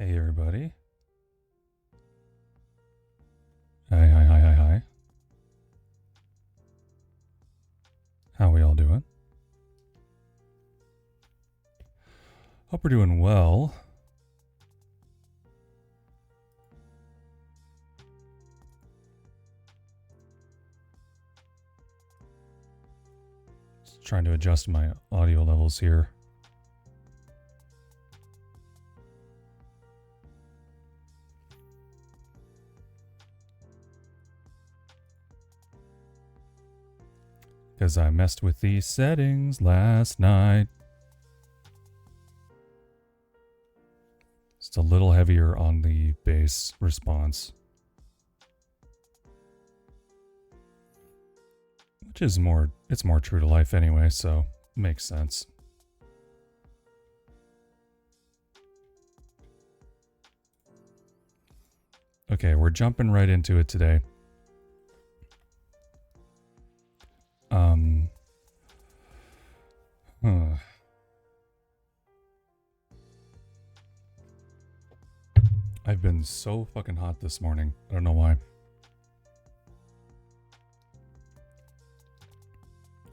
Hey everybody. Hi. How we all doing? Hope we're doing well. Just trying to adjust my audio levels here. Because I messed with these settings last night. It's a little heavier on the bass response. Which is it's more true to life anyway, so makes sense. Okay, we're jumping right into it today. I've been so fucking hot this morning. I don't know why.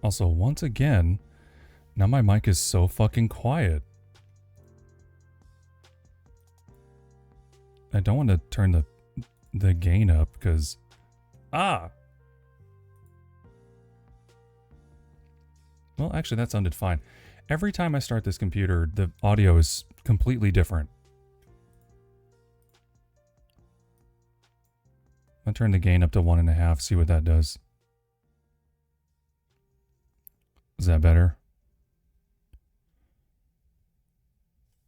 Also, once again, now my mic is so fucking quiet. I don't want to turn the gain up because... Well, actually, that sounded fine. Every time I start this computer, the audio is completely different. I'll turn the gain up to 1.5, see what that does. Is that better?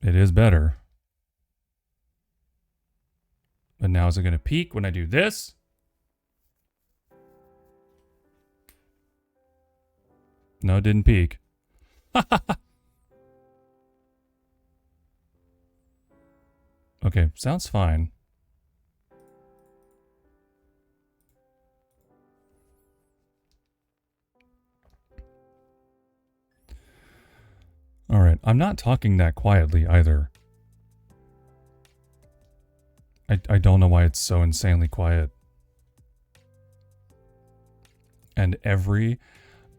It is better. But now is it going to peak when I do this? No, it didn't peak. Okay, sounds fine. Alright, I'm not talking that quietly either. I don't know why it's so insanely quiet. And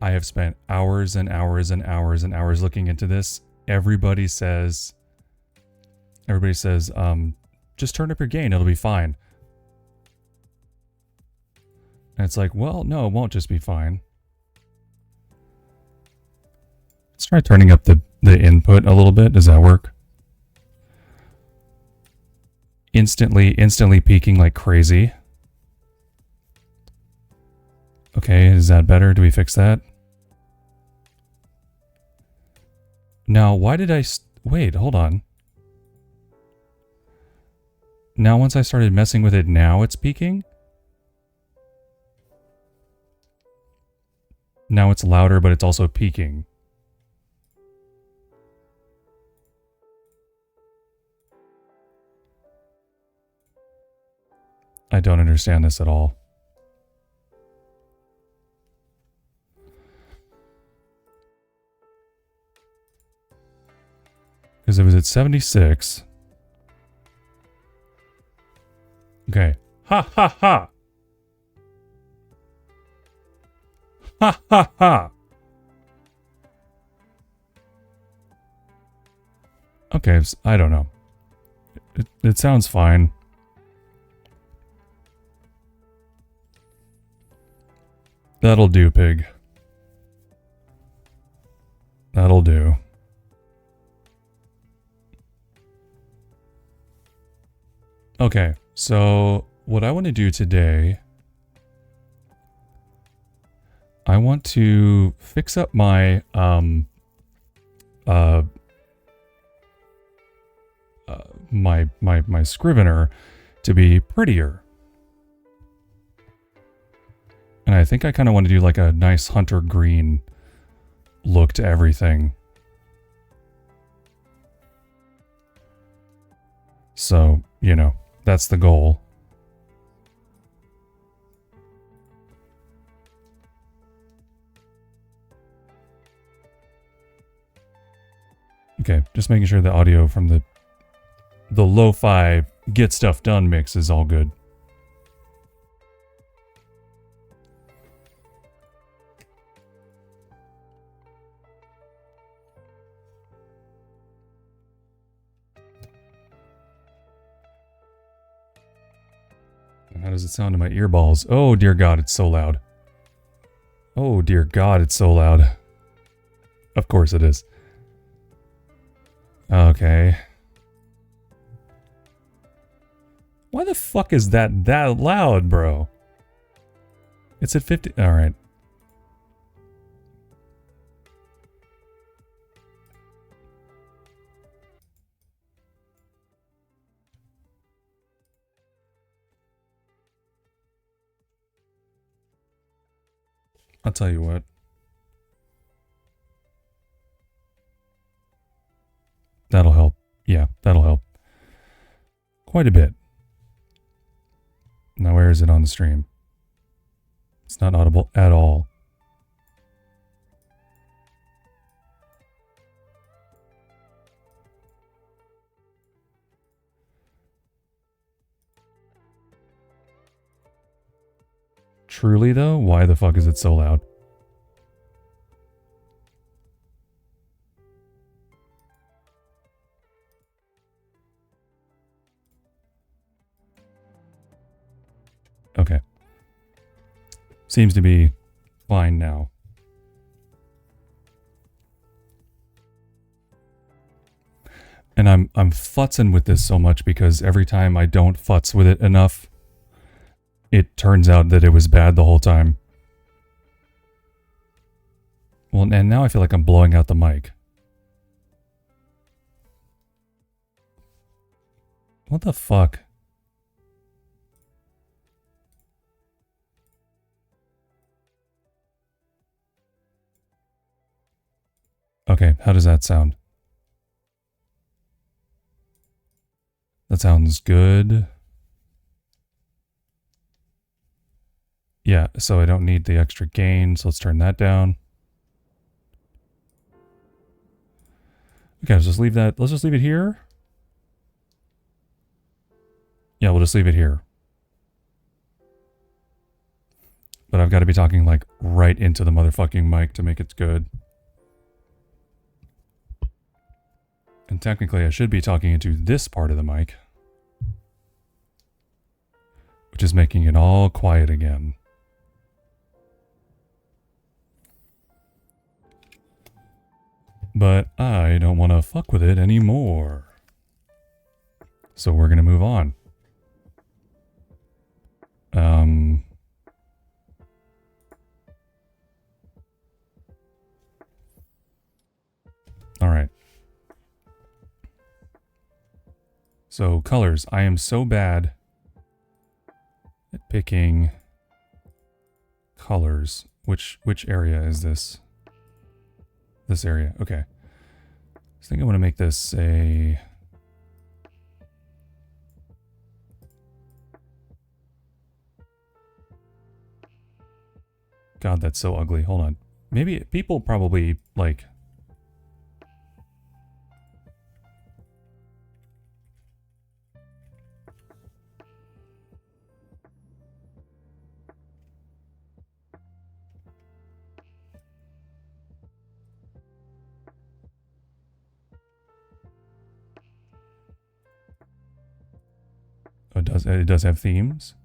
I have spent hours and hours and hours and hours looking into this. Everybody says, just turn up your gain, it'll be fine. And it's like, well, no, it won't just be fine. Let's try turning up the input a little bit. Does that work? Instantly peaking like crazy. Okay, is that better? Do we fix that? Now, why did wait, hold on. Now, once I started messing with it, now it's peaking? Now it's louder, but it's also peaking. I don't understand this at all. Because it was at 76. Okay. Ha ha ha! Ha ha ha! Okay, I don't know. It sounds fine. That'll do, pig. That'll do. Okay, so what I want to do today, I want to fix up my my Scrivener to be prettier. And I think I kind of want to do like a nice hunter green look to everything. So, you know, that's the goal. Okay, just making sure the audio from the the lo-fi get stuff done mix is all good. How does it sound to my earballs? Oh, dear God, it's so loud. Oh, dear God, it's so loud. Of course it is. Okay. Why the fuck is that loud, bro? It's at 50. All right. I'll tell you what. That'll help. Yeah, that'll help. Quite a bit. Now, where is it on the stream? It's not audible at all. Truly, though, why the fuck is it so loud? Okay. Seems to be fine now. And I'm futzing with this so much because every time I don't futz with it enough, it turns out that it was bad the whole time. Well, and now I feel like I'm blowing out the mic. What the fuck? Okay, how does that sound? That sounds good. Yeah, so I don't need the extra gain, so let's turn that down. Okay, let's just leave that. Let's just leave it here. Yeah, we'll just leave it here. But I've got to be talking like right into the motherfucking mic to make it good. And technically I should be talking into this part of the mic, which is making it all quiet again. But I don't want to fuck with it anymore. So we're going to move on. All right. So colors, I am so bad at picking colors. Which area is this? This area, okay. I think I want to make this a... God, that's so ugly. Hold on. Maybe people probably, like... Oh, it does have themes?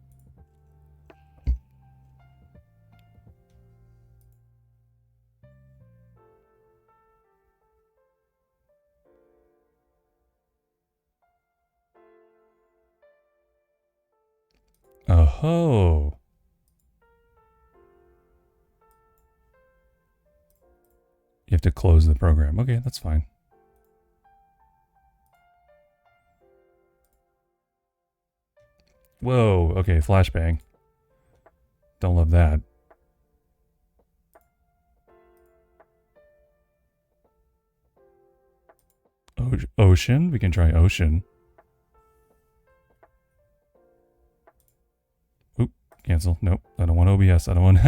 Oh-ho. You have to close the program. Okay, that's fine. Whoa, okay, flashbang. Don't love that. Ocean? We can try ocean. Oop, cancel. Nope, I don't want OBS. I don't want...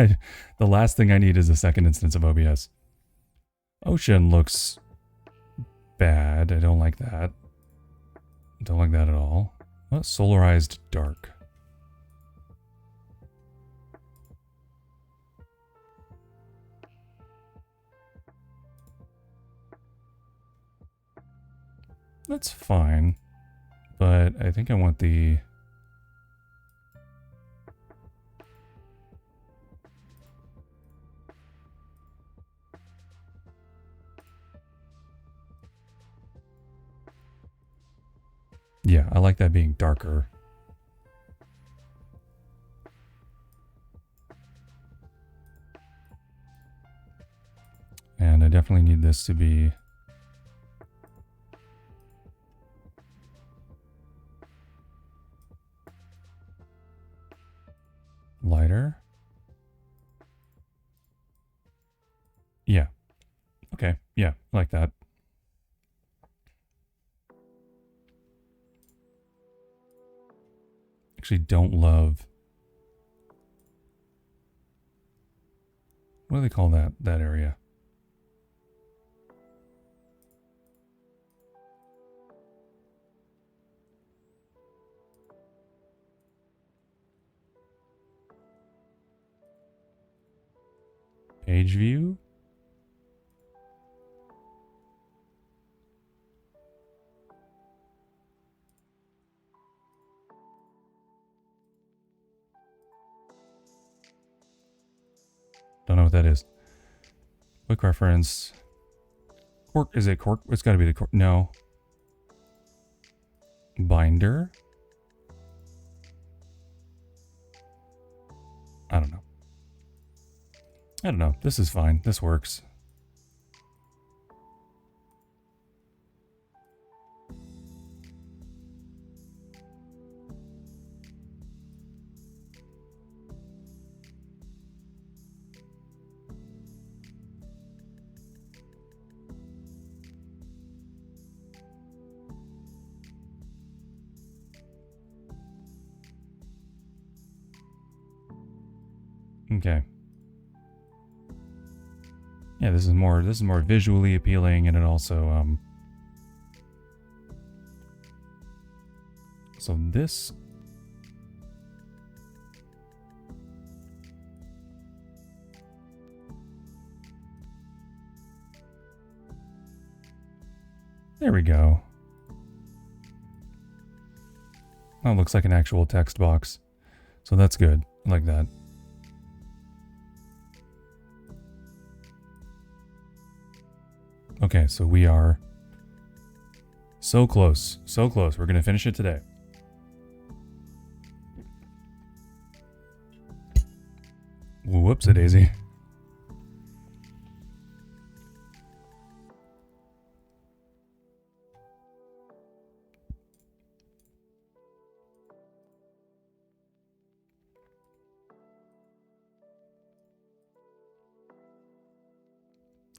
the last thing I need is a second instance of OBS. Ocean looks bad. I don't like that. Don't like that at all. What? Solarized dark. That's fine. But I think I want the... Yeah, I like that being darker. And I definitely need this to be... lighter. Yeah. Okay. Yeah, I like that. Actually don't love... What do they call that area? Page view? Don't know what that is. Quick reference. Cork, is it cork? It's gotta be the cork. No. Binder? I don't know. I don't know. This is fine. This works. Okay. Yeah, this is more visually appealing, and it also so this there we go. That looks like an actual text box. So that's good. I like that. Okay, so we are so close. So close. We're going to finish it today. Whoops-a-daisy.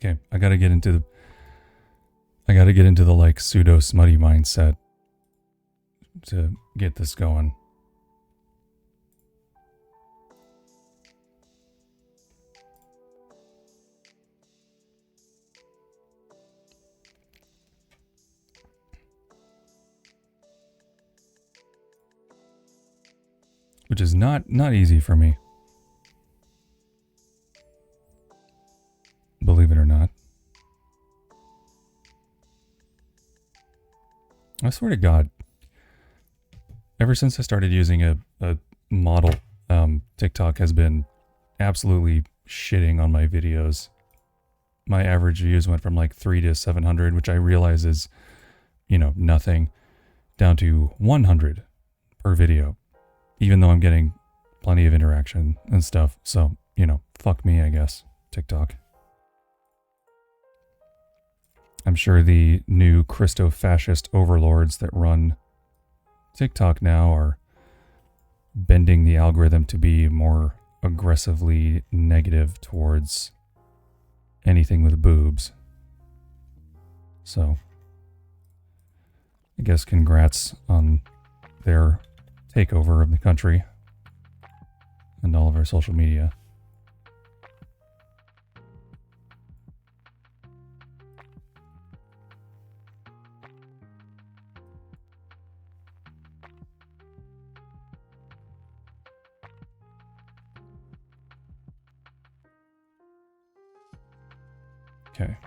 Okay, I gotta get into the like pseudo smutty mindset to get this going. Which is not easy for me. Believe it or not. I swear to God, ever since I started using a model, TikTok has been absolutely shitting on my videos. My average views went from like 3 to 700, which I realize is, you know, nothing, down to 100 per video, even though I'm getting plenty of interaction and stuff. So, you know, fuck me, I guess, TikTok. I'm sure the new Christo-fascist overlords that run TikTok now are bending the algorithm to be more aggressively negative towards anything with boobs. So, I guess congrats on their takeover of the country and all of our social media. Okay.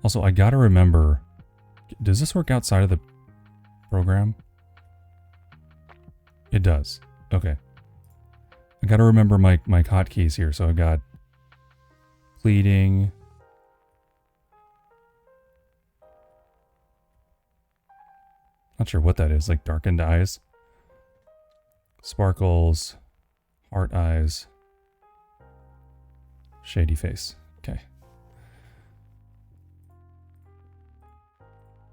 Also, I gotta remember, does this work outside of the program? It does. Okay. I gotta remember my hotkeys here. So I got pleading. Not sure what that is, like darkened eyes. Sparkles. Heart eyes. Shady face. Okay.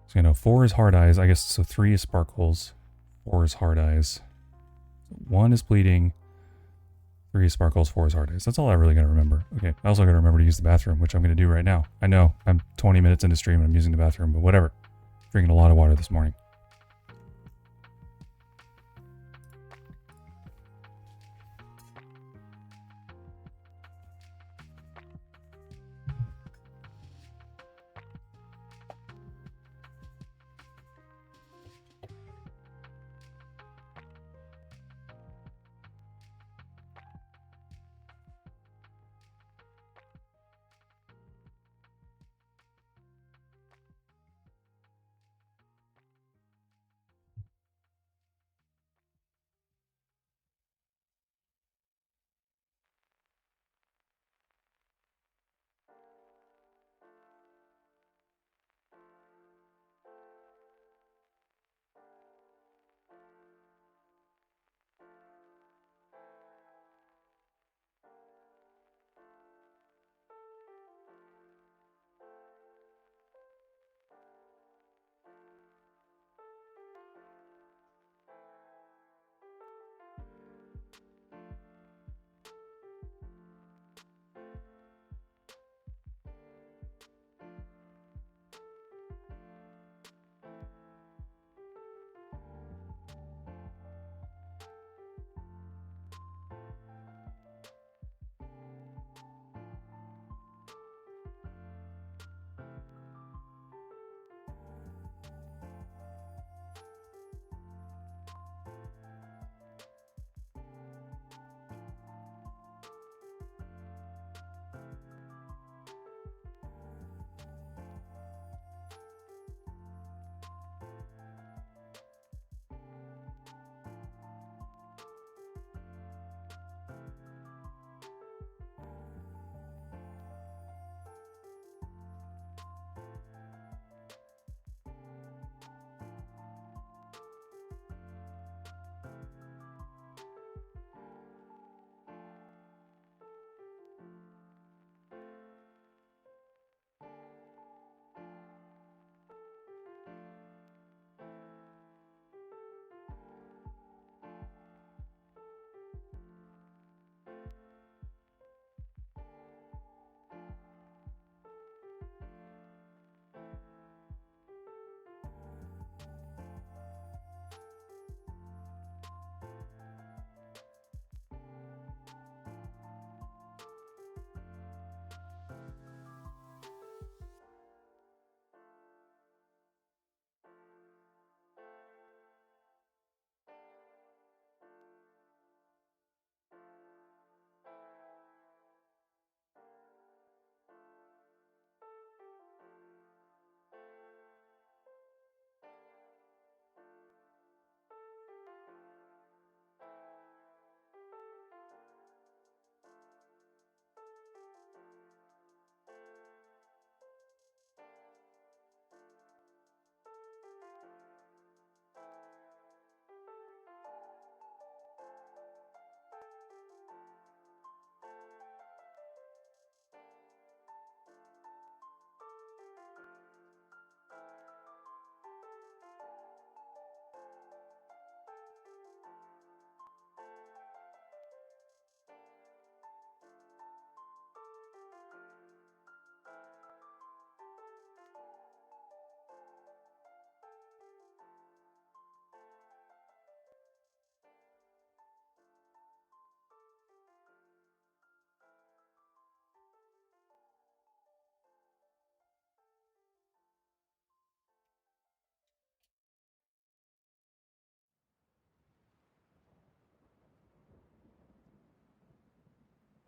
So, 4 is hard eyes. I guess, so 3 is sparkles. 4 is hard eyes. 1 is bleeding. 3 is sparkles. 4 is hard eyes. That's all I really got to remember. Okay. I also got to remember to use the bathroom, which I'm going to do right now. I know I'm 20 minutes into stream and I'm using the bathroom, but whatever. Drinking a lot of water this morning.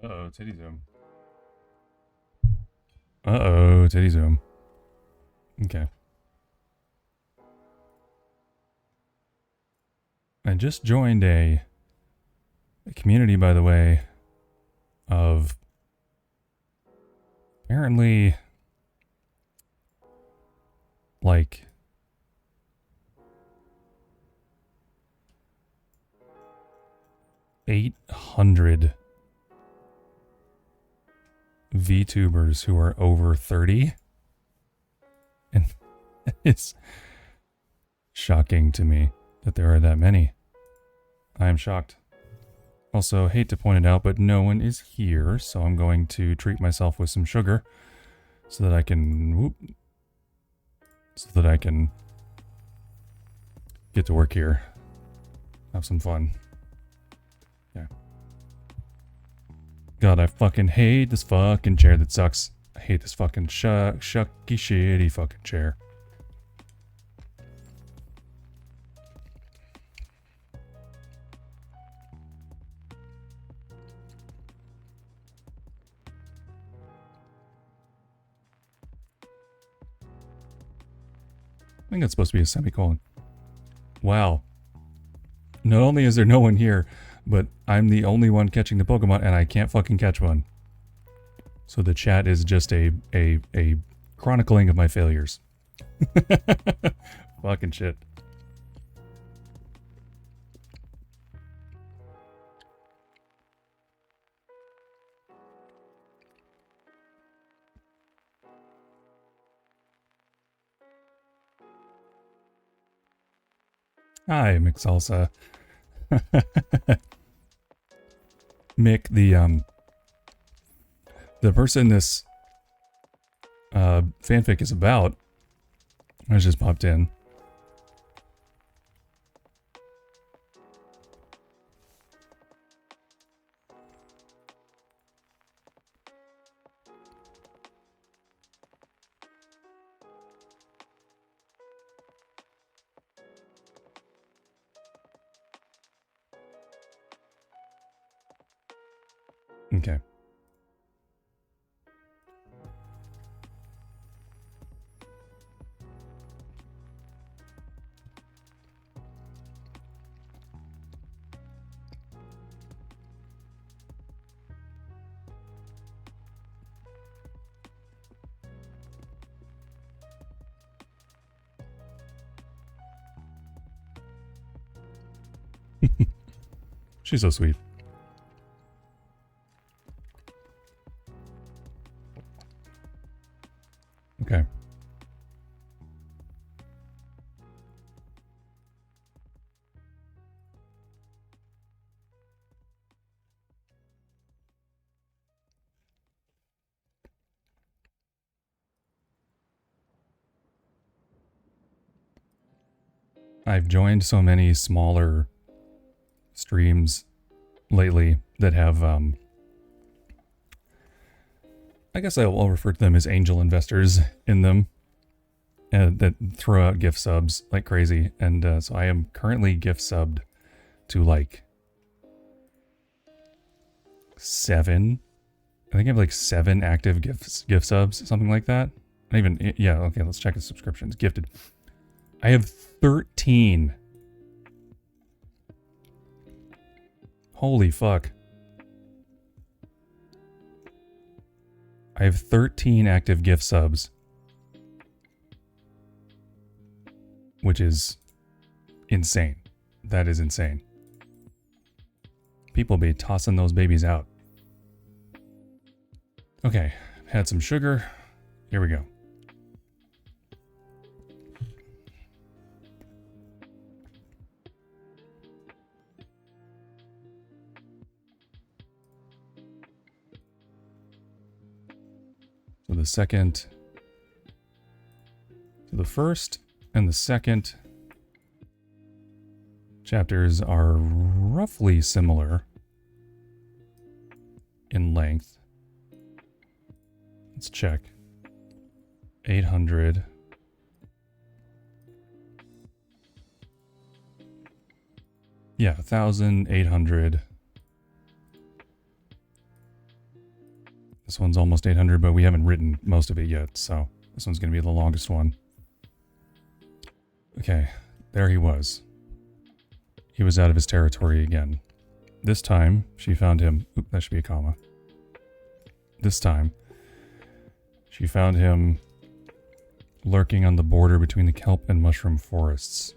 Uh-oh, titty zoom. Uh-oh, titty zoom. Okay. I just joined a community, by the way, of apparently like 800 VTubers who are over 30. And it's shocking to me that there are that many. I am shocked. Also, hate to point it out, but no one is here, so I'm going to treat myself with some sugar so that I can get to work here. Have some fun. Yeah. God, I fucking hate this fucking chair that sucks. I hate this fucking shucky shitty fucking chair. I think that's supposed to be a semicolon. Wow. Not only is there no one here, but I'm the only one catching the Pokemon and I can't fucking catch one. So the chat is just a chronicling of my failures. Fucking shit. Hi, Miksalsa. Mick, the person this fanfic is about has just popped in. Okay. She's so sweet. Okay. I've joined so many smaller streams lately that have, I guess I'll refer to them as angel investors in them, that throw out gift subs like crazy. And so I am currently gift subbed to like 7. I think I have like 7 active gift subs, something like that. Not even, yeah, okay, let's check the subscriptions. Gifted. I have 13. Holy fuck. I have 13 active gift subs. Which is insane. That is insane. People be tossing those babies out. Okay, had some sugar. Here we go. So the second, so the first and the second chapters are roughly similar in length. Let's check. 800. Yeah, 1,800. This one's almost 800, but we haven't written most of it yet, so this one's going to be the longest one. Okay, there he was. He was out of his territory again. This time, she found him... Oop, that should be a comma. This time, she found him lurking on the border between the kelp and mushroom forests.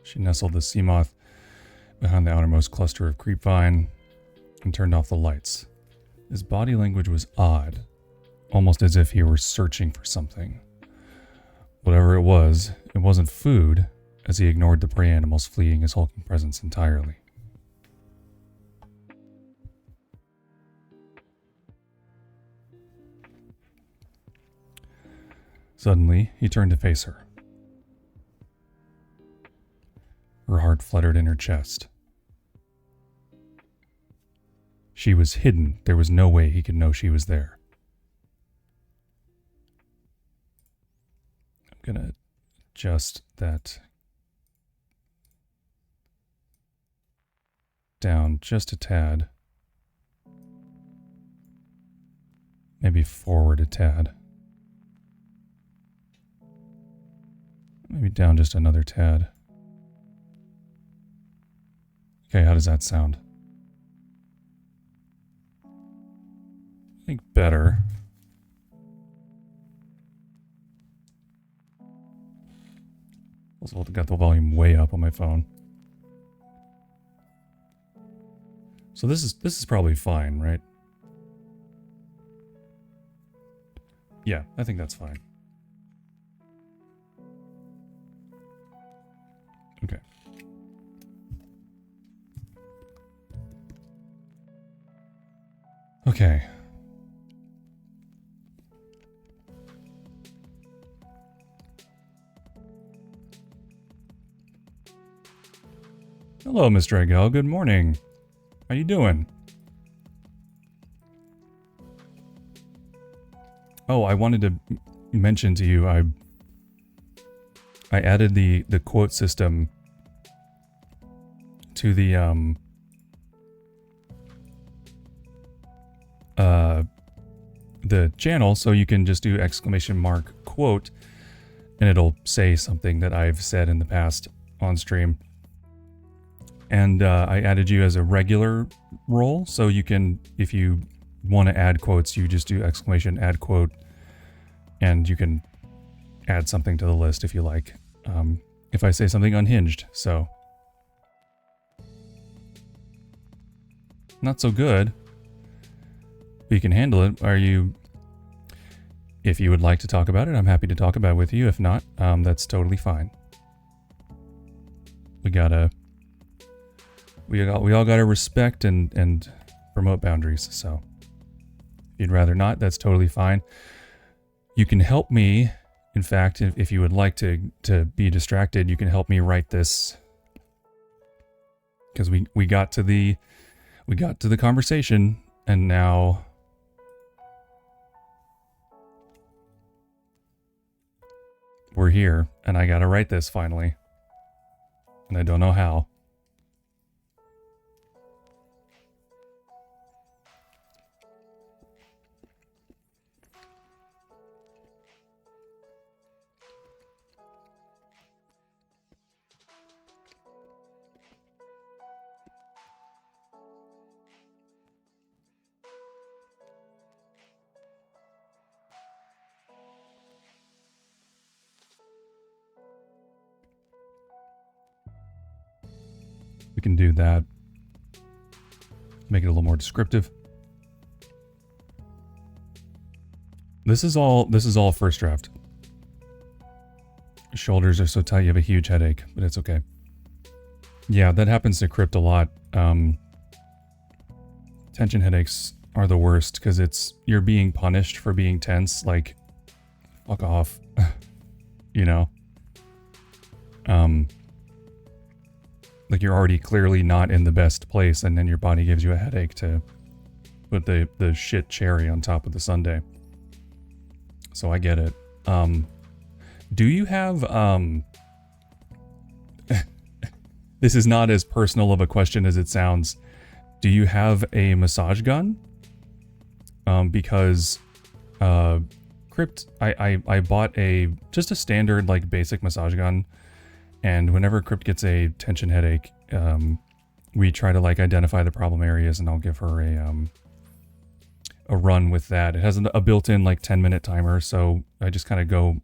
She nestled the sea moth behind the outermost cluster of creepvine and turned off the lights. His body language was odd, almost as if he were searching for something. Whatever it wasn't food, as he ignored the prey animals fleeing his hulking presence entirely. Suddenly, he turned to face her. Her heart fluttered in her chest. She was hidden. There was no way he could know she was there. I'm gonna adjust that down just a tad. Maybe forward a tad. Maybe down just another tad. Okay, how does that sound? I think better. Also got the volume way up on my phone. So this is probably fine, right? Yeah, I think that's fine. Okay. Okay. Hello, Miss Dragel. Good morning. How you doing? Oh, I wanted to mention to you, I added the quote system to the channel, so you can just do !! quote, and it'll say something that I've said in the past on stream. And I added you as a regular role, so you can, if you want to add quotes, you just do ! Add quote, and you can add something to the list if you like. If I say something unhinged, so. Not so good. But you can handle it. If you would like to talk about it, I'm happy to talk about it with you. If not, that's totally fine. We all gotta respect and promote boundaries, so. If you'd rather not, that's totally fine. You can help me. In fact, if you would like to be distracted, you can help me write this, because we got to the conversation, and now we're here, and I gotta write this finally, and I don't know how. We can do that. Make it a little more descriptive. This is all first draft. Your shoulders are so tight you have a huge headache, but it's okay. Yeah, that happens to Crypt a lot. Tension headaches are the worst because you're being punished for being tense. Like, fuck off. You know? Like you're already clearly not in the best place, and then your body gives you a headache to put the shit cherry on top of the sundae. So I get it. Do you have this is not as personal of a question as it sounds. do you have a massage gun? Because Crypt, I bought just a standard like basic massage gun, and whenever Crypt gets a tension headache, we try to like identify the problem areas, and I'll give her a run with that. It has a built-in like 10-minute timer, so I just kind of go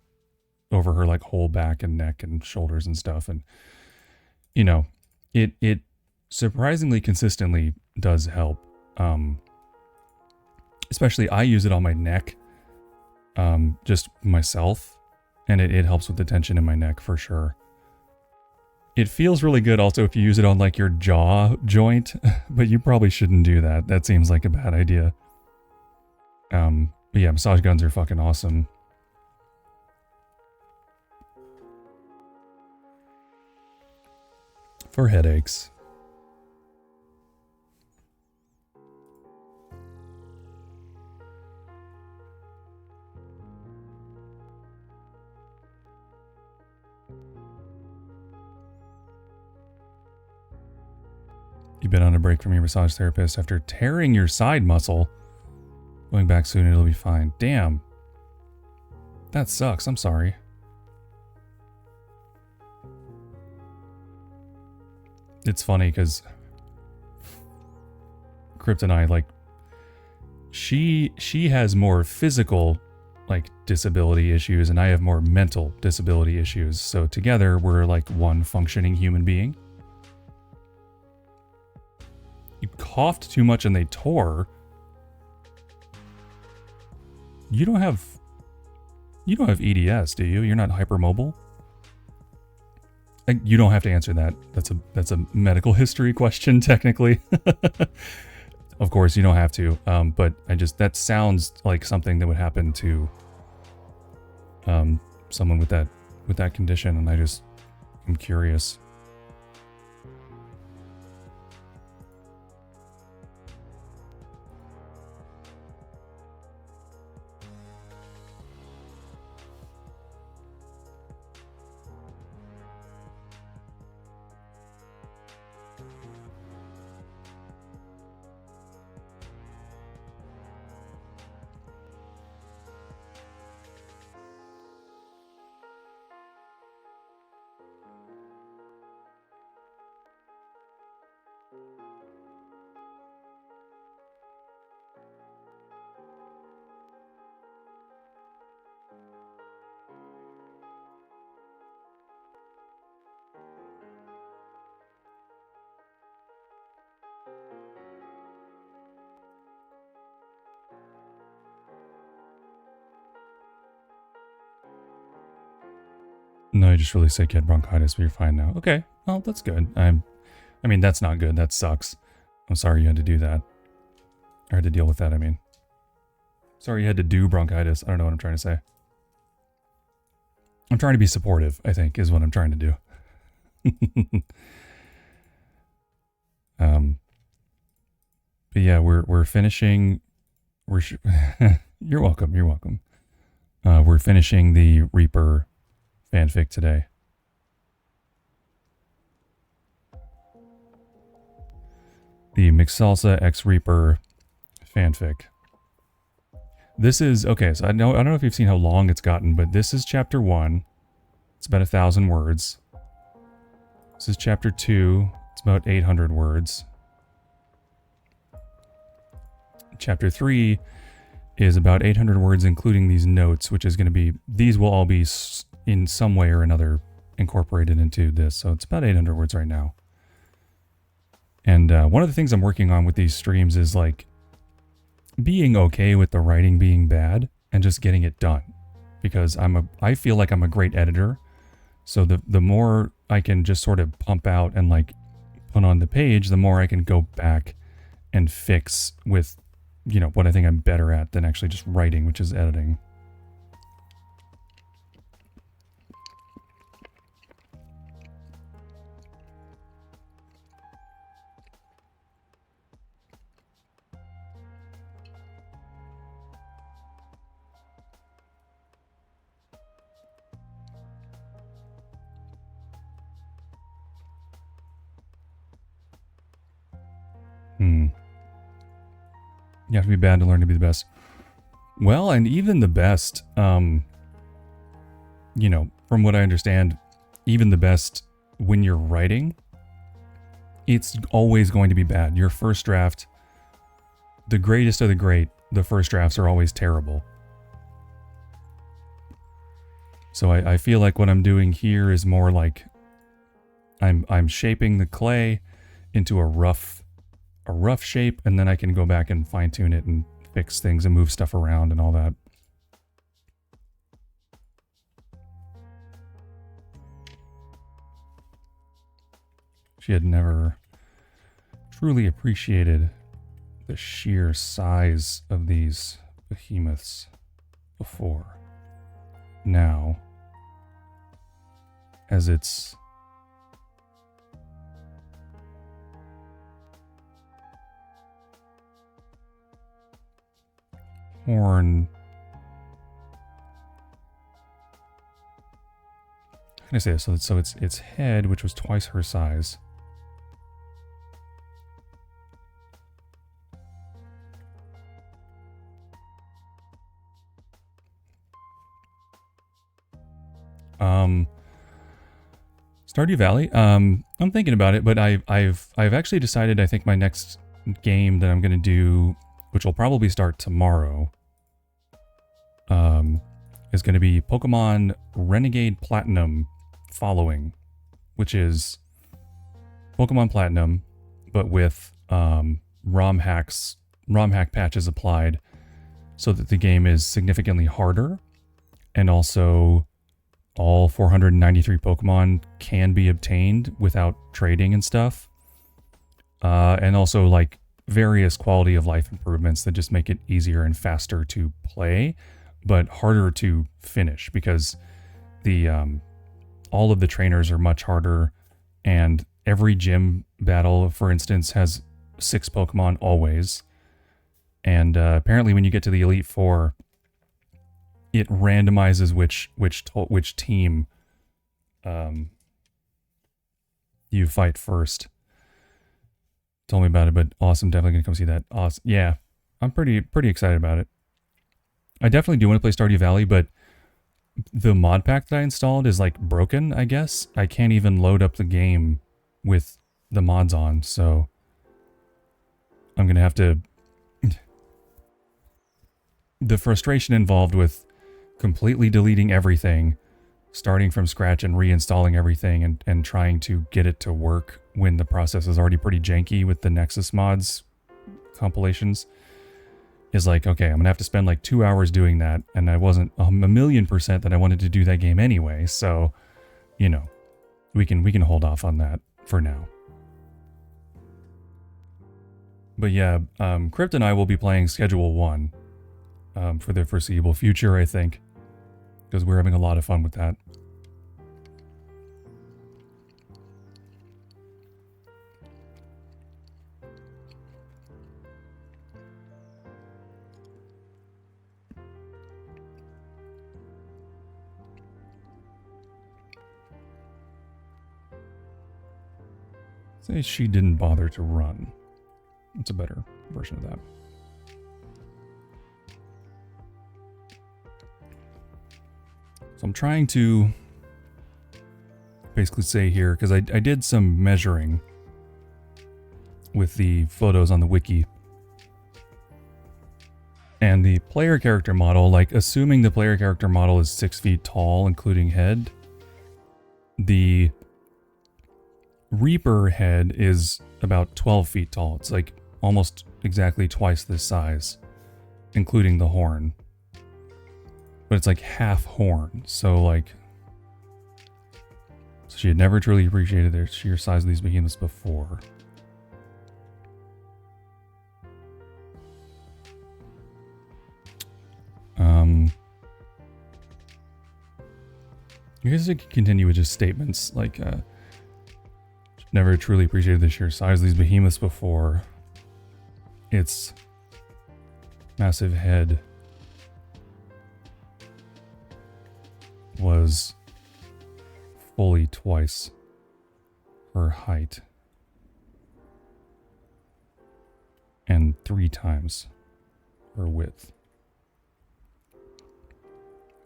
over her like whole back and neck and shoulders and stuff, and you know, it surprisingly consistently does help. Especially I use it on my neck, just myself, and it helps with the tension in my neck for sure. It feels really good also if you use it on like your jaw joint, but you probably shouldn't do that. That seems like a bad idea. But yeah, massage guns are fucking awesome. For headaches. You've been on a break from your massage therapist after tearing your side muscle. Going back soon, it'll be fine. Damn. That sucks. I'm sorry. It's funny because Crypt and I, like, she has more physical, like, disability issues, and I have more mental disability issues. So together, we're like one functioning human being. You coughed too much and they tore. You don't have EDS, do you? You're not hypermobile? You don't have to answer that. That's a medical history question, technically. Of course, you don't have to. But that sounds like something that would happen to someone with that condition, and I'm curious. No, you just really sick, you had bronchitis, but you're fine now. Okay, well, that's good. I mean, that's not good. That sucks. I'm sorry you had to do that. Or had to deal with that, I mean. Sorry you had to do bronchitis. I don't know what I'm trying to say. I'm trying to be supportive, I think, is what I'm trying to do. But yeah, we're finishing... You're welcome, you're welcome. We're finishing the Reaper fanfic today. The Miksalsa X Reaper fanfic. This is, okay, so I don't know if you've seen how long it's gotten, but this is chapter 1. It's about 1,000 words. This is chapter 2. It's about 800 words. Chapter 3 is about 800 words, including these notes, which is going to be, these will all be in some way or another incorporated into this. So it's about 800 words right now. And one of the things I'm working on with these streams is like being okay with the writing being bad and just getting it done. Because I feel like I'm a great editor. So the more I can just sort of pump out and like put on the page, the more I can go back and fix with, you know, what I think I'm better at than actually just writing, which is editing. You have to be bad to learn to be the best. Well, and even the best, you know, from what I understand, even the best when you're writing, it's always going to be bad. Your first draft, the greatest of the great, the first drafts are always terrible. So I feel like what I'm doing here is more like I'm shaping the clay into a rough shape, and then I can go back and fine tune it and fix things and move stuff around and all that. She had never truly appreciated the sheer size of these behemoths before. Now, as it's horn, how can I say this? So its head, which was twice her size, Stardew Valley. I'm thinking about it, but I've actually decided. I think my next game that I'm gonna do, which will probably start tomorrow, is gonna be Pokemon Renegade Platinum Following, which is Pokemon Platinum, but with ROM hack patches applied, so that the game is significantly harder, and also all 493 Pokemon can be obtained without trading and stuff. And also like various quality of life improvements that just make it easier and faster to play, but harder to finish because the all of the trainers are much harder, and every gym battle, for instance, has 6 Pokemon always. And apparently when you get to the Elite Four, it randomizes which team you fight first. Told me about it, but awesome. Definitely gonna come see that. Awesome. Yeah, I'm pretty excited about it. I definitely do want to play Stardew Valley, but the mod pack that I installed is like broken, I guess. I can't even load up the game with the mods on, so I'm gonna have to... The frustration involved with completely deleting everything, starting from scratch and reinstalling everything and trying to get it to work when the process is already pretty janky with the Nexus mods compilations is like, okay, I'm gonna have to spend like 2 hours doing that, and I wasn't a million% that I wanted to do that game anyway, so you know, we can hold off on that for now. But yeah, Crypt and I will be playing Schedule 1 for the foreseeable future, I think, because we're having a lot of fun with that. Say she didn't bother to run. It's a better version of that. So I'm trying to basically say here, because I did some measuring with the photos on the wiki. And the player character model, like assuming the player character model is 6 feet tall, including head, the Reaper head is about 12 feet tall. It's like almost exactly twice this size, including the horn. But it's like half horn, so like... So she had never truly appreciated the sheer size of these behemoths before. I guess I could continue with just statements like, never truly appreciated the sheer size of these behemoths before. Its massive head was fully twice her height. 3 times her width.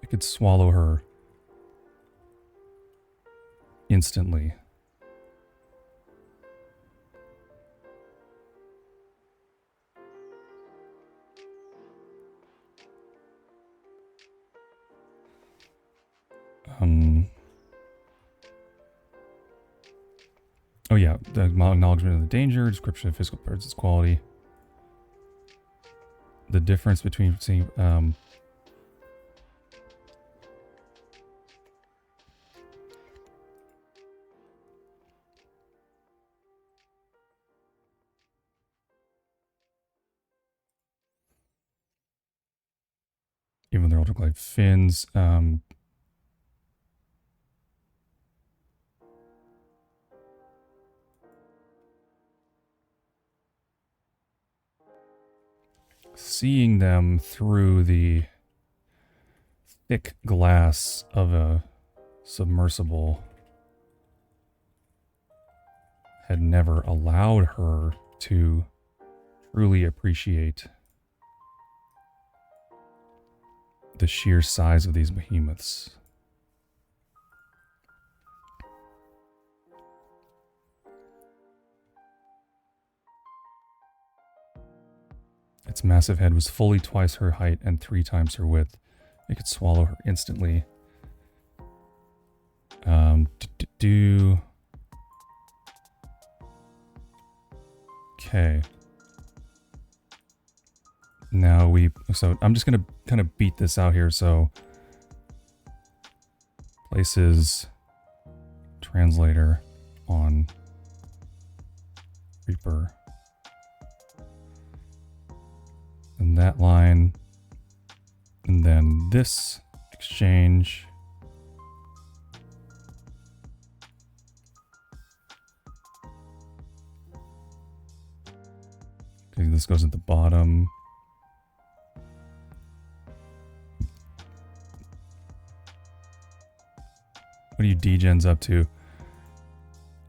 I could swallow her instantly. Oh yeah, the acknowledgement of the danger, description of physical parts, its quality. The difference between seeing, even their ultraglide fins, seeing them through the thick glass of a submersible had never allowed her to truly appreciate the sheer size of these behemoths. Its massive head was fully twice her height and 3 times her width. It could swallow her instantly. Okay. Now so I'm just gonna kind of beat this out here. So places translator on Reaper. And that line, and then this exchange. Okay, this goes at the bottom. What are you degens up to?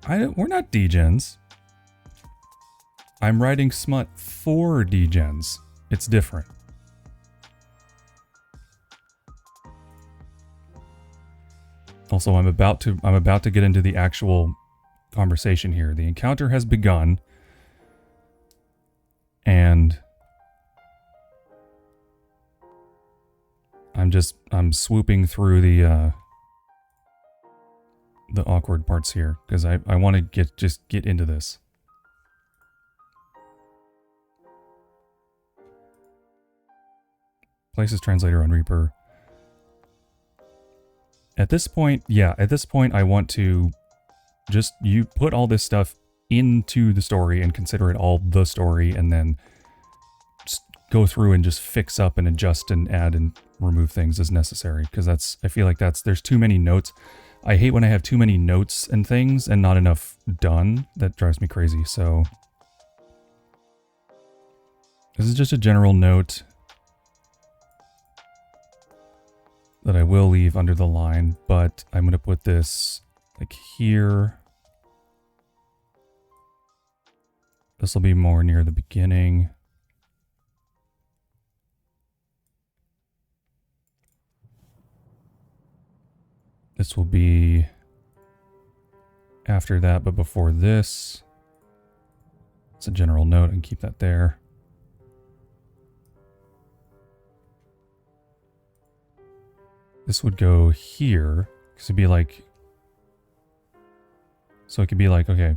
We're not degens. I'm writing smut for degens. It's different. Also, I'm about to get into the actual conversation here. The encounter has begun, and I'm swooping through the awkward parts here because I want to just get into this. Places translator on Reaper. At this point, I want to just, you put all this stuff into the story and consider it all the story, and then just go through and just fix up and adjust and add and remove things as necessary. Because I feel like there's too many notes. I hate when I have too many notes and things and not enough done. That drives me crazy. So this is just a general note that I will leave under the line, but I'm going to put this like here. This will be more near the beginning. This will be after that, but before this. It's a general note, and keep that there. This would go here, because it'd be like, so it could be like, okay,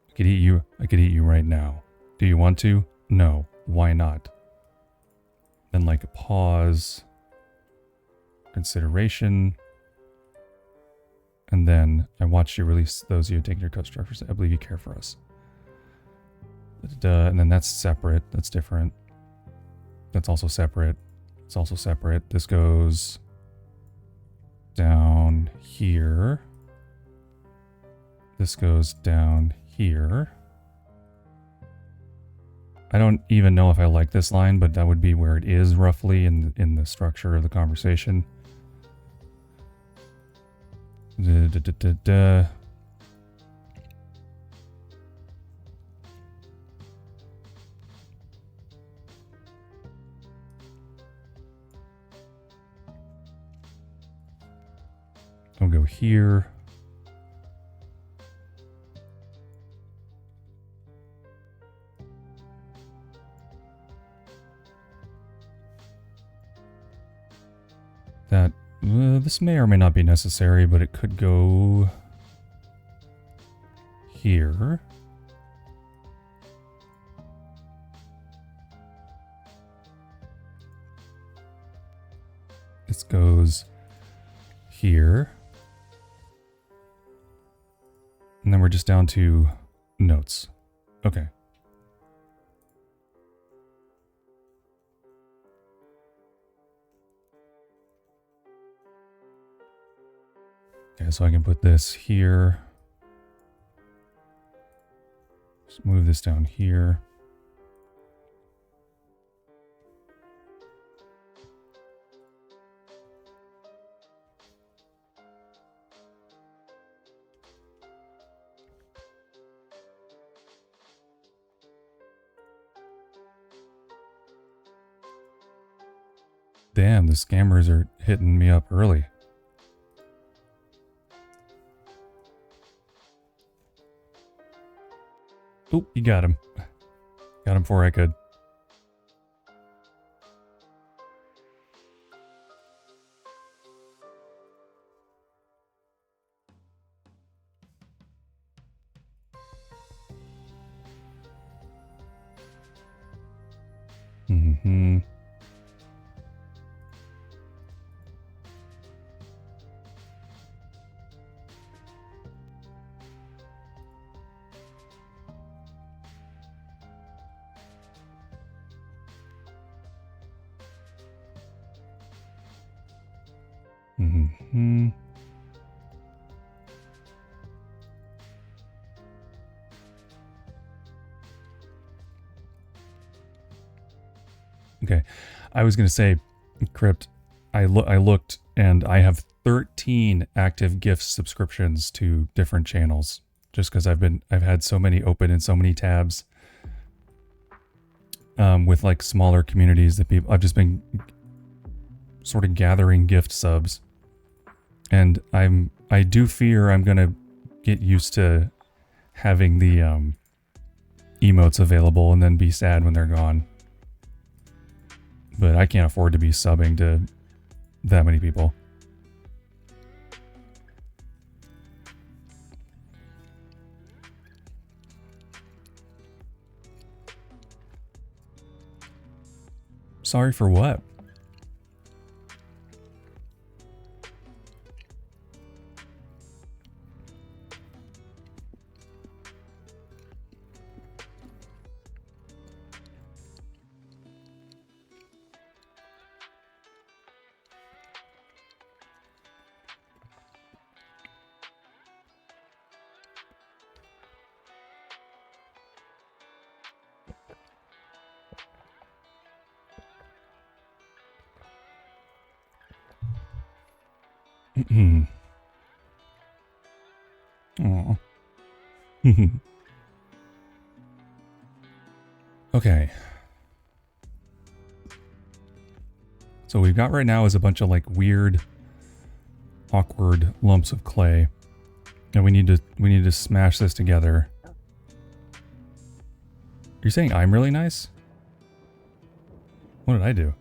I could eat you right now. Do you want to? No. Why not? Then like a pause, consideration, and then I watched you release those of you taking your code structures. I believe you care for us. And then that's separate. That's different. That's also separate. It's also separate. This goes down here. This goes down here. I don't even know if I like this line, but that would be where it is roughly in the structure of the conversation. I'll go here. That, this may or may not be necessary, but it could go here. This goes here. And then we're just down to notes. Okay. Okay, so I can put this here. Just move this down here. Damn, the scammers are hitting me up early. Oop, you got him. Got him before I could. Mm-hmm. Mm-hmm. Okay, I was gonna say, Crypt, I looked and I have 13 active gift subscriptions to different channels, just because I've had so many open in so many tabs, with like smaller communities that I've just been sort of gathering gift subs, and I do fear I'm gonna get used to having the emotes available and then be sad when they're gone. But I can't afford to be subbing to that many people. Sorry for what? Aw. Okay. So we've got right now is a bunch of like weird, awkward lumps of clay. And we need to smash this together. You're saying I'm really nice? What did I do?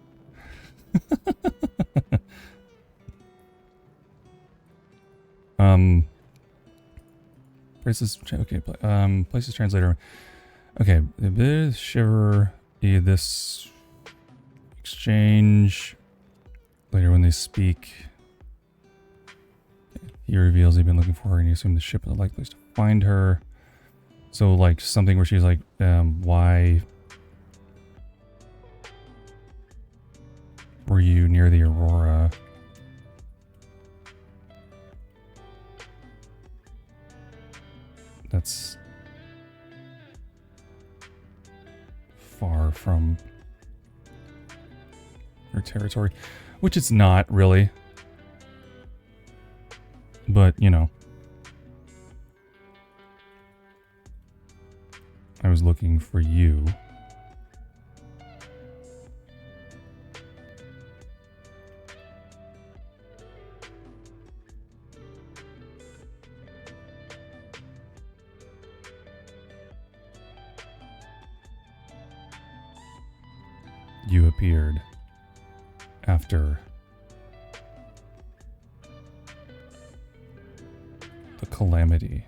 Places, okay, places translator. Okay, this shiver, this exchange. Later when they speak, he reveals he's been looking for her and you assume the ship is the likely place to find her. So like something where she's like, why were you near the Aurora? That's far from her territory, which it's not really, but you know, I was looking for you. you appeared after the calamity.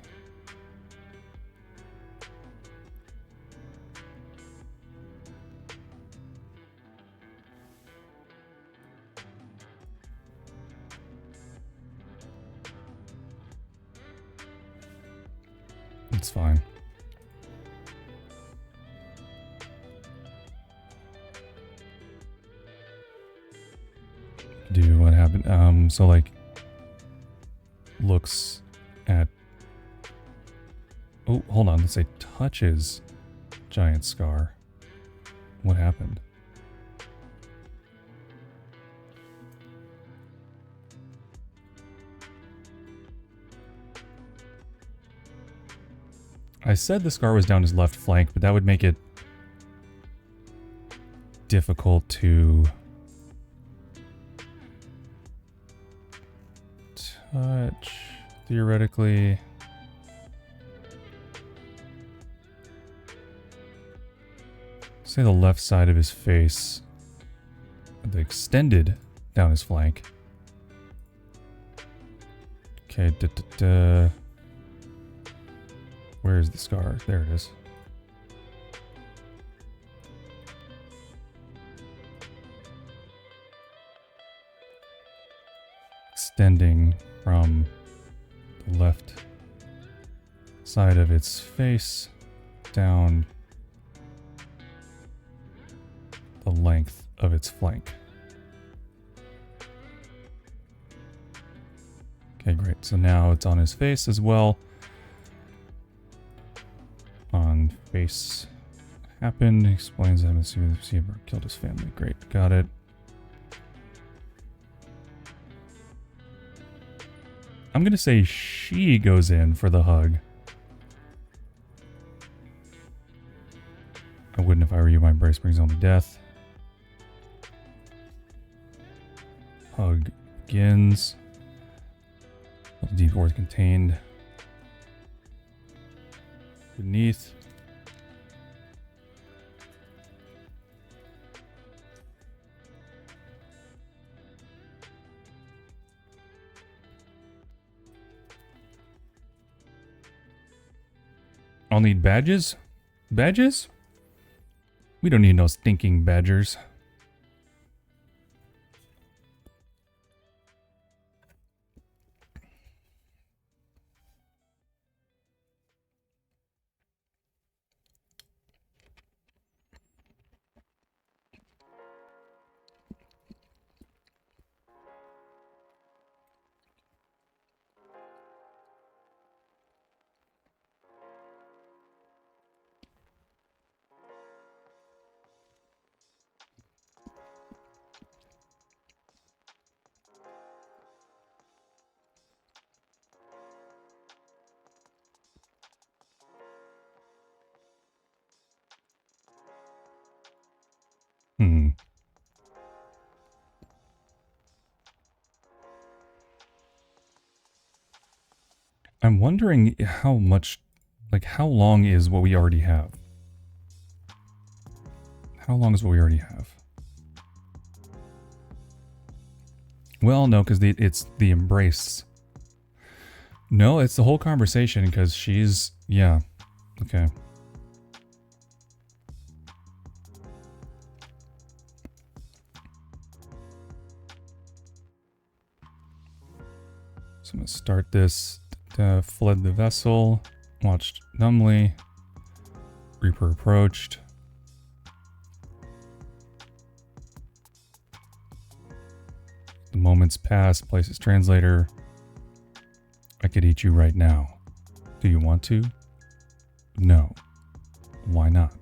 It's fine. Do what happened? So like looks at. Oh, hold on. Let's say touches giant scar. What happened? I said the scar was down his left flank, but that would make it difficult to touch, theoretically. Say the left side of his face, the extended down his flank. Okay, where is the scar? There it is. Extending from the left side of its face down the length of its flank. Okay, great. So now it's on his face as well. On face happened. Explains that Seaber killed his family. Great. Got it. I'm going to say she goes in for the hug. I wouldn't if I were you. My embrace brings only death. Hug begins. The deep earth contained beneath. I'll need badges? Badges? We don't need no stinking badgers. I'm wondering how much, like how long is what we already have? How long is what we already have? Well, no, because it's the embrace. No, it's the whole conversation because she's, yeah, okay. So I'm going to start this. Fled the vessel, watched numbly. Reaper approached. The moments pass, places translator. I could eat you right now. Do you want to? No. Why not?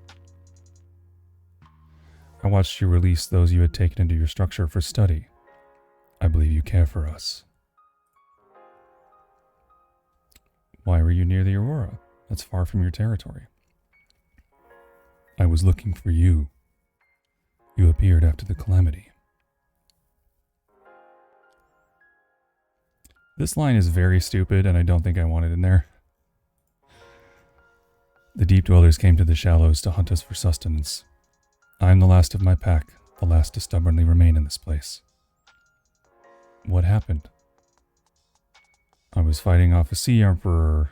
I watched you release those you had taken into your structure for study. I believe you care for us. Why were you near the Aurora? That's far from your territory. I was looking for you. You appeared after the calamity. This line is very stupid, and I don't think I want it in there. The deep dwellers came to the shallows to hunt us for sustenance. I am the last of my pack, the last to stubbornly remain in this place. What happened? I was fighting off a sea emperor.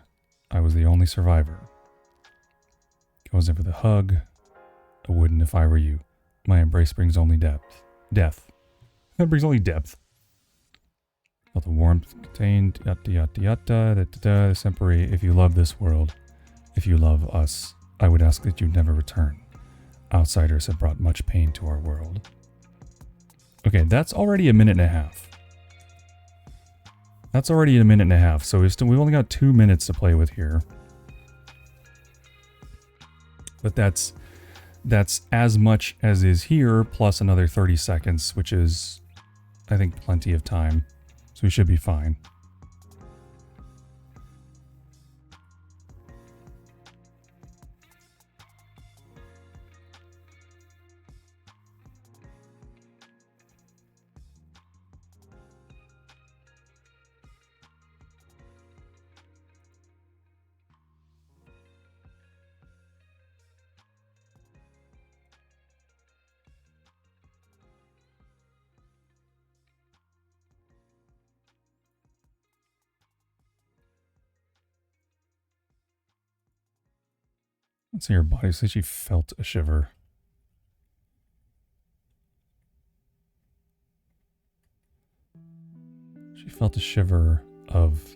I was the only survivor. Goes in for the hug. I wouldn't if I were you. My embrace brings only depth. Death. That brings only depth. Felt the warmth contained. Yada yada yada. Da, da, da. Semper, if you love this world, if you love us, I would ask that you never return. Outsiders have brought much pain to our world. Okay, that's already a minute and a half. That's already a minute and a half, so we've only got 2 minutes to play with here. But that's as much as is here, plus another 30 seconds, which is, I think, plenty of time. So we should be fine. Let's see her body. So she felt a shiver. She felt a shiver of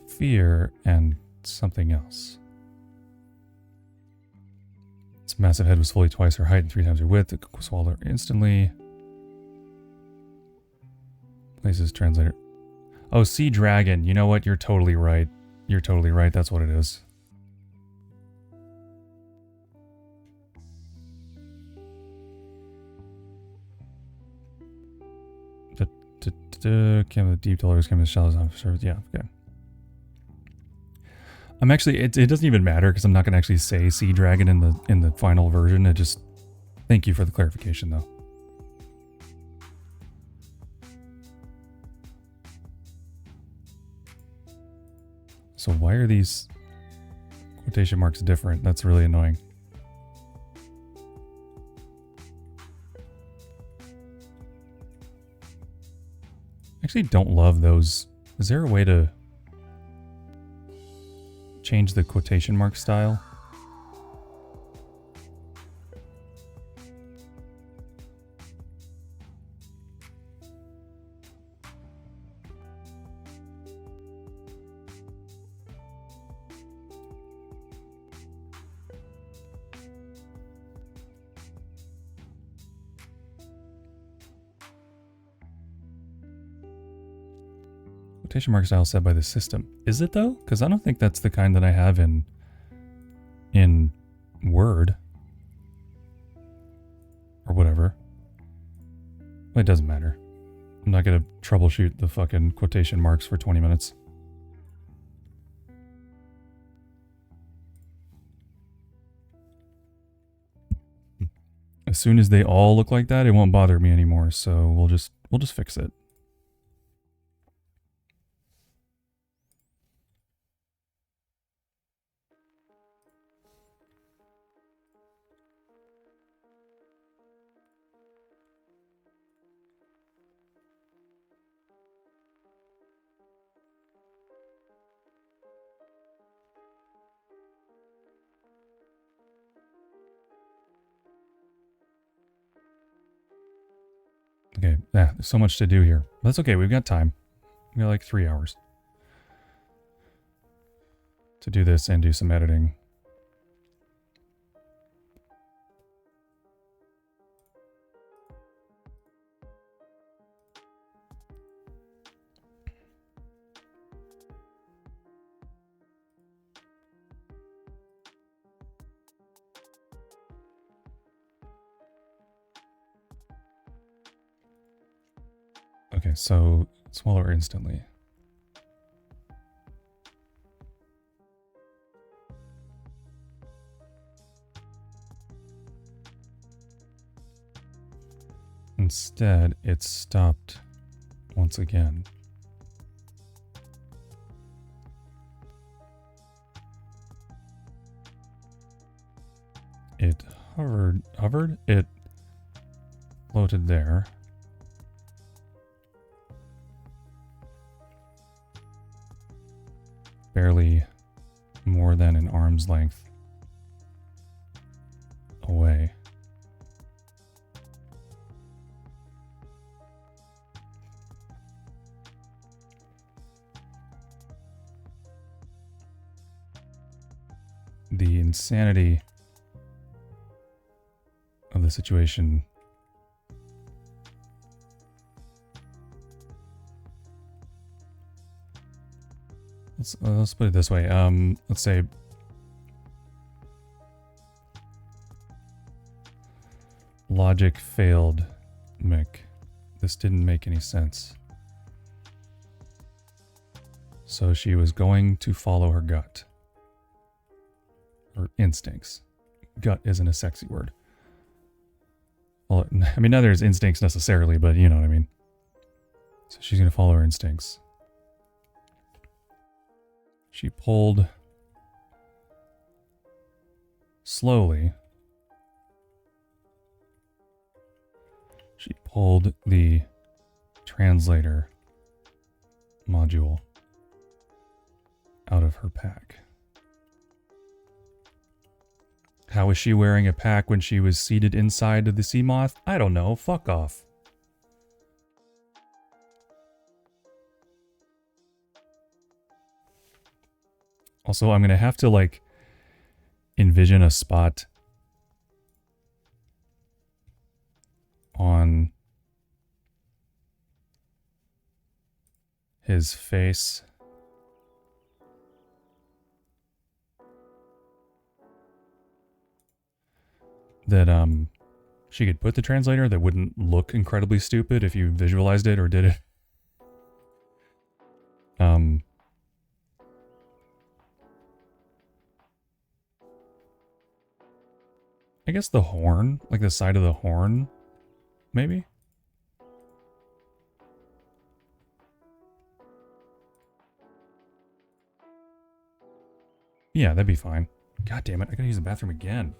fear and something else. Its massive head was fully twice her height and 3 times her width. It swallowed her instantly. Places translator. Oh, sea dragon. You know what? You're totally right. You're totally right. That's what it is. Came with deep dollars, came with shallows on service. Yeah, okay. I'm actually, it doesn't even matter because I'm not going to actually say sea dragon in the final version. It just, thank you for the clarification though. So why are these quotation marks different? That's really annoying. I actually don't love those. Is there a way to change the quotation mark style? Quotation mark style set by the system. Is it though? Because I don't think that's the kind that I have in Word. Or whatever. Well, it doesn't matter. I'm not going to troubleshoot the fucking quotation marks for 20 minutes. As soon as they all look like that, it won't bother me anymore, so we'll just fix it. Okay, yeah, there's so much to do here. But that's okay, we've got time. We got like 3 hours to do this and do some editing. Okay, so swallow her instantly. Instead, it stopped once again. It hovered, it floated there. Barely more than an arm's length away. The insanity of the situation let's put it this way. Let's say logic failed Mick. This didn't make any sense. So she was going to follow her gut. Her instincts. Gut isn't a sexy word. Well, I mean, neither is instincts necessarily, but you know what I mean. So she's going to follow her instincts. She pulled slowly. She pulled the translator module out of her pack. How was she wearing a pack when she was seated inside of the sea moth? I don't know. Fuck off. Also, I'm going to have to, like, envision a spot on his face that she could put the translator that wouldn't look incredibly stupid if you visualized it or did it. I guess the horn, like the side of the horn, maybe? Yeah, that'd be fine. God damn it, I gotta use the bathroom again.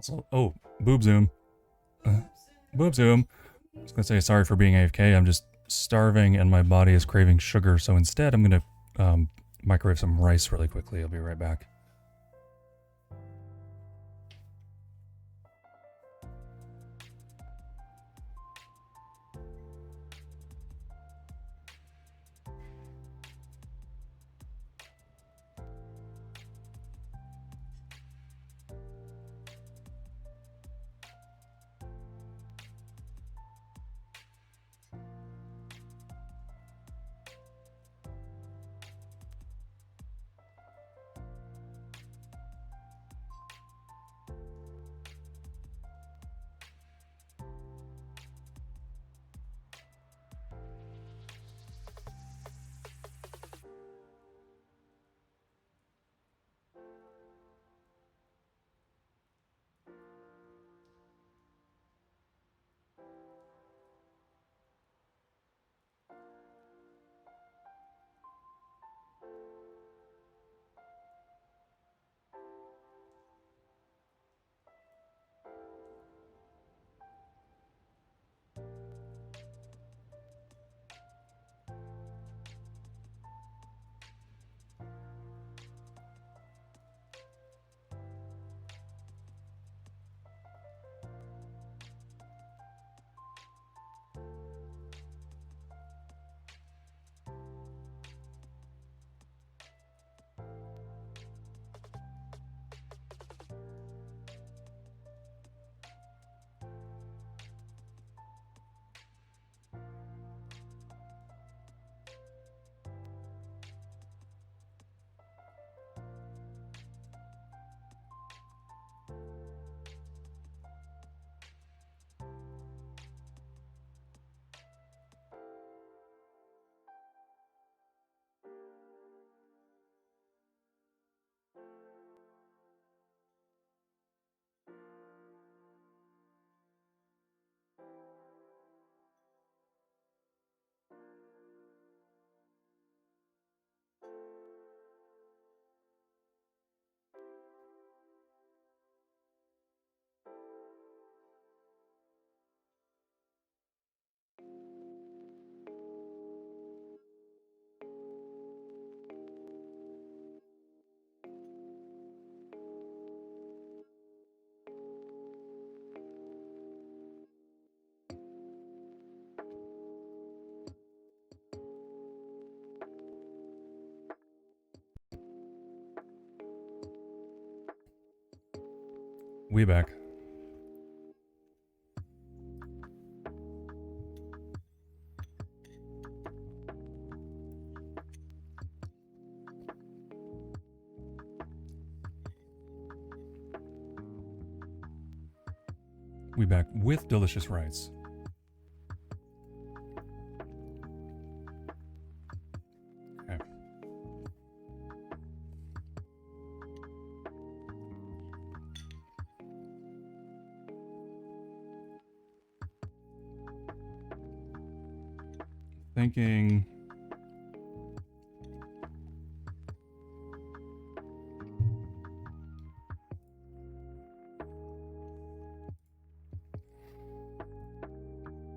Also, oh, boob zoom. Boob zoom. I was gonna say sorry for being AFK. I'm just starving and my body is craving sugar. So instead, I'm gonna microwave some rice really quickly. I'll be right back. We back. We back with delicious rice. Okay. Thinking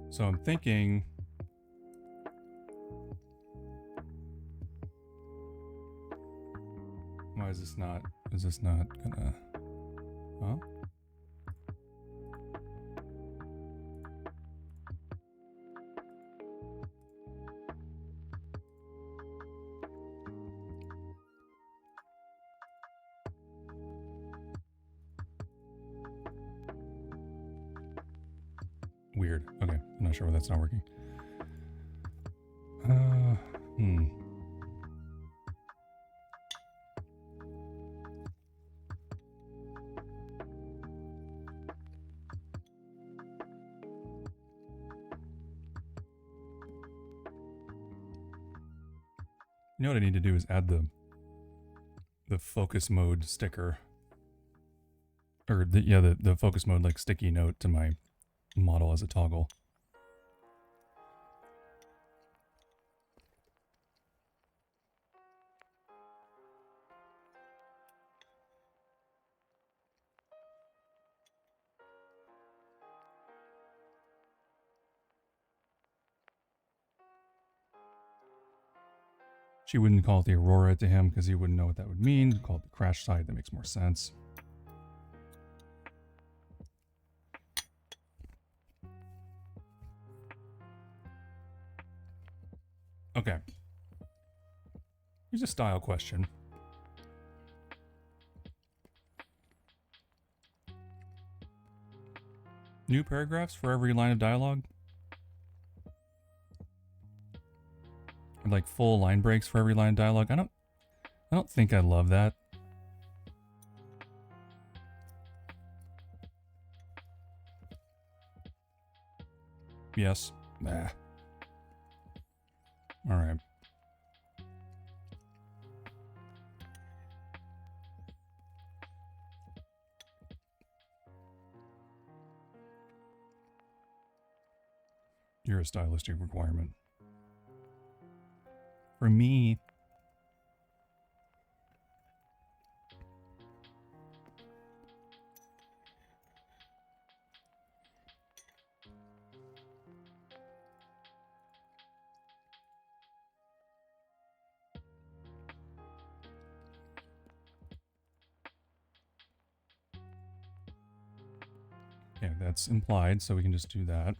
so I'm thinking why is this not gonna huh? Weird. Okay, I'm not sure why that's not working. Hmm. You know what I need to do is add the focus mode sticker, or the focus mode like sticky note to my model as a toggle. She wouldn't call it the Aurora to him because he wouldn't know what that would mean. Call it the crash site. That makes more sense. Okay. Here's a style question. New paragraphs for every line of dialogue? Or like full line breaks for every line of dialogue? I don't think I love that. Yes. Nah. All right. You're a stylistic requirement. For me, yeah, that's implied, so we can just do that.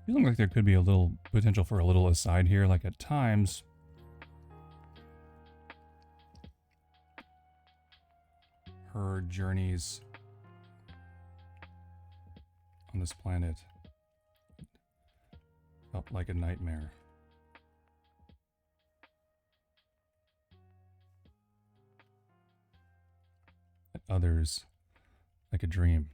Feels like there could be a little potential for a little aside here, like at times her journeys on this planet felt like a nightmare. At others, like a dream.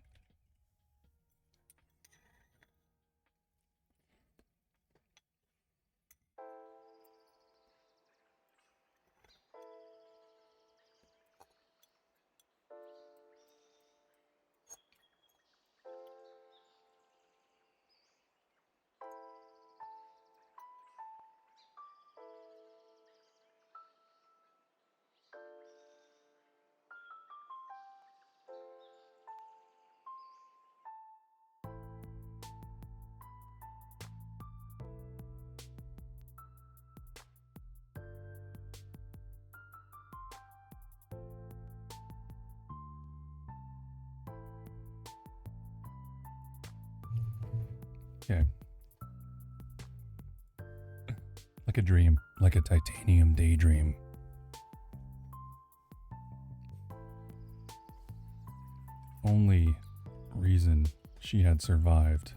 Okay. Like a dream, like a titanium daydream. Only reason she had survived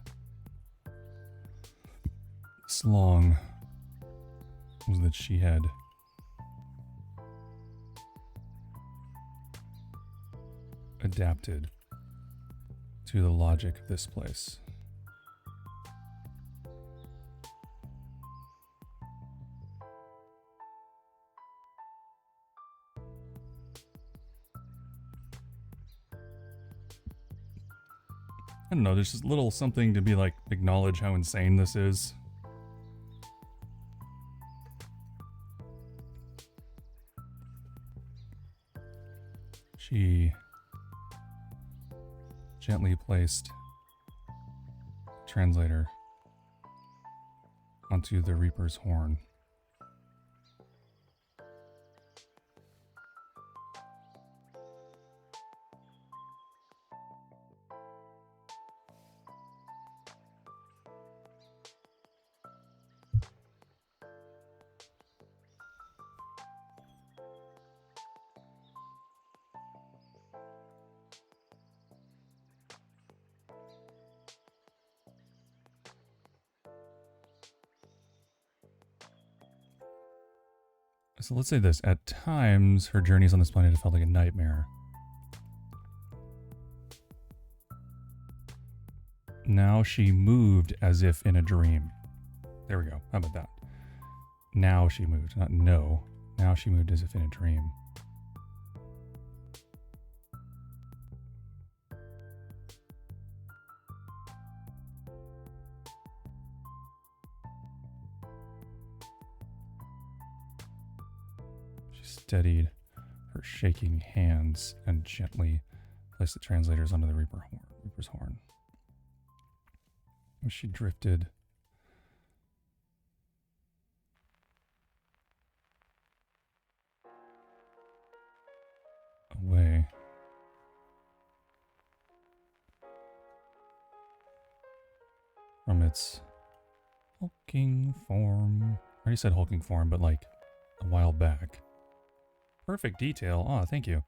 this long was that she had adapted to the logic of this place. I don't know, there's just a little something to be like, acknowledge how insane this is. She gently placed the translator onto the Reaper's horn. So let's say this. At times, her journeys on this planet felt like a nightmare. Now she moved as if in a dream. There we go. How about that? Now she moved. Not no. Now she moved as if in a dream. steadied her shaking hands and gently placed the translators onto the Reaper's horn. As she drifted away from its hulking form. I already said hulking form, but like a while back. Perfect detail. Oh, thank you.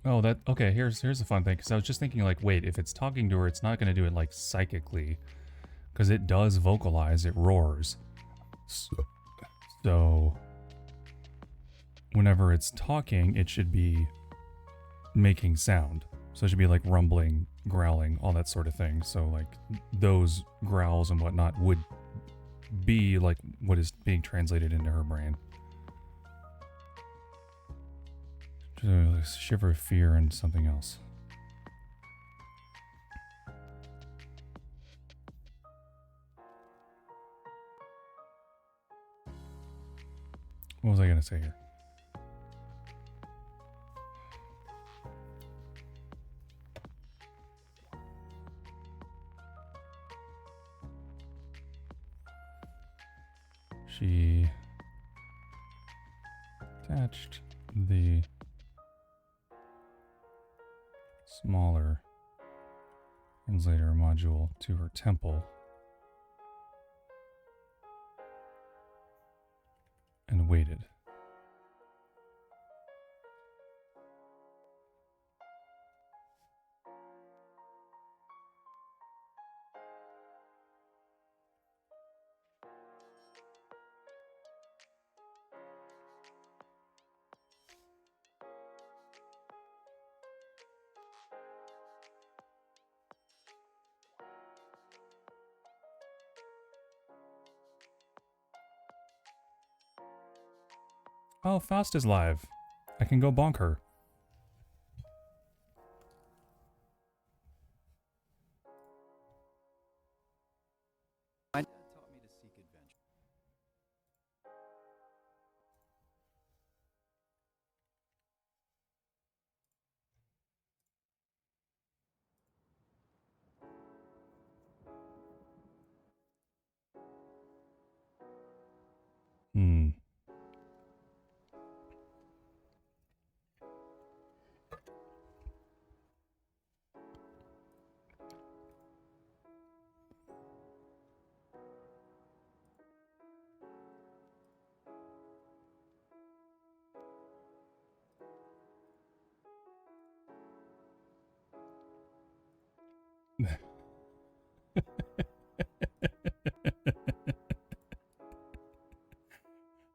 Oh, okay, here's a fun thing, because I was just thinking, like, wait, if it's talking to her, it's not going to do it, like, psychically, because it does vocalize, it roars. So, whenever it's talking, it should be making sound. So it should be, like, rumbling, growling, all that sort of thing. So, like, those growls and whatnot would be, like, what is being translated into her brain. A shiver of fear and something else. What was I going to say here? She attached the smaller translator module to her temple and waited. Oh, Faust is live. I can go bonk her. My dad taught me to seek adventure.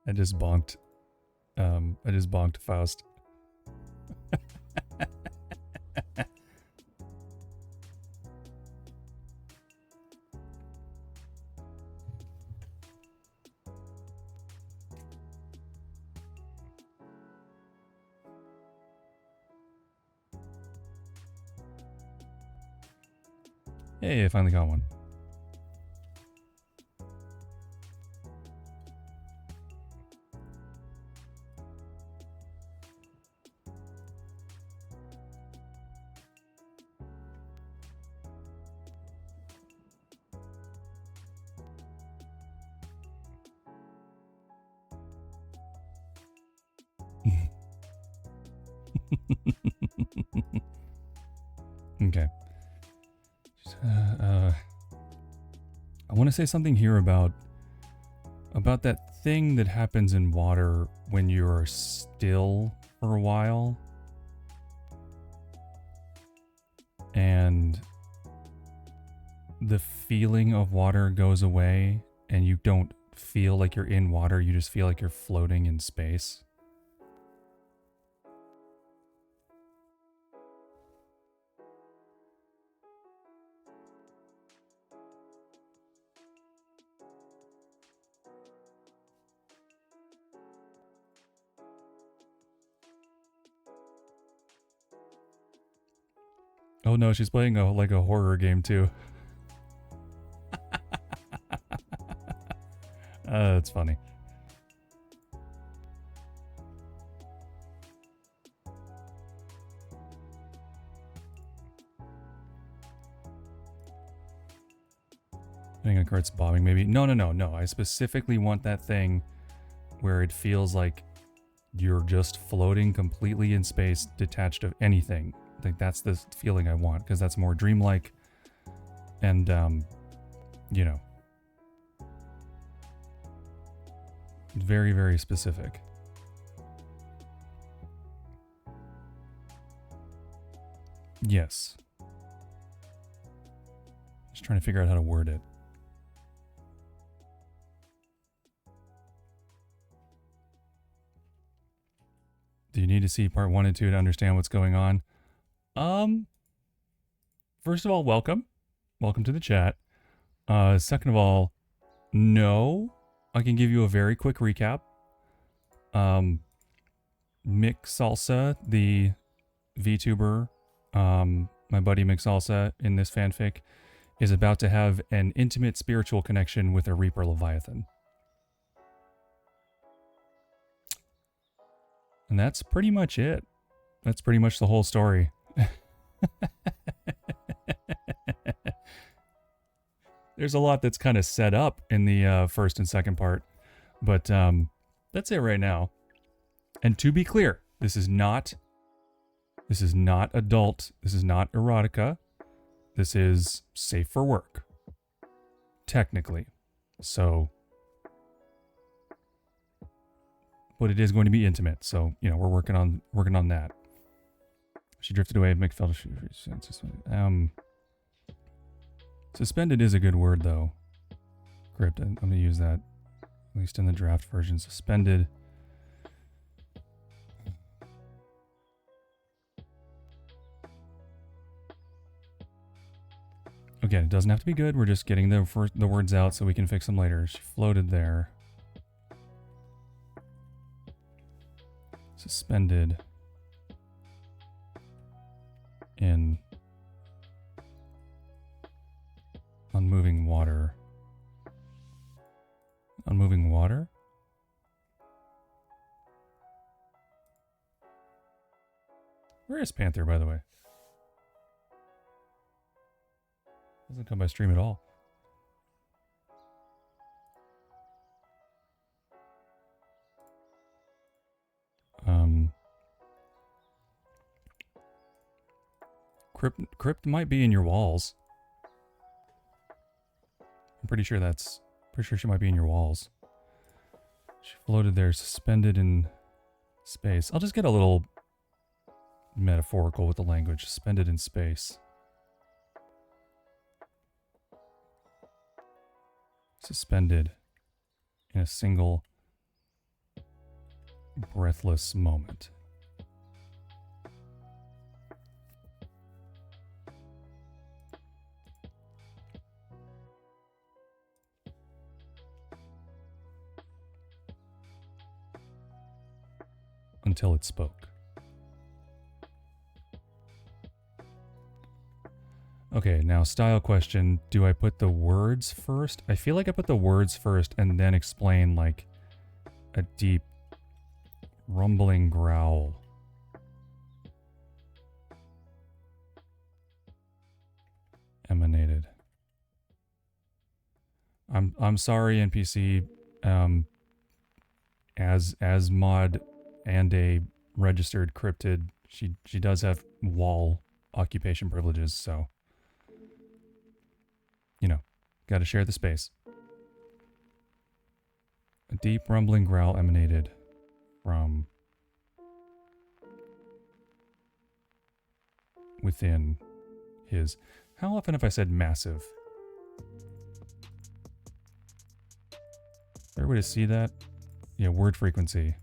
I just bonked Faust. Hey, I finally got one. Okay. I want to say something here about that thing that happens in water when you're still for a while. And the feeling of water goes away and you don't feel like you're in water, you just feel like you're floating in space. Oh no, she's playing like a horror game too. That's funny. Putting on carts bobbing maybe. No. I specifically want that thing where it feels like you're just floating completely in space, detached of anything. Like that's the feeling I want, because that's more dreamlike and you know, very, very specific. Yes. Just trying to figure out how to word it. Do you need to see part 1 and 2 to understand what's going on? First of all, welcome. Welcome to the chat. Second of all, no. I can give you a very quick recap. Miksalsa, the VTuber, my buddy Miksalsa in this fanfic, is about to have an intimate spiritual connection with a Reaper Leviathan. And that's pretty much it. That's pretty much the whole story. There's a lot that's kind of set up in the first and second part, but that's it right now. And to be clear, this is not adult. This is not erotica. This is safe for work, technically. So, but it is going to be intimate. So, you know, we're working on that. She drifted away. Mick felt suspended is a good word though. Crypt. I'm gonna use that, at least in the draft version. Suspended. Again, it doesn't have to be good. We're just getting the words out so we can fix them later. She floated there. Suspended in unmoving water. Unmoving water? Where is Panther, by the way? Doesn't come by stream at all. Crypt might be in your walls. I'm pretty sure she might be in your walls. She floated there, suspended in space. I'll just get a little metaphorical with the language. Suspended in space. Suspended in a single breathless moment. Until it spoke. Okay, now style question. Do I put the words first? I feel like I put the words first and then explain like a deep rumbling growl. Emanated. I'm sorry, NPC. As mod and a registered cryptid, she does have wall occupation privileges, so you know, gotta share the space. A deep rumbling growl emanated from within his... How often have I said massive there a way to see that? Yeah, word frequency.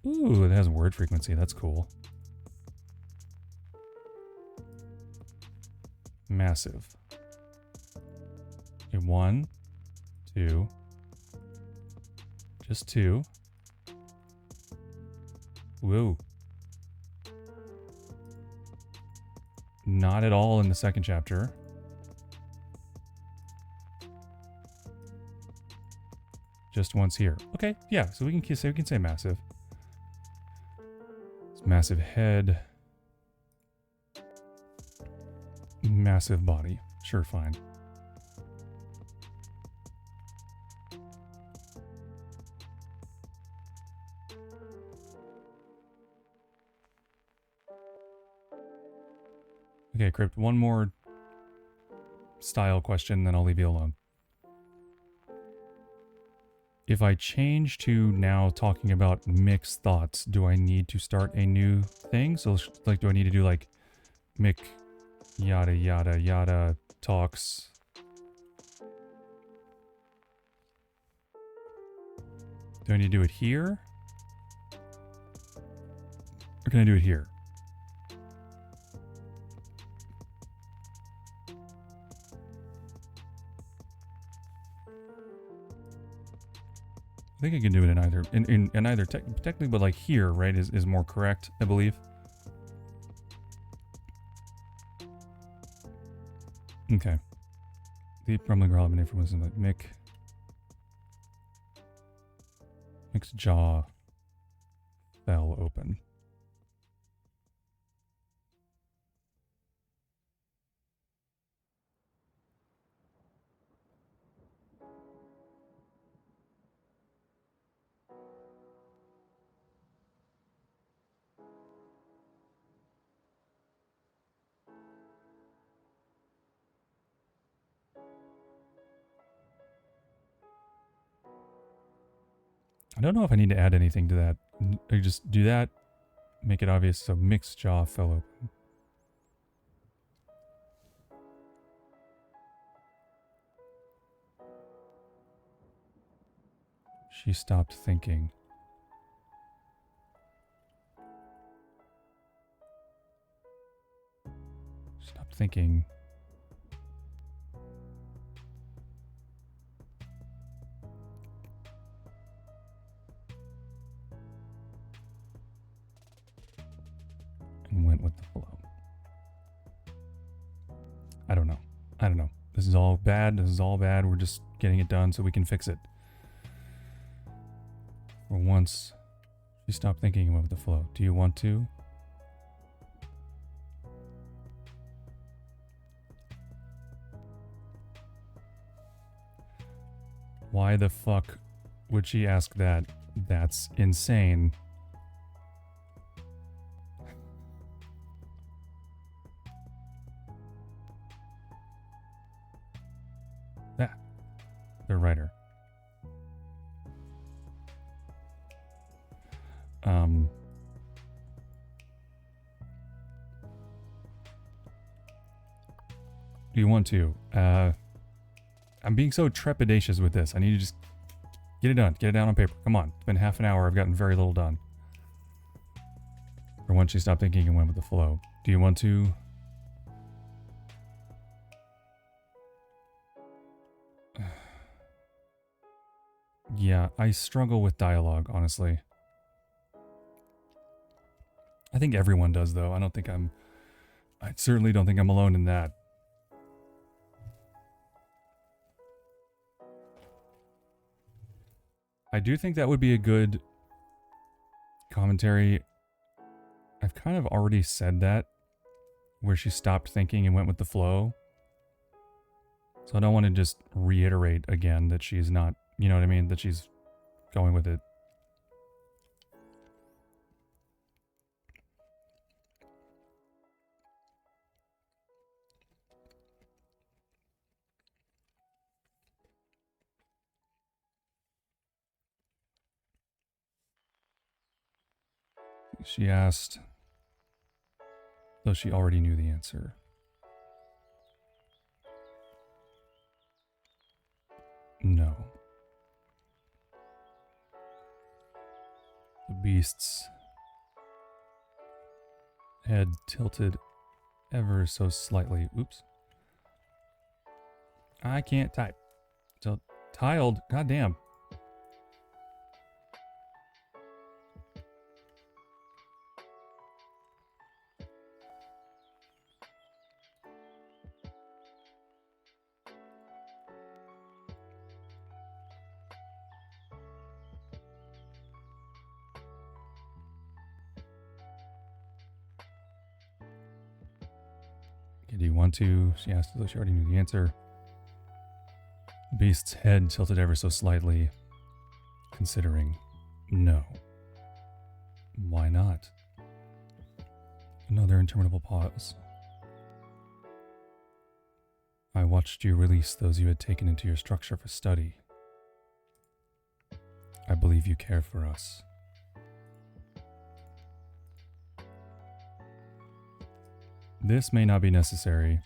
Ooh, it has word frequency. That's cool. Massive. Okay, 1, 2. Just 2. Whoa. Not at all in the second chapter. Just once here. Okay, yeah, so we can say massive. It's massive head. Massive body. Sure, fine. Okay, Crypt, one more style question, then I'll leave you alone. If I change to now talking about mixed thoughts, do I need to start a new thing? So, like, do I need to do, like, Mick yada yada yada talks? Do I need to do it here? Or can I do it here? I think I can do it in either, in either technically, but like here, right, is more correct, I believe. Okay. The Brumling Girl name from listening like Mick's jaw fell open. I don't know if I need to add anything to that. I just do that, make it obvious. So Mick's jaw fell open. She stopped thinking. Stopped thinking. And went with the flow. I don't know. I don't know. This is all bad. This is all bad. We're just getting it done so we can fix it. For once, she stopped thinking and went with the flow. Do you want to? Why the fuck would she ask that? That's insane. The writer. Do you want to? I'm being so trepidatious with this. I need to just get it done. Get it down on paper. Come on. It's been half an hour. I've gotten very little done. For once she stopped thinking and went with the flow. Do you want to? Yeah, I struggle with dialogue, honestly. I think everyone does, though. I certainly don't think I'm alone in that. I do think that would be a good commentary. I've kind of already said that, where she stopped thinking and went with the flow. So I don't want to just reiterate again that she's not, you know what I mean? That she's going with it. She asked, though she already knew the answer. No. The beast's head tilted ever so slightly. Oops. I can't type. So tiled. Goddamn. Okay, do you want to? She asked as though she already knew the answer. The beast's head tilted ever so slightly, considering no. Why not? Another interminable pause. I watched you release those you had taken into your structure for study. I believe you care for us. This may not be necessary.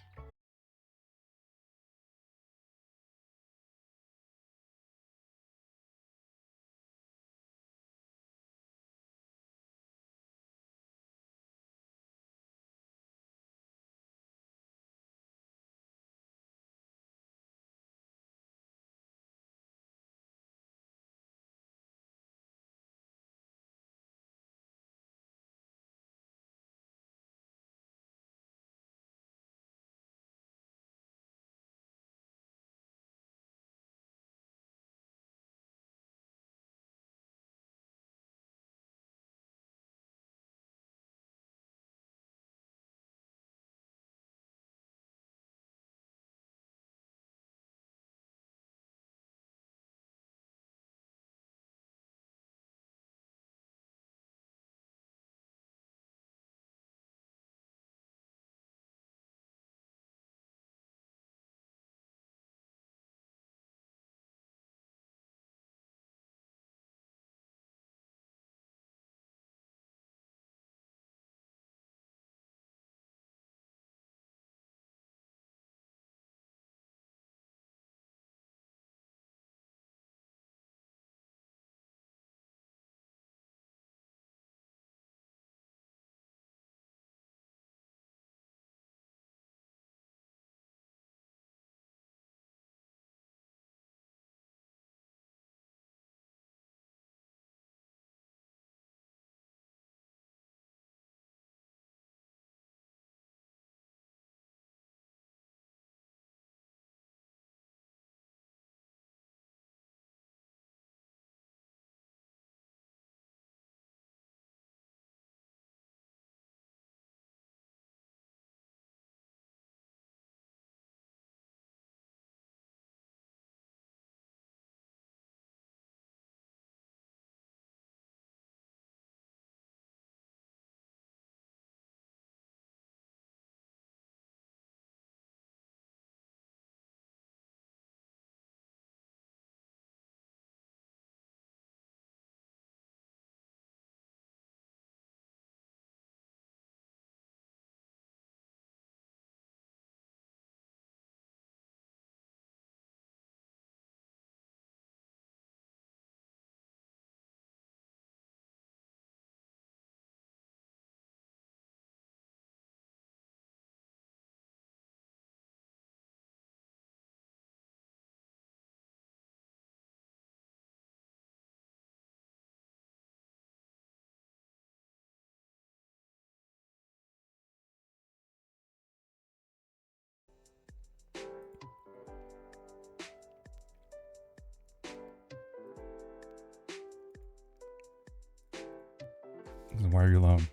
Why are you alone?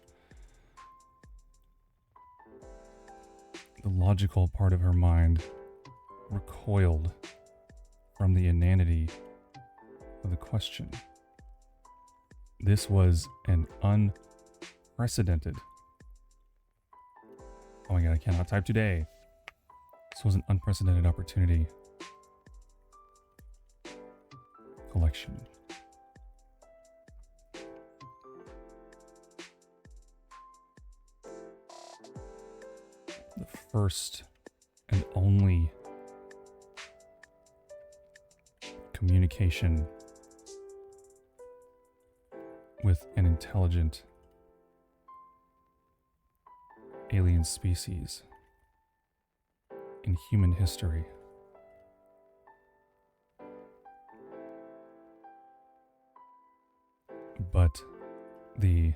The logical part of her mind recoiled from the inanity of the question. This was an unprecedented. Oh my god, I cannot type today. This was an unprecedented opportunity. Collection. The first and only communication with an intelligent alien species in human history. But the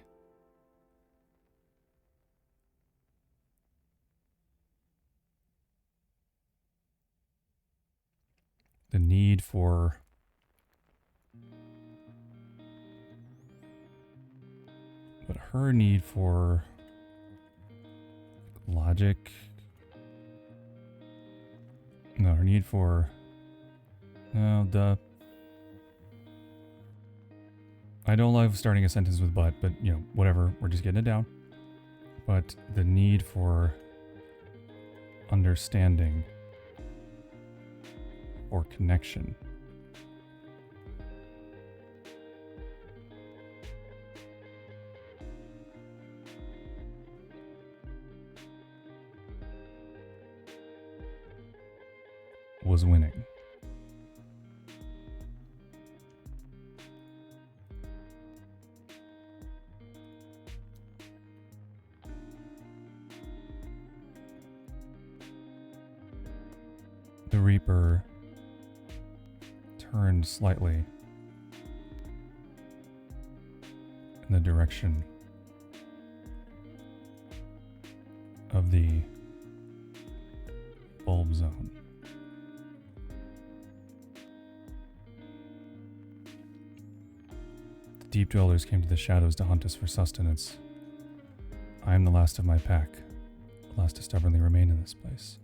need for her need for logic, no, her need for, no, I don't love starting a sentence with but you know, whatever, we're just getting it down. But the need for understanding or connection was winning. The Reaper turned slightly in the direction of the bulb zone. The deep dwellers came to the shadows to hunt us for sustenance. I am the last of my pack, the last to stubbornly remain in this place.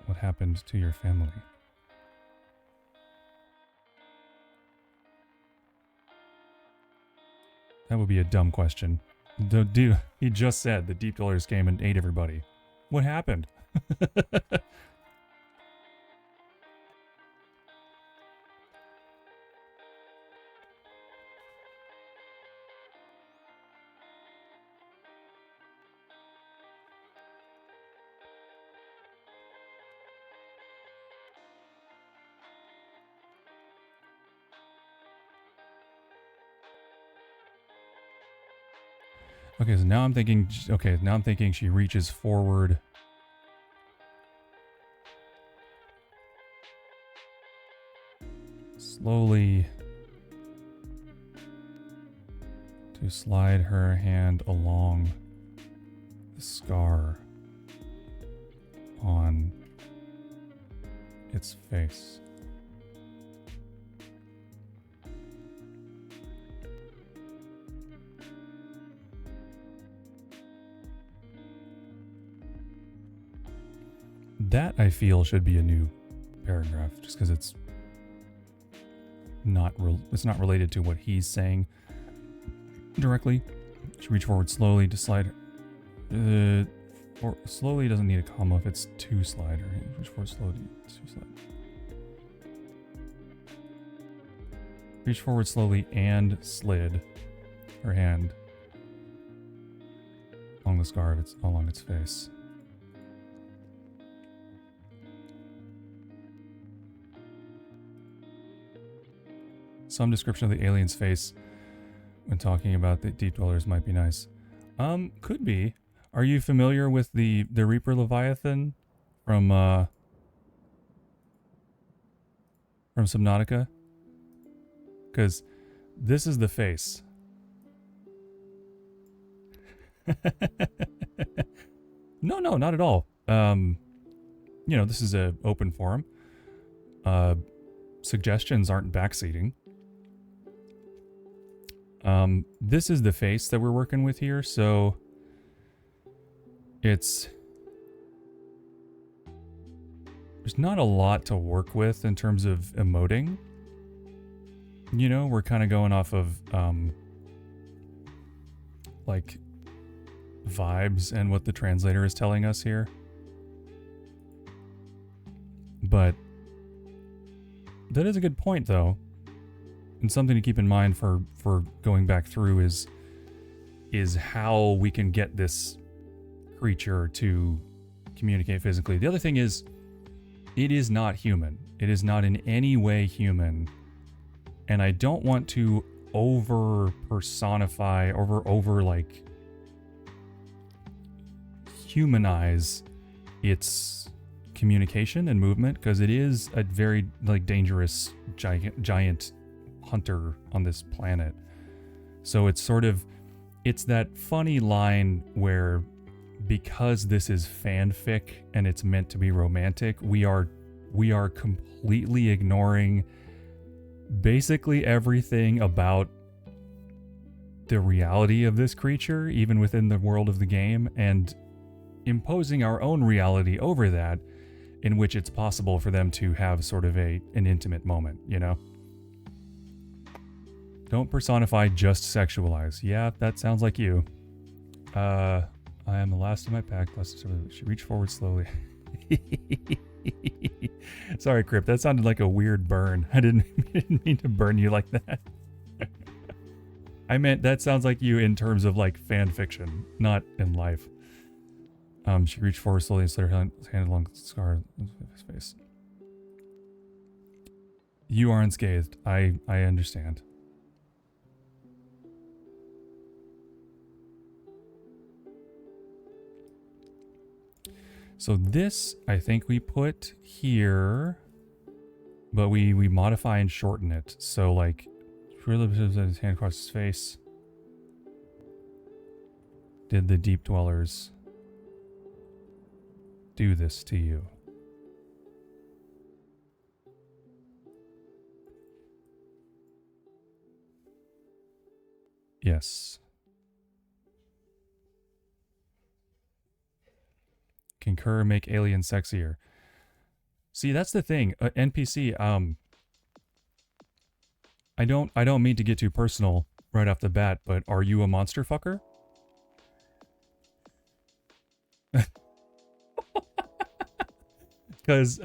What happened to your family? That would be a dumb question. Dude, he just said the deep dwellers came and ate everybody. What happened? Okay, so now I'm thinking, she reaches forward. Slowly to slide her hand along the scar on its face. That, I feel, should be a new paragraph, just because it's not related to what he's saying directly. She reach forward slowly to slide. Slowly doesn't need a comma if it's to slide. Or reach forward slowly to slide. Reach forward slowly and slid her hand along the scar along its face. Some description of the alien's face when talking about the deep dwellers might be nice. Could be. Are you familiar with the Reaper Leviathan from Subnautica? Because this is the face. No, not at all. You know, this is an open forum. Suggestions aren't backseating. This is the face that we're working with here, so there's not a lot to work with in terms of emoting. You know, we're kind of going off of like vibes and what the translator is telling us here. But that is a good point, though. And something to keep in mind for going back through is how we can get this creature to communicate physically. The other thing is, it is not human. It is not in any way human. And I don't want to over personify, over like humanize its communication and movement, because it is a very like dangerous giant hunter on this planet. So it's sort of, it's that funny line where, because this is fanfic and it's meant to be romantic, we are completely ignoring basically everything about the reality of this creature, even within the world of the game, and imposing our own reality over that, in which it's possible for them to have sort of an intimate moment, you know? Don't personify, just sexualize. Yeah, that sounds like you. I am the last of my pack. She reached forward slowly. Sorry, Crypt. That sounded like a weird burn. I didn't mean to burn you like that. I meant that sounds like you in terms of like fan fiction, not in life. She reached forward slowly and slid her hand along the scar on his face. You are unscathed. I understand. So this, I think we put here, but we modify and shorten it. So like, his hand across his face. Did the deep dwellers do this to you? Yes. Concur, make alien sexier. See, that's the thing. NPC, I don't mean to get too personal right off the bat, but are you a monster fucker? Because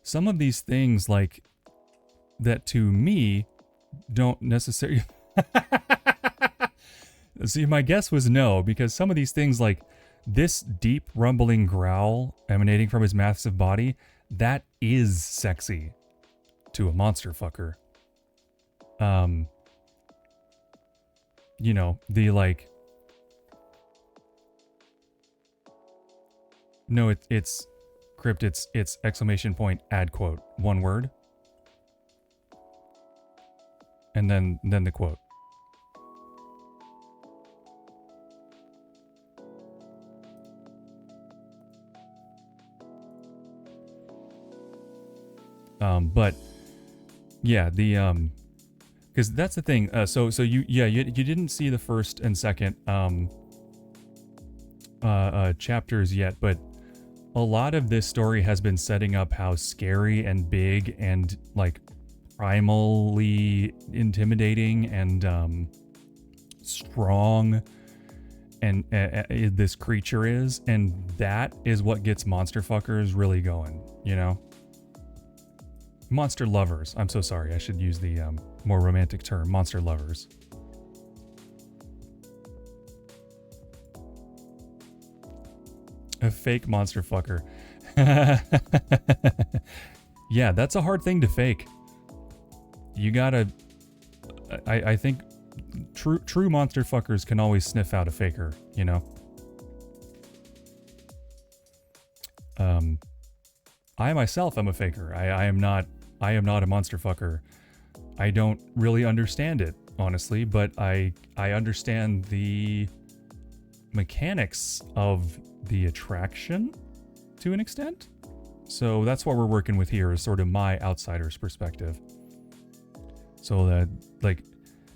some of these things, like, that to me don't necessarily... See, my guess was no, because some of these things, like this deep rumbling growl emanating from his massive body, that is sexy to a monster fucker. You know, the like... No, it's Crypt, it's exclamation point, add quote, one word. And then the quote. But yeah, the because that's the thing. So you didn't see the first and second chapters yet, but a lot of this story has been setting up how scary and big and like primally intimidating and strong and this creature is, and that is what gets monster fuckers really going, you know? Monster lovers. I'm so sorry. I should use the more romantic term, monster lovers. A fake monster fucker. Yeah, that's a hard thing to fake. You gotta... I think true monster fuckers can always sniff out a faker, you know? I myself am a faker. I am not a monster fucker. I don't really understand it, honestly, but I understand the mechanics of the attraction to an extent. So that's what we're working with here, is sort of my outsider's perspective. So that, like,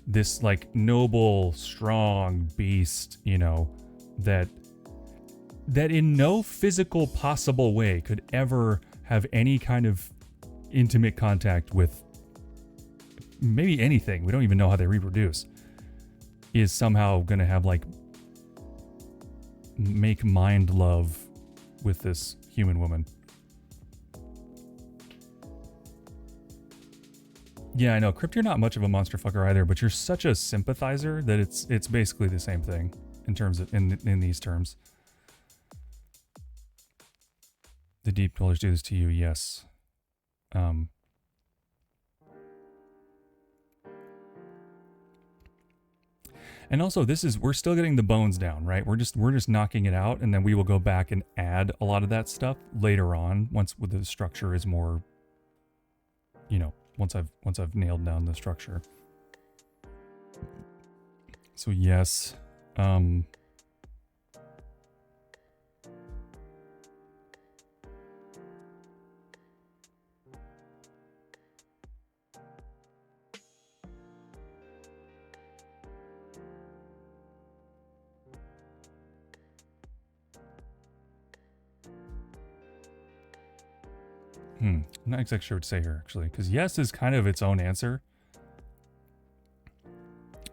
this, like, noble, strong beast, you know, that in no physical possible way could ever have any kind of intimate contact with maybe anything, we don't even know how they reproduce, is somehow gonna have, like, make mind love with this human woman. Yeah, I know, Crypt, you're not much of a monster fucker either, but you're such a sympathizer that it's basically the same thing in terms of in these terms. The deep colors do this to you, yes. And also, we're still getting the bones down, right? We're just knocking it out, and then we will go back and add a lot of that stuff later on once the structure is more, you know, once I've nailed down the structure. So yes, I'm not exactly sure what to say here, actually, because yes is kind of its own answer.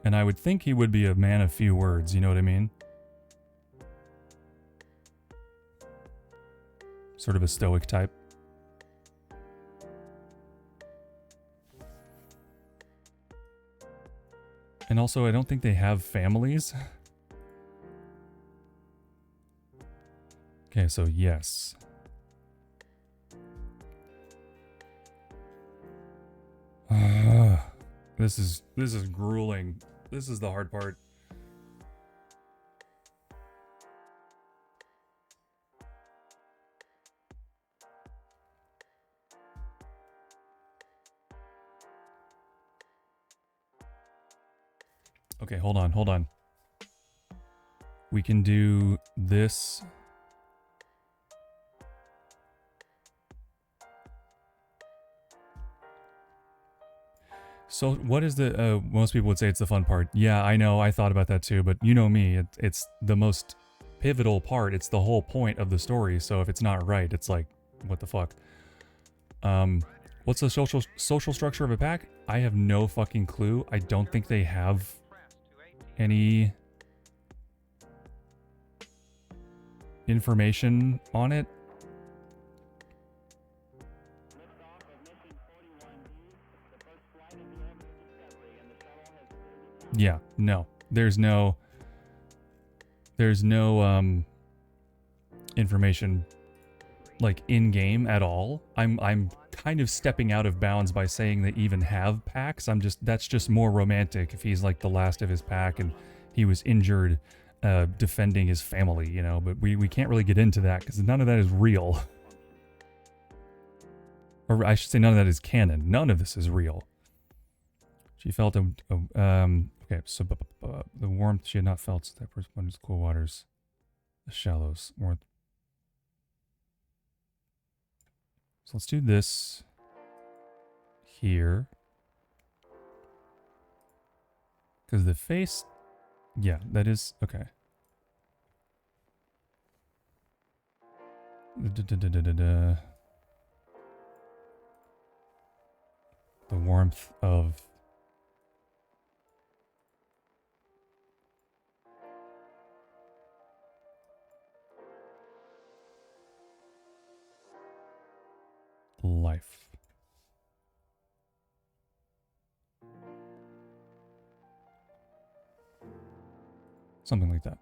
And I would think he would be a man of few words, you know what I mean? Sort of a stoic type. And also, I don't think they have families. Okay, so yes. This is grueling. This is the hard part. Okay, hold on. We can do this. So what is the, most people would say it's the fun part. Yeah, I know, I thought about that too, but you know me, it's the most pivotal part. It's the whole point of the story, so if it's not right, it's like, what the fuck? What's the social structure of a pack? I have no fucking clue. I don't think they have any information on it. Yeah, no. There's no information like in game at all. I'm kind of stepping out of bounds by saying they even have packs. That's just more romantic if he's like the last of his pack and he was injured defending his family, you know, but we can't really get into that because none of that is real. Or I should say none of that is canon. None of this is real. She felt okay, so the warmth she had not felt, so that corresponds to cool waters, the shallows, warmth. So let's do this here. Because the face, yeah, that is, okay. The warmth of life. Something like that.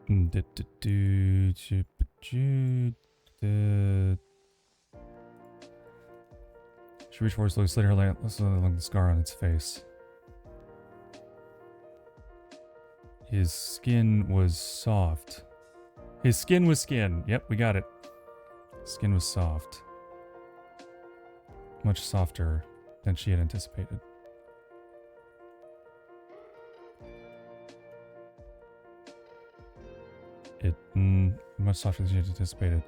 She reached forward, slowly slid her lamp along the scar on its face. His skin was soft. His skin was skin. Yep, we got it. Skin was soft. Much softer than she had anticipated. Much softer than she had anticipated.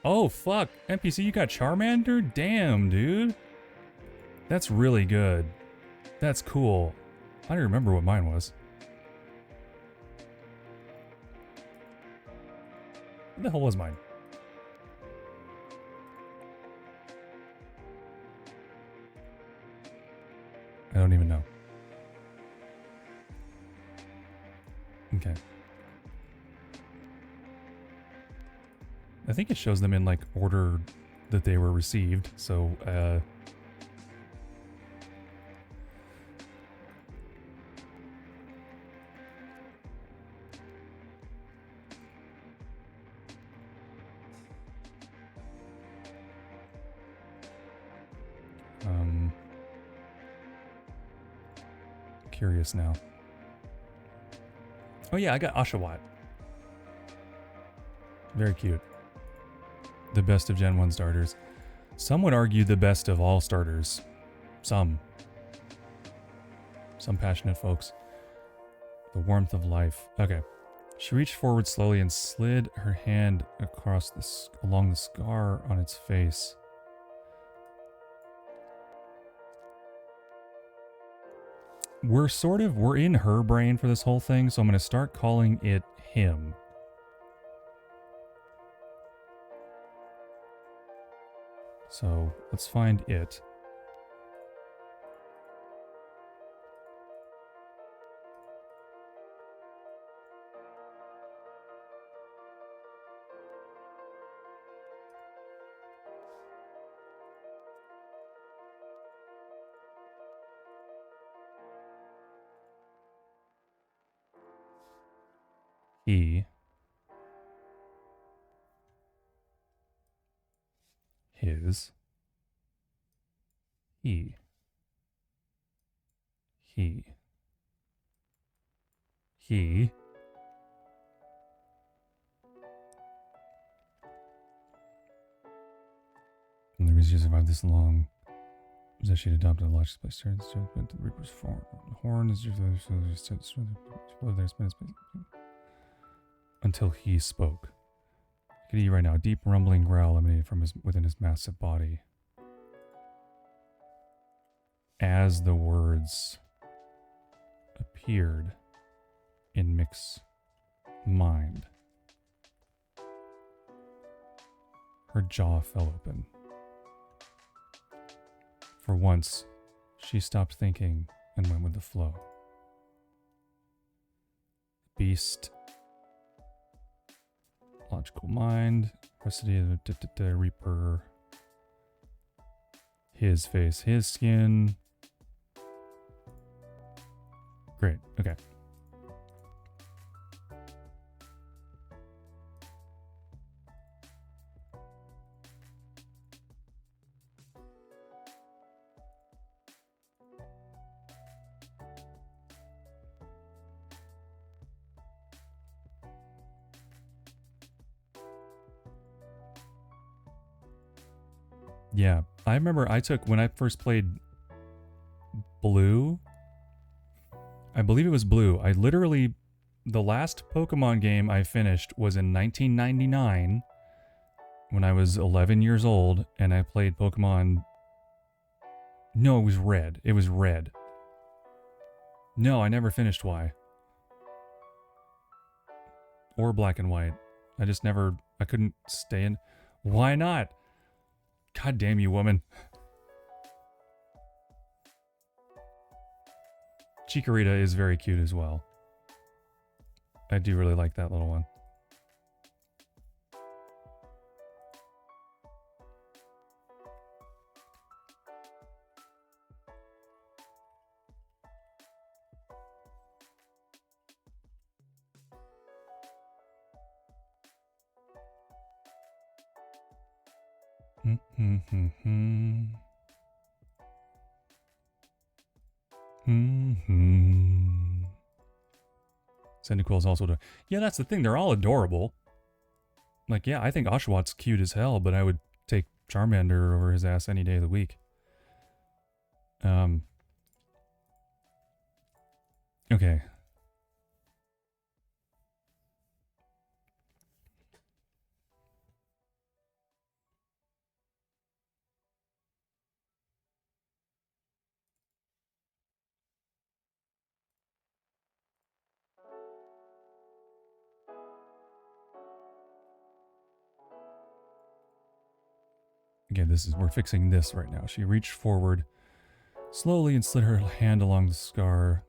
Oh, fuck. NPC, you got Charmander? Damn, dude. That's really good. That's cool. I don't remember what mine was. What the hell was mine? I don't even know. Okay. I think it shows them in like order that they were received. So, curious now. Oh yeah, I got Oshawott. Very cute. The best of Gen 1 starters. Some would argue the best of all starters. Some passionate folks. The warmth of life. Okay. She reached forward slowly and slid her hand across along the scar on its face. We're in her brain for this whole thing, so I'm going to start calling it him. So let's find it. He. His. He. He. He. And the reason she survived this long was that she'd adopted a large place. The Reaper's horn is until he spoke. You can hear right now a deep rumbling growl emanated from within his massive body. As the words appeared in Mick's mind, her jaw fell open. For once, she stopped thinking and went with the flow. Beast, logical mind, recipe of the Reaper, his face, his skin. Great, okay. Yeah, I remember when I first played Blue, I believe it was Blue. The last Pokemon game I finished was in 1999 when I was 11 years old, and I played Pokemon. No, it was Red. It was Red. No, I never finished Y. Or Black and White. I couldn't stay in. Why not? God damn you, woman. Chikorita is very cute as well. I do really like that little one. Cyndaquil is also... Yeah, that's the thing. They're all adorable. Like, yeah, I think Oshawott's cute as hell, but I would take Charmander over his ass any day of the week. Okay. Again, we're fixing this right now. She reached forward slowly and slid her hand along the scar.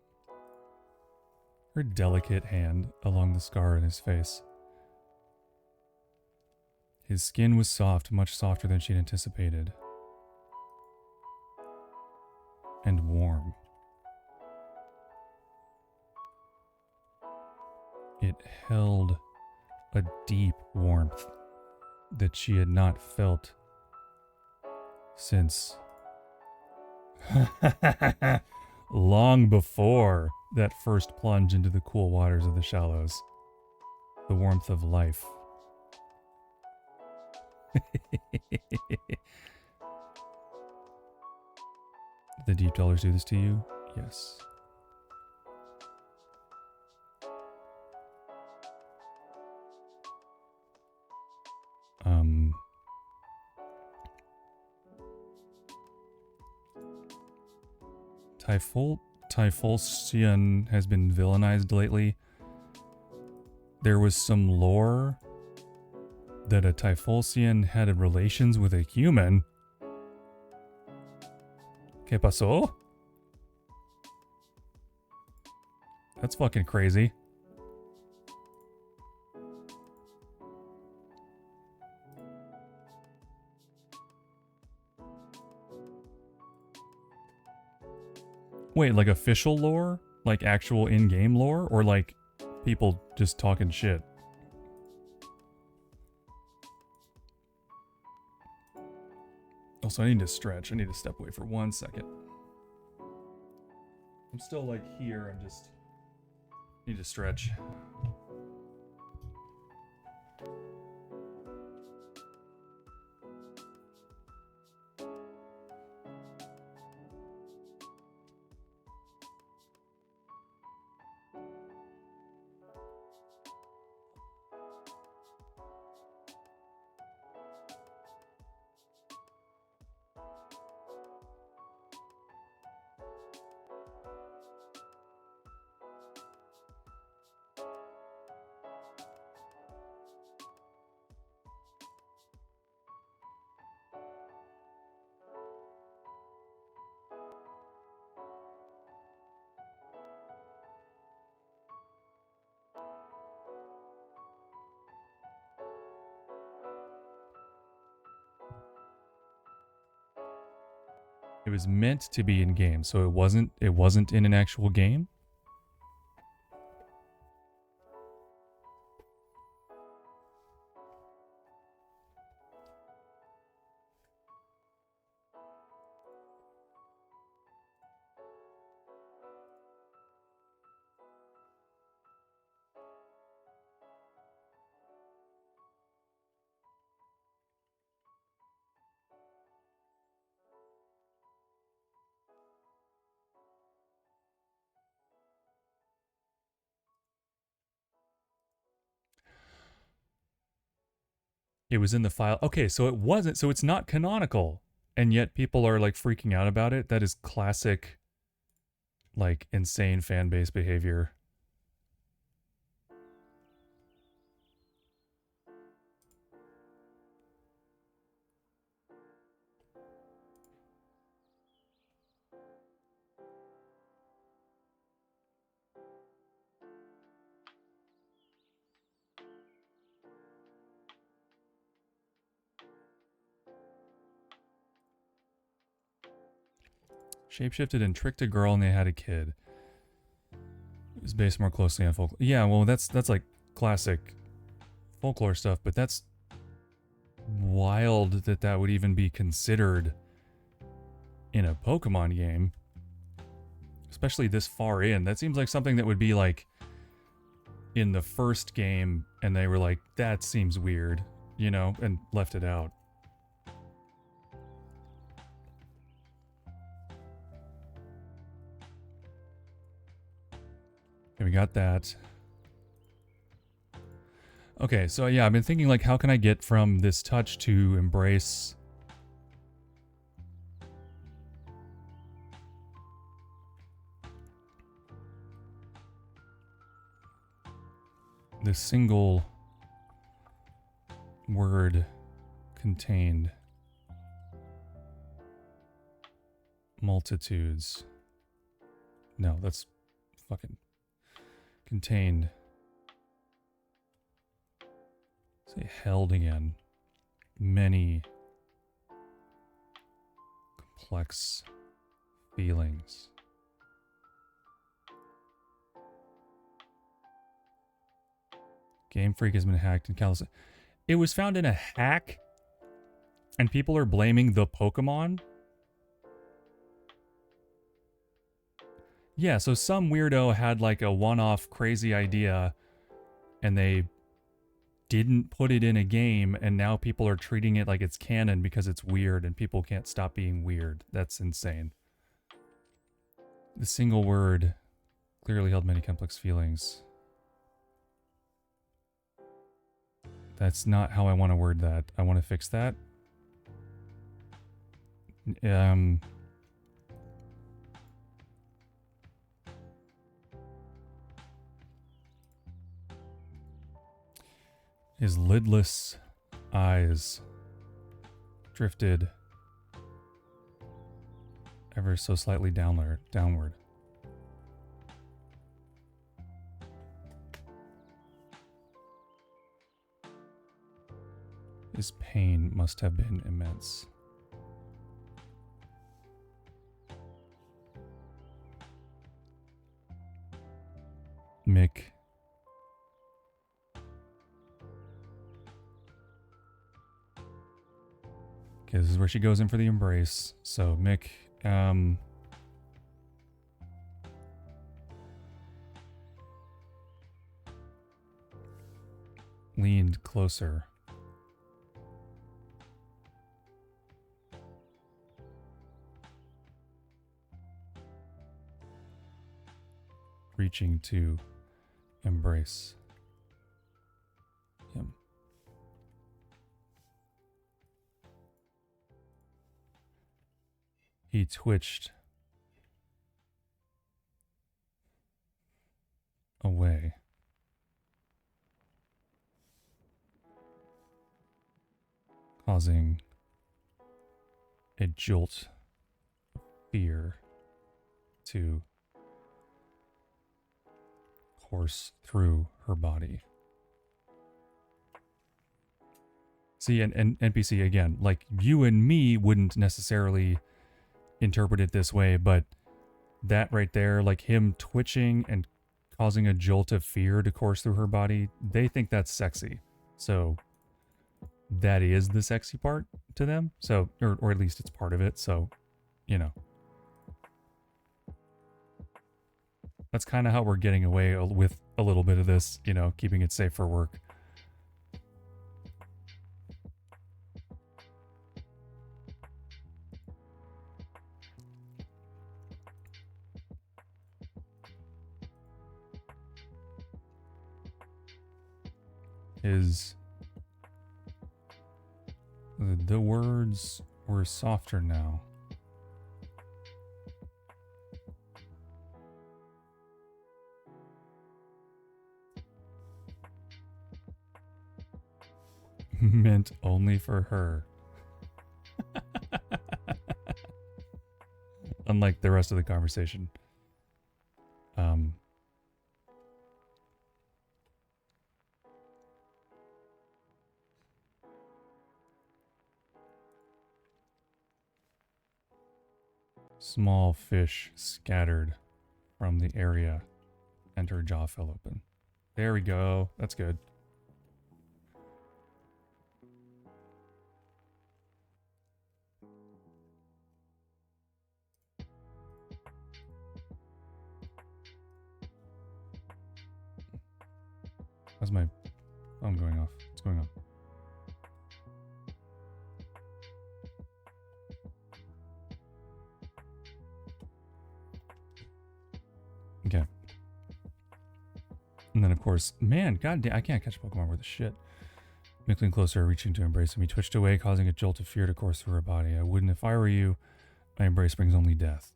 Her delicate hand along the scar in his face. His skin was soft, much softer than she'd anticipated. And warm. It held a deep warmth that she had not felt since... long before that first plunge into the cool waters of the shallows. The warmth of life. The deep dwellers do this to you? Yes. Typhulsian has been villainized lately. There was some lore that a Typhulsian had relations with a human. ¿Qué pasó? That's fucking crazy. Wait, like official lore? Like actual in-game lore? Or like people just talking shit? Also, I need to stretch. I need to step away for 1 second. I'm still like here. I'm just need to stretch. It was meant to be in game, so it wasn't in an actual game. It was in the file. Okay, so it wasn't. So it's not canonical. And yet people are like freaking out about it. That is classic, like insane fan base behavior. Shapeshifted and tricked a girl and they had a kid. It was based more closely on folklore. Yeah, well, that's like classic folklore stuff, but that's wild that that would even be considered in a Pokemon game. Especially this far in. That seems like something that would be like in the first game and they were like, that seems weird, you know, and left it out. Okay, we got that. Okay, so yeah, I've been thinking like, how can I get from this touch to embrace this single word contained multitudes. No, that's fucking contained. Say held again. Many complex feelings. Game Freak has been hacked in California. It was found in a hack, and people are blaming the Pokemon. Yeah, so some weirdo had like a one-off crazy idea and they didn't put it in a game, and now people are treating it like it's canon because it's weird and people can't stop being weird. That's insane. The single word clearly held many complex feelings. That's not how I want to word that. I want to fix that. His lidless eyes drifted ever so slightly downward. His pain must have been immense. Mick Okay, this is where she goes in for the embrace. So Mick, leaned closer. Reaching to embrace him. He twitched away. Causing a jolt of fear to course through her body. See, and NPC, again, like you and me wouldn't necessarily interpret it this way, but that right there, like him twitching and causing a jolt of fear to course through her body, they think that's sexy. So that is the sexy part to them. So, or at least it's part of it. So, you know, that's kind of how we're getting away with a little bit of this, you know, keeping it safe for work. The words were softer now. Meant only for her. Unlike the rest of the conversation. Small fish scattered from the area, and her jaw fell open. There we go. That's good. How's my phone going off? What's going on? Okay. And then, of course, man, goddamn, I can't catch Pokemon worth of shit. Mickling closer, reaching to embrace him. He twitched away, causing a jolt of fear to course through her body. I wouldn't if I were you. My embrace brings only death.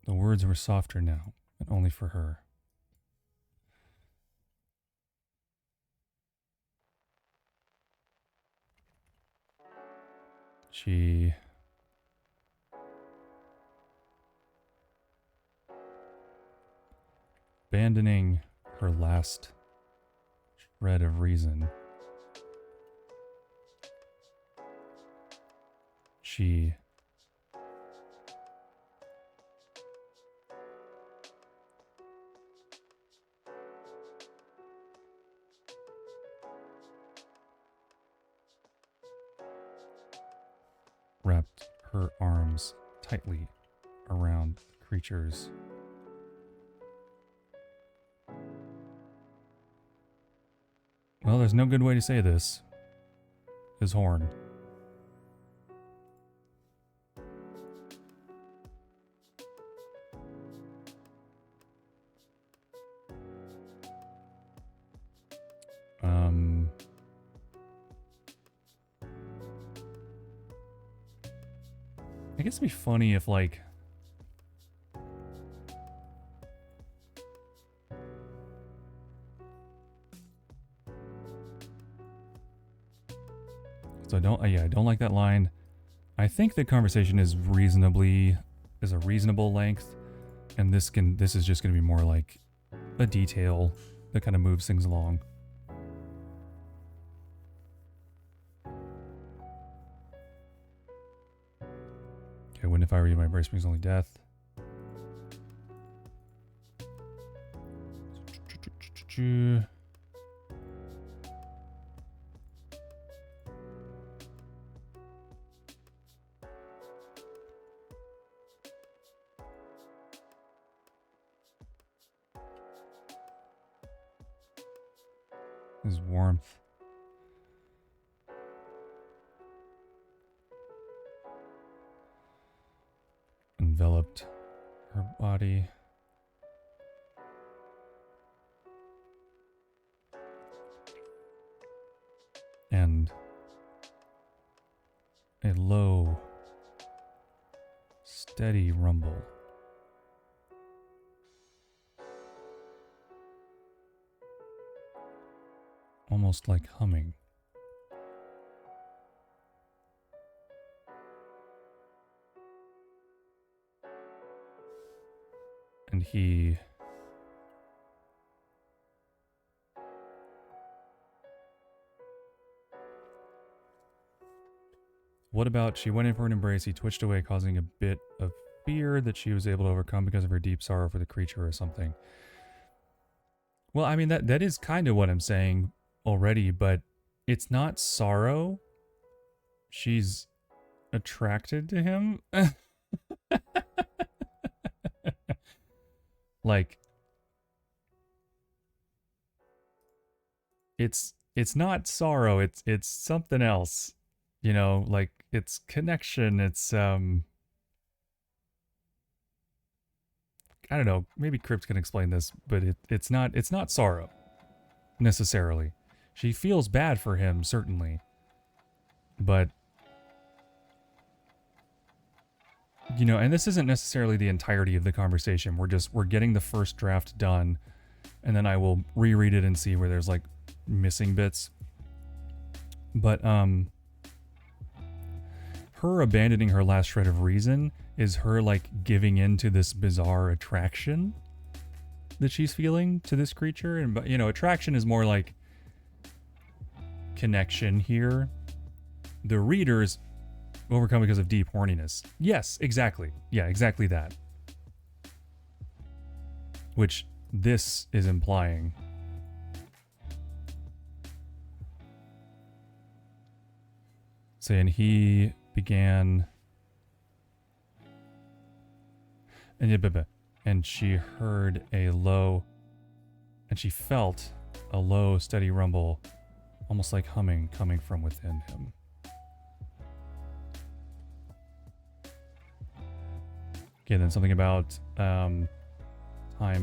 The words were softer now, and only for her. She abandoning her last shred of reason, she wrapped her arms tightly around the creature's Well, there's no good way to say this. His horn. I guess it'd be funny if, like, so I don't like that line. I think the conversation is a reasonable length, and this is just going to be more like a detail that kind of moves things along. Okay, when if I were you, my embrace brings only death. His warmth. Enveloped her body. And a low, steady rumble. Almost like humming. And he What about she went in for an embrace, he twitched away, causing a bit of fear that she was able to overcome because of her deep sorrow for the creature or something. Well, I mean, that is kind of what I'm saying already, but it's not sorrow. She's attracted to him. Like, it's not sorrow, it's something else. You know, like, it's connection, it's I don't know, maybe Crypt can explain this, but it's not sorrow necessarily. She feels bad for him, certainly. But you know, and this isn't necessarily the entirety of the conversation. We're getting the first draft done, and then I will reread it and see where there's like missing bits. But her abandoning her last shred of reason is her like giving in to this bizarre attraction that she's feeling to this creature. And you know, attraction is more like connection here. The readers overcome because of deep horniness. Yes, exactly. Yeah, exactly that. Which this is implying. Saying he began... And she heard a low... And she felt a low, steady rumble, almost like humming, coming from within him. Okay, then something about time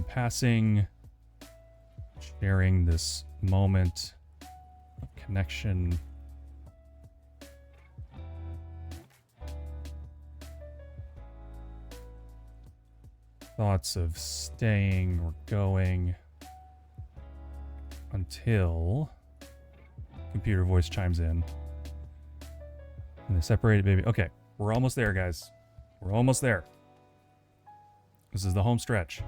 passing, sharing this moment of connection. Thoughts of staying or going until computer voice chimes in. And the separated baby. Okay, we're almost there, guys. We're almost there. This is the home stretch.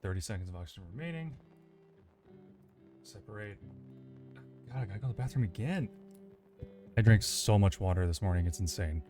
30 seconds of oxygen remaining. Separate. God, I gotta go to the bathroom again. I drank so much water this morning, it's insane.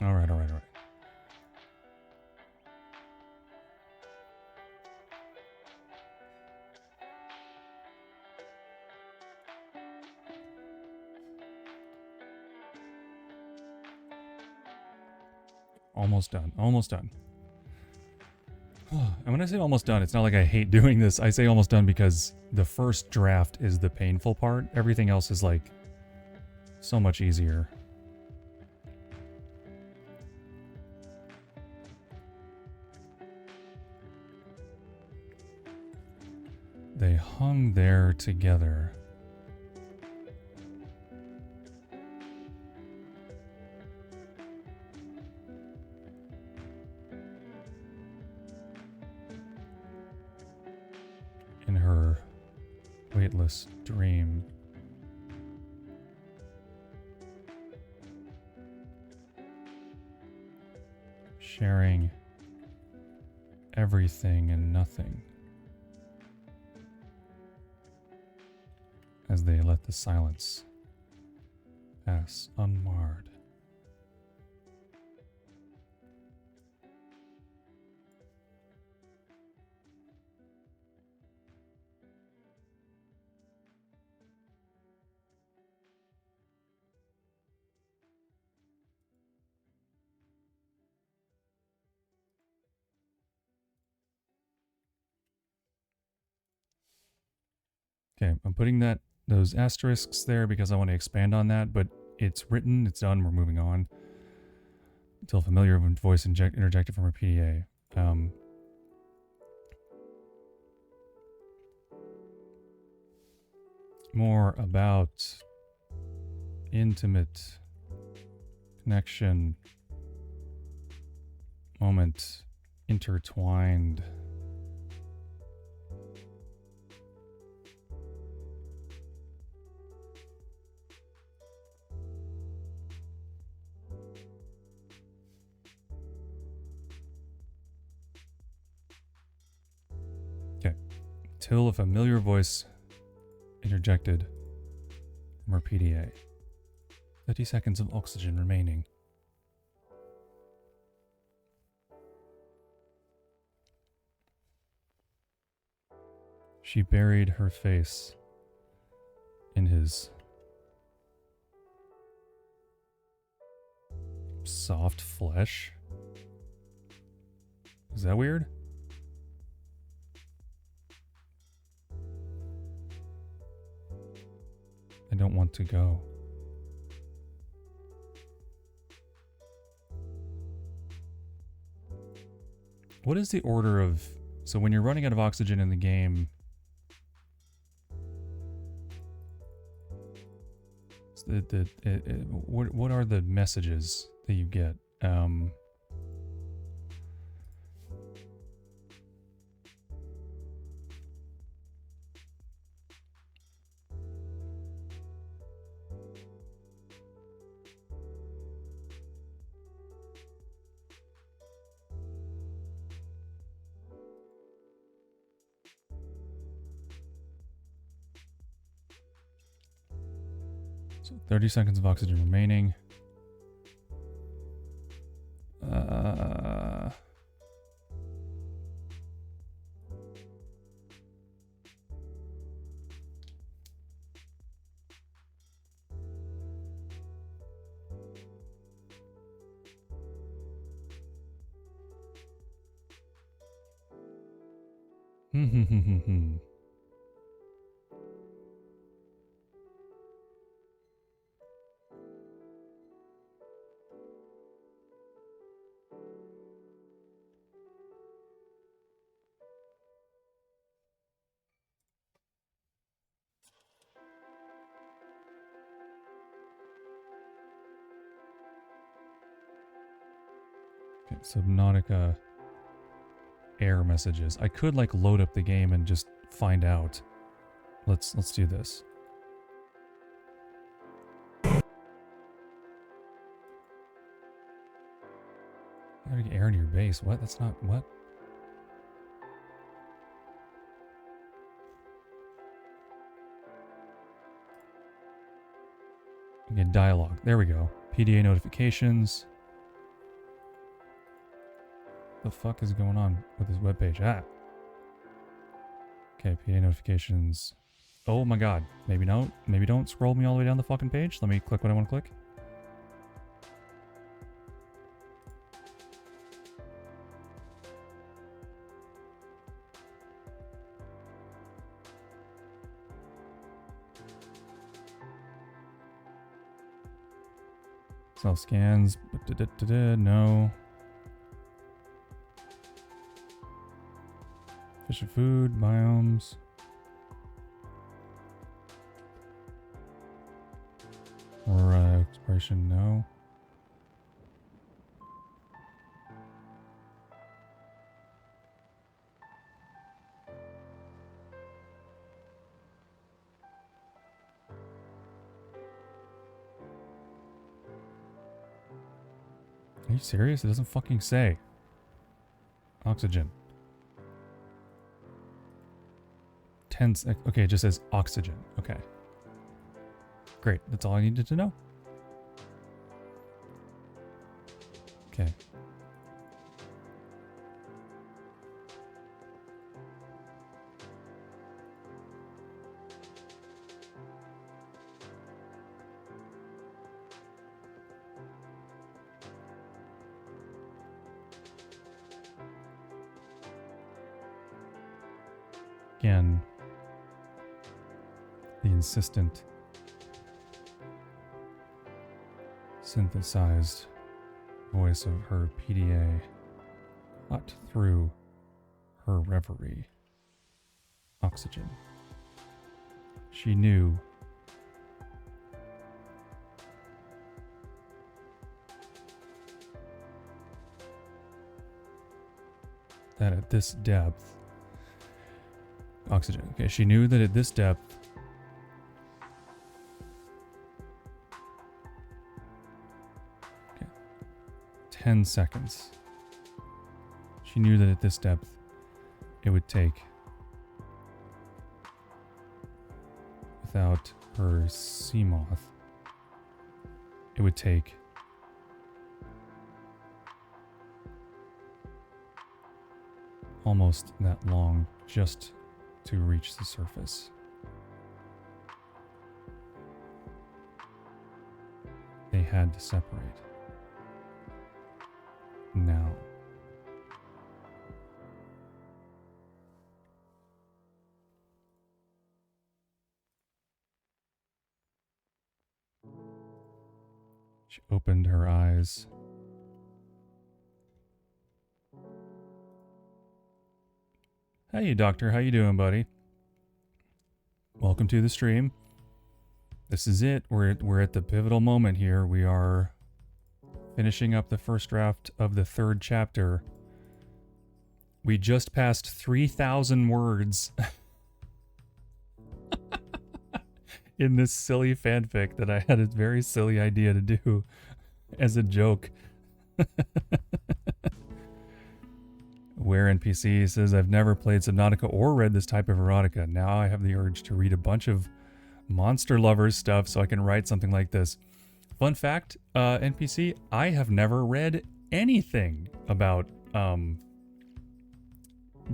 All right. Almost done. And when I say almost done, it's not like I hate doing this. I say almost done because the first draft is the painful part. Everything else is like so much easier. They hung there together. In her weightless dream. Sharing everything and nothing. As they let the silence pass unmarred. Okay, I'm putting those asterisks there because I want to expand on that, but it's written, it's done, we're moving on. Until familiar voice interjected from her PDA. More about intimate connection, moment intertwined. Till a familiar voice interjected from her PDA. 30 seconds of oxygen remaining. She buried her face in his soft flesh. Is that weird? I don't want to go. What is the order of... So when you're running out of oxygen in the game... what are the messages that you get? So 30 seconds of oxygen remaining. Okay, Subnautica error messages. I could like load up the game and just find out. Let's do this. How do you get air into your base? What? That's not what? Okay, dialogue. There we go. PDA notifications. The fuck is going on with this webpage? Ah. Okay, PDA notifications. Oh my god. Maybe no. Maybe don't scroll me all the way down the fucking page. Let me click what I want to click. Self scans. No. Fish and food, biomes. Or exploration, no. Are you serious? It doesn't fucking say. Oxygen. Okay, it just says oxygen. Okay. Great. That's all I needed to know. Okay. Again, the insistent synthesized voice of her PDA hot through her reverie. Oxygen. She knew that at this depth, oxygen. Okay, she knew that at this depth, okay, 10 seconds. She knew that at this depth, it would take, without her sea moth, it would take almost that long just to reach the surface. They had to separate. Now. She opened her eyes. Hey, Doctor. How you doing, buddy? Welcome to the stream. This is it. We're at the pivotal moment here. We are finishing up the first draft of the 3rd chapter. We just passed 3,000 words in this silly fanfic that I had a very silly idea to do as a joke. Where NPC says, I've never played Subnautica or read this type of erotica. Now I have the urge to read a bunch of monster lovers stuff so I can write something like this. Fun fact, NPC, I have never read anything about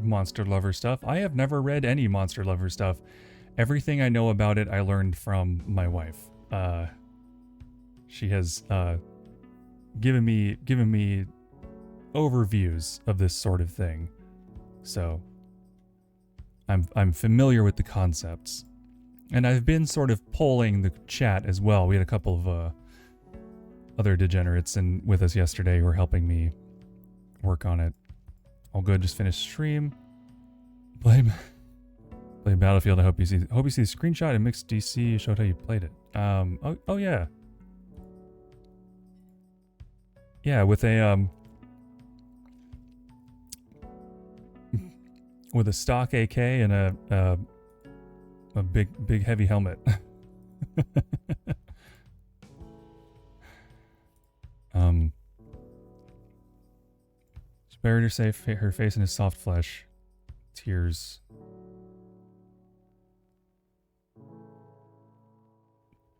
monster lover stuff. I have never read any monster lover stuff. Everything I know about it, I learned from my wife. She has given me overviews of this sort of thing, so I'm familiar with the concepts, and I've been sort of polling the chat as well. We had a couple of other degenerates with us yesterday who were helping me work on it. All good. Just finished stream. Play Battlefield. I hope you see the screenshot and Mixed DC showed how you played it. Oh yeah. Yeah, with a with a stock AK and a big heavy helmet. She buried her safe, her face in his soft flesh. Tears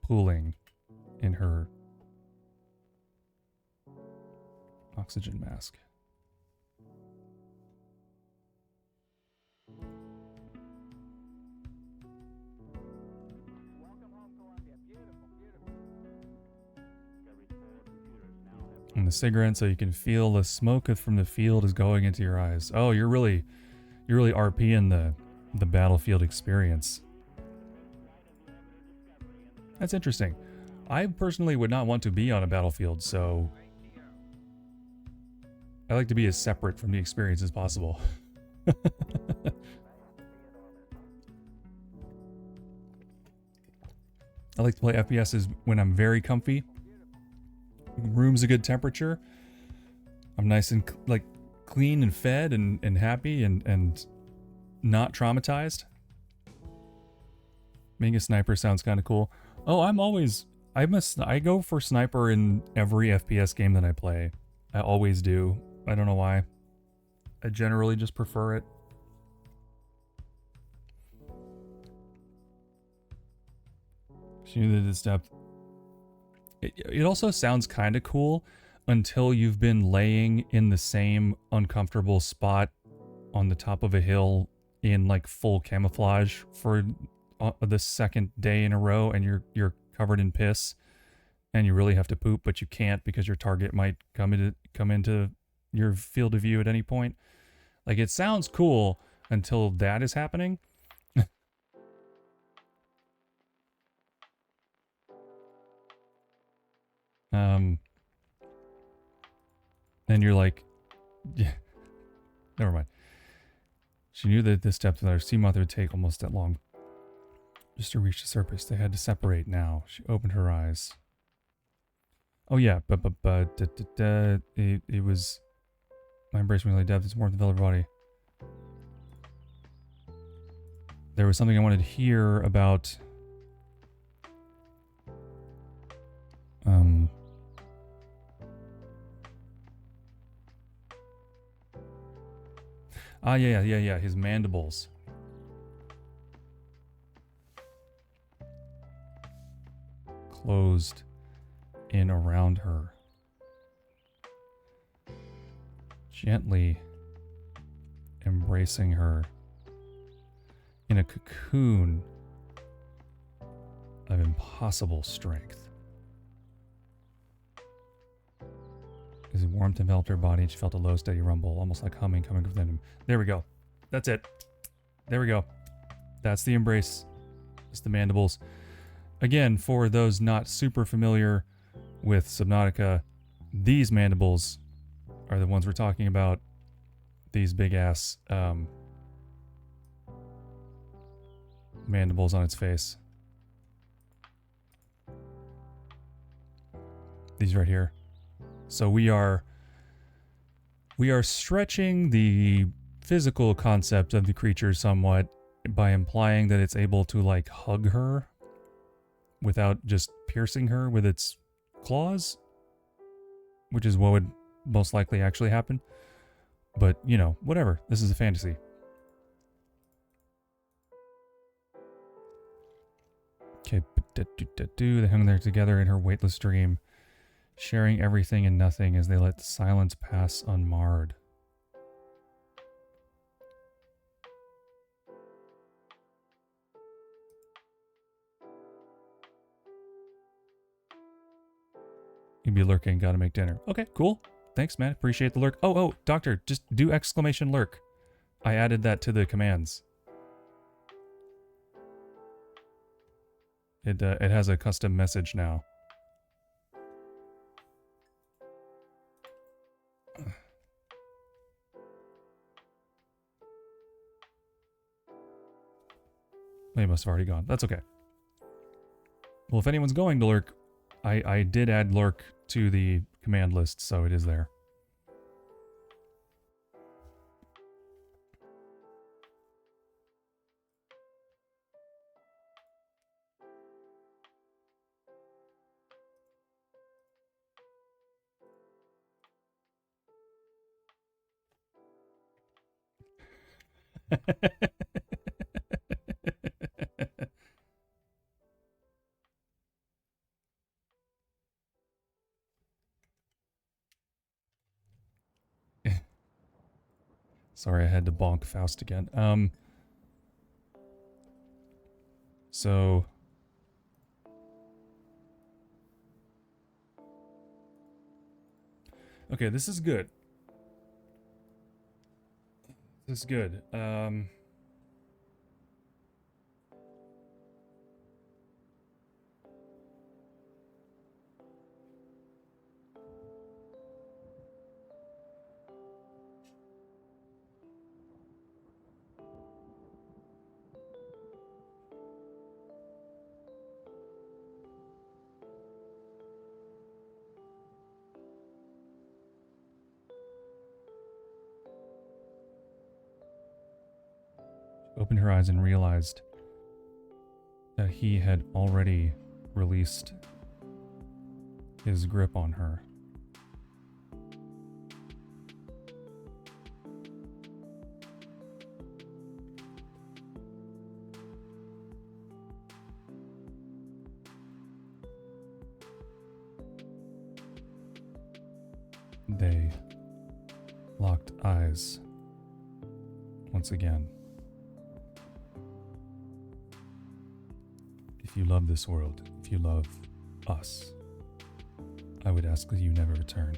pooling in her oxygen mask. And the cigarette, so you can feel the smoke from the field is going into your eyes. Oh, you're really RPing the battlefield experience. That's interesting. I personally would not want to be on a battlefield, so I like to be as separate from the experience as possible. I like to play FPSs when I'm very comfy. Room's a good temperature. I'm nice and clean and fed and happy and not traumatized. Being a sniper sounds kind of cool. Oh, I go for sniper in every FPS game that I play. I always do. I don't know why. I generally just prefer it. She knew that this depth. It also sounds kind of cool until you've been laying in the same uncomfortable spot on the top of a hill in like full camouflage for the second day in a row, and you're covered in piss, and you really have to poop, but you can't because your target might come into your field of view at any point. Like, it sounds cool until that is happening. And you're like, yeah, never mind. She knew that this depth of our sea moth would take almost that long. Just to reach the surface, they had to separate now. She opened her eyes. Oh yeah, but it was my embrace when really depth. It's more than the her body. There was something I wanted to hear about. Yeah, his mandibles. Closed in around her. Gently embracing her in a cocoon of impossible strength. His warmth enveloped her body, and she felt a low, steady rumble, almost like humming coming within him. There we go. That's it. There we go. That's the embrace. It's the mandibles. Again, for those not super familiar with Subnautica, these mandibles are the ones we're talking about. These big ass mandibles on its face. These right here. So we are stretching the physical concept of the creature somewhat by implying that it's able to like hug her without just piercing her with its claws, which is what would most likely actually happen. But, you know, whatever. This is a fantasy. Okay, they hung there together in her weightless dream, sharing everything and nothing as they let the silence pass unmarred. You'd be lurking, gotta make dinner. Okay, cool. Thanks, man. Appreciate the lurk. Oh, doctor, just do exclamation lurk. I added that to the commands. It has a custom message now. They must have already gone. That's okay. Well, if anyone's going to lurk, I did add lurk to the command list, so it is there. Sorry, I had to bonk Faust again. So... Okay, this is good. This is good. Opened her eyes and realized that he had already released his grip on her. They locked eyes once again. If you love this world, if you love us, I would ask that you never return.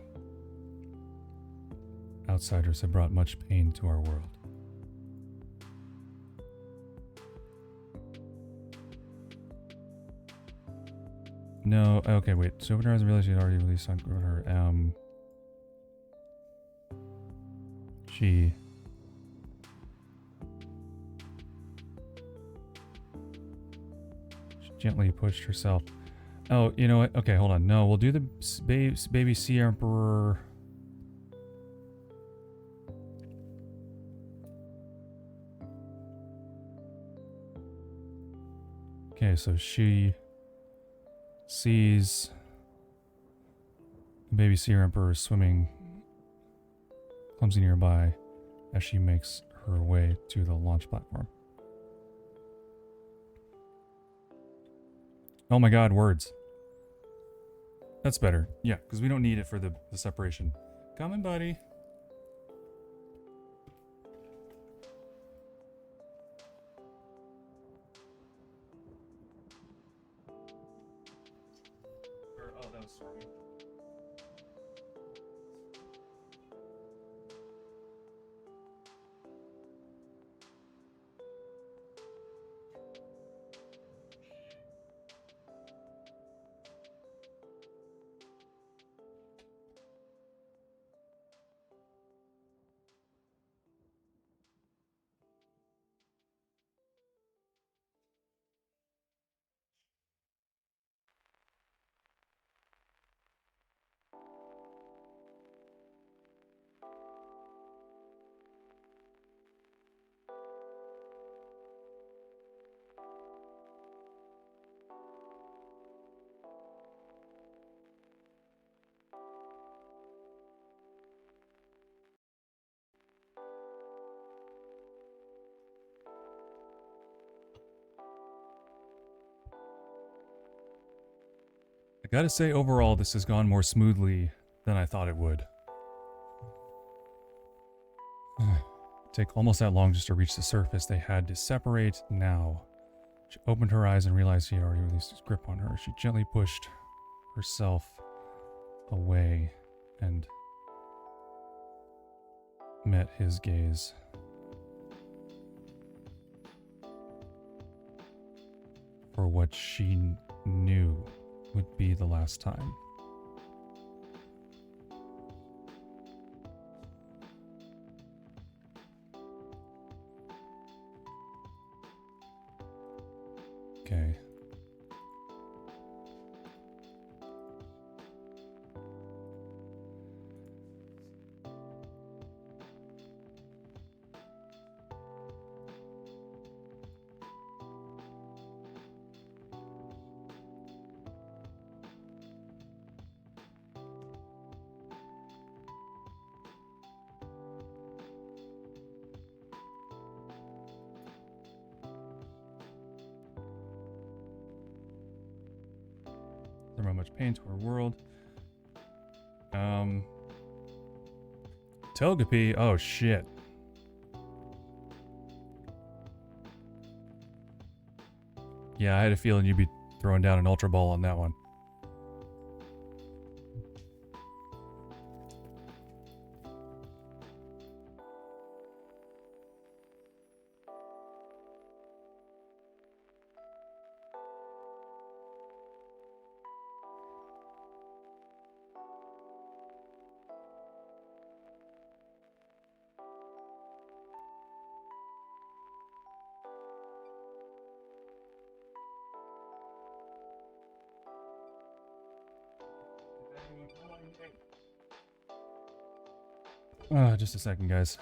Outsiders have brought much pain to our world. No, okay, wait. So opened her eyes and realized she had already released on her. She gently pushed herself. Oh, you know what? Okay, hold on. No, we'll do the baby sea emperor. Okay, so she sees the baby sea emperor swimming clumsy nearby as she makes her way to the launch platform. Oh my god, words. That's better. Yeah, because we don't need it for the separation. Coming, buddy. Oh, that was Stormy. Gotta say, overall, this has gone more smoothly than I thought it would. Take almost that long just to reach the surface. They had to separate now. She opened her eyes and realized he had already released his grip on her. She gently pushed herself away and met his gaze. For what she knew would be the last time. Okay. There not much pain to her world. Togepi. Oh shit. Yeah, I had a feeling you'd be throwing down an Ultra Ball on that one. Just a second, guys.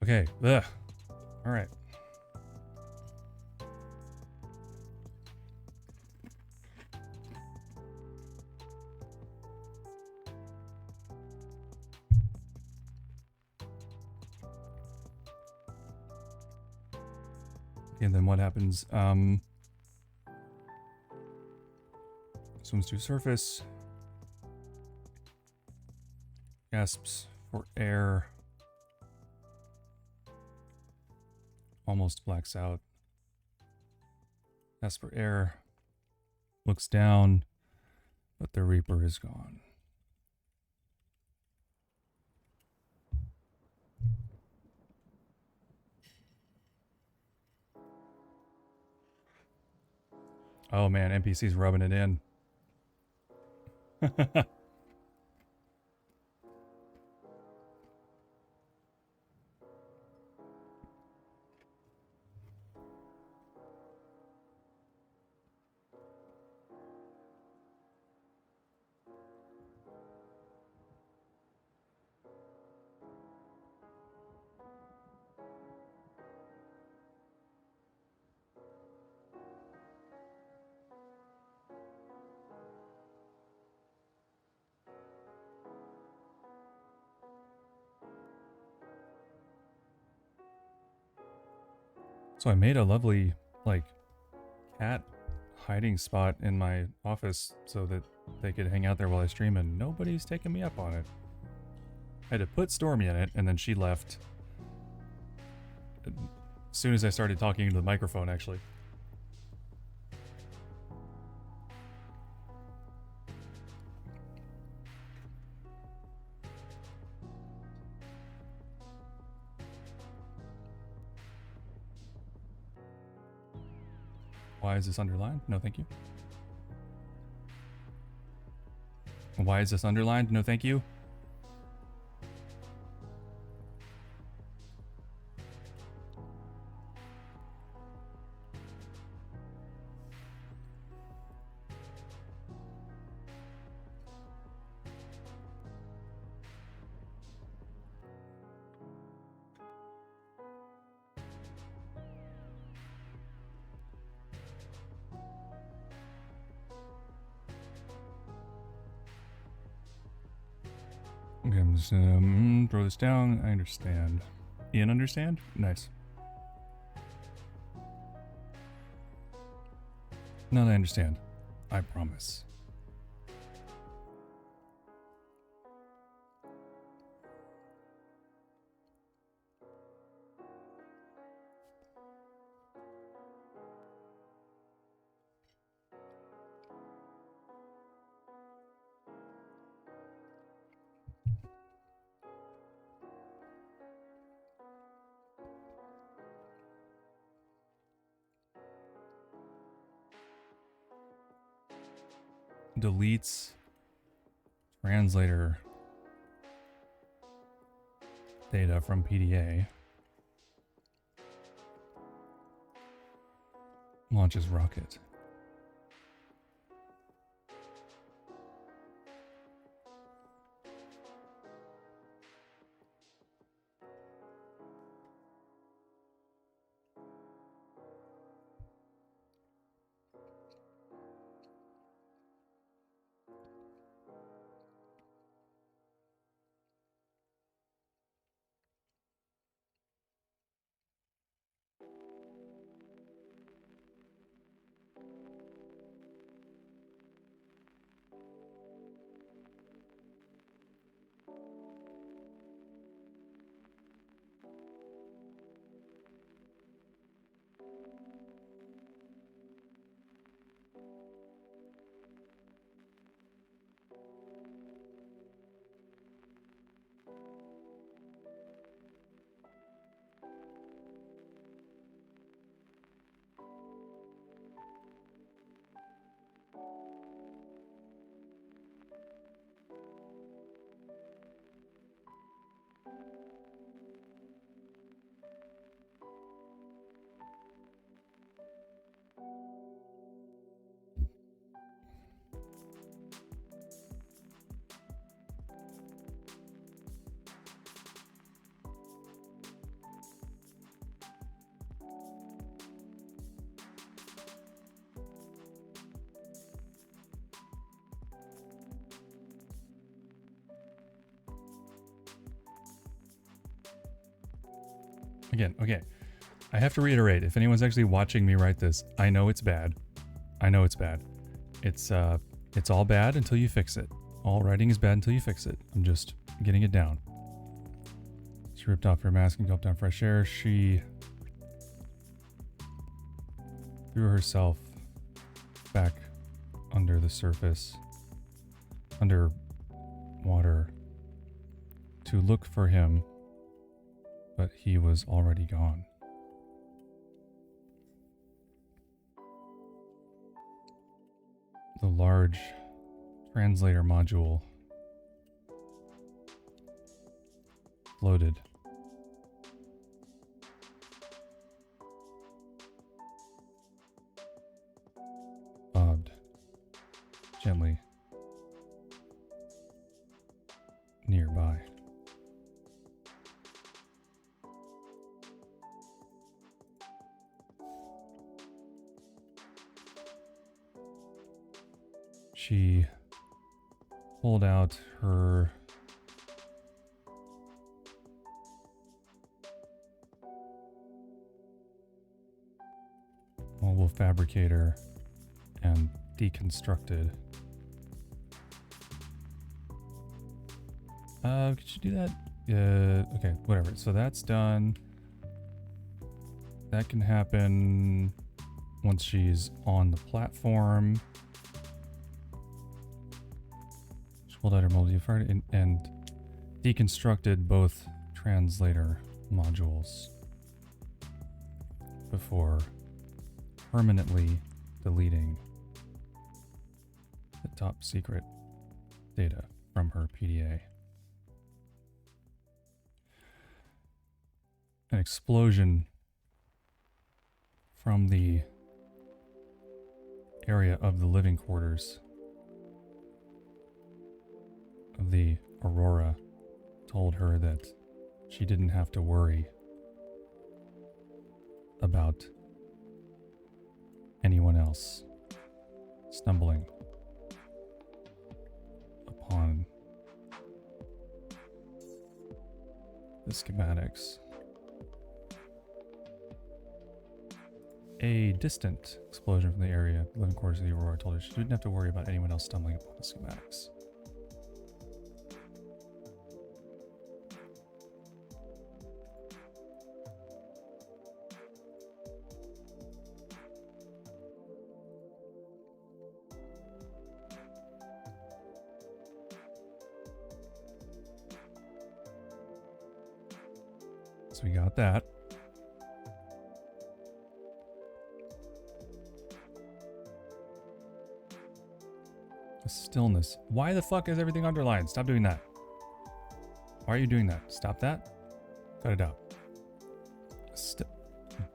Okay. Ugh. All right. And then what happens? Swims to surface. Gasps for air. Almost blacks out. Gasps for air. Looks down, but the Reaper is gone. Oh man, NPC's rubbing it in. So I made a lovely, like, cat hiding spot in my office so that they could hang out there while I stream, and nobody's taking me up on it. I had to put Stormy in it, and then she left as soon as I started talking into the microphone, actually. Why is this underlined? No, thank you. Why is this underlined? No, thank you. Okay, I'm just gonna throw this down. I understand. Ian, understand? Nice. Now that I understand, I promise. Deletes translator data from PDA. Launches rocket. Again, okay. I have to reiterate, if anyone's actually watching me write this, I know it's bad. I know it's bad. It's all bad until you fix it. All writing is bad until you fix it. I'm just getting it down. She ripped off her mask and gulped down fresh air. She threw herself back under the surface, under water, to look for him, but he was already gone. The large translator module floated. Bobbed gently nearby. She pulled out her mobile fabricator and deconstructed. Could you do that? Okay, whatever. So that's done. That can happen once she's on the platform. She pulled out her mobile fabricator and deconstructed both translator modules before permanently deleting the top secret data from her PDA. An explosion from the area of the living quarters of the Aurora told her that she didn't have to worry about anyone else stumbling upon the schematics. A distant explosion from the area, living quarters of the Aurora, told her she didn't have to worry about anyone else stumbling upon the schematics. So we got that. The stillness. Why the fuck is everything underlined? Stop doing that. Why are you doing that? Stop that. Cut it out.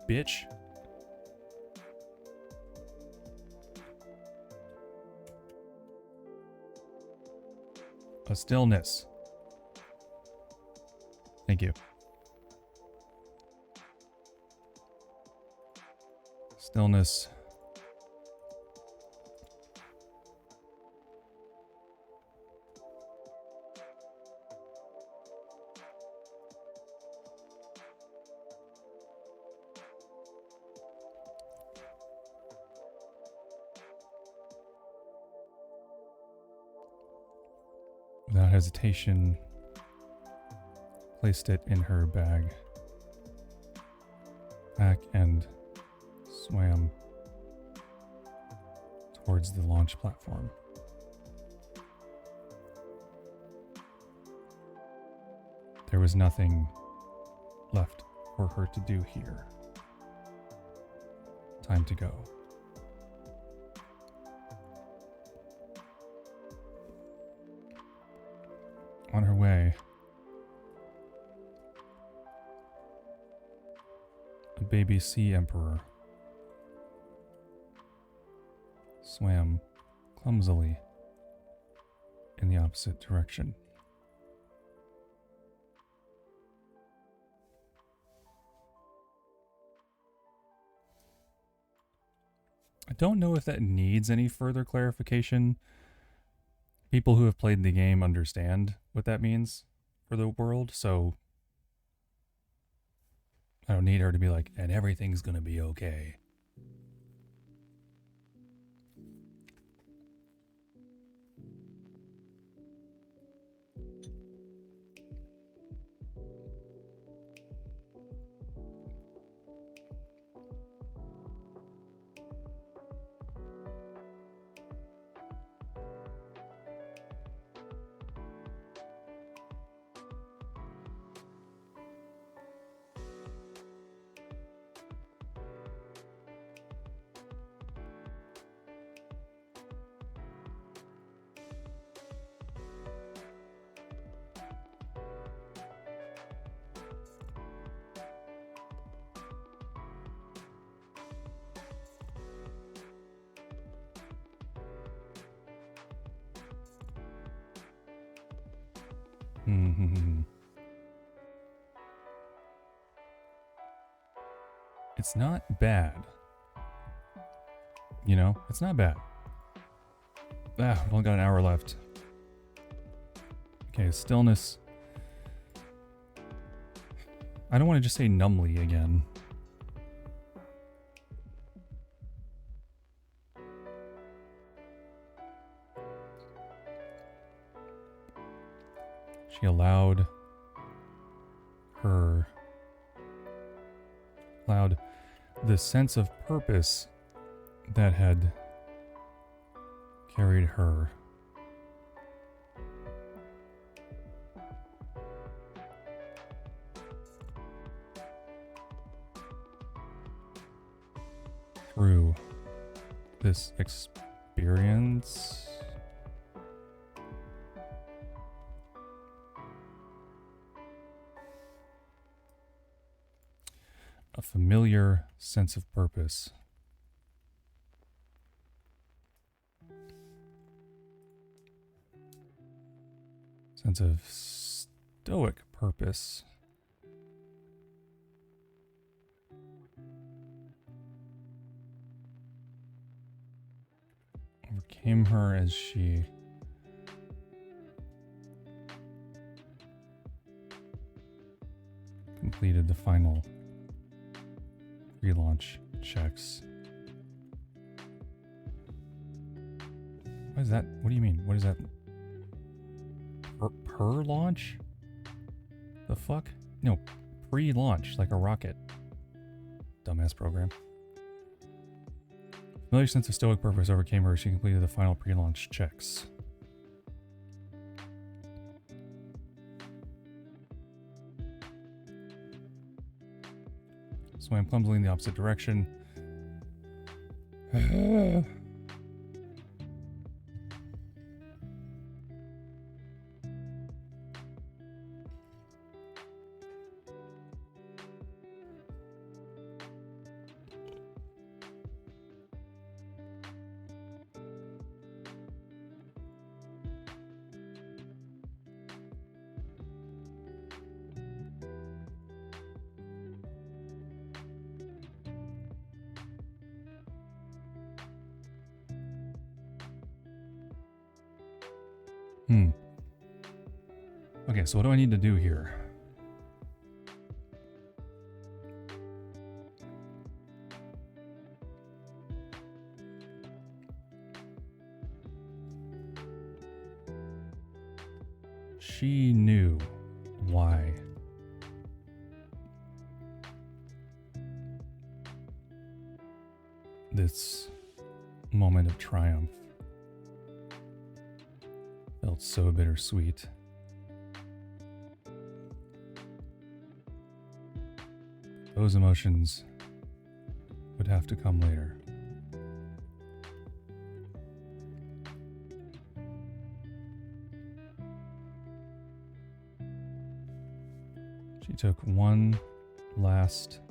Bitch. A stillness. Thank you. Stillness. Without hesitation, placed it in her bag and swam towards the launch platform. There was nothing left for her to do here. Time to go. On her way, a baby sea emperor swam clumsily in the opposite direction. I don't know if that needs any further clarification. People who have played the game understand what that means for the world, so I don't need her to be like, and everything's gonna be okay. It's not bad. You know, it's not bad. We've only got an hour left. Okay, stillness. I don't want to just say numbly again. She allowed the sense of purpose that had carried her through this experience. A familiar sense of purpose. Sense of stoic purpose. Overcame her as she completed the final pre-launch checks. What is that? What do you mean? What is that? Per launch? The fuck? No, pre-launch, like a rocket. Dumbass program. Familiar sense of stoic purpose overcame her as she completed the final pre-launch checks. Swam clumsily in the opposite direction. Okay, so what do I need to do here? She knew why. This moment of triumph felt so bittersweet. Those emotions would have to come later. She took one last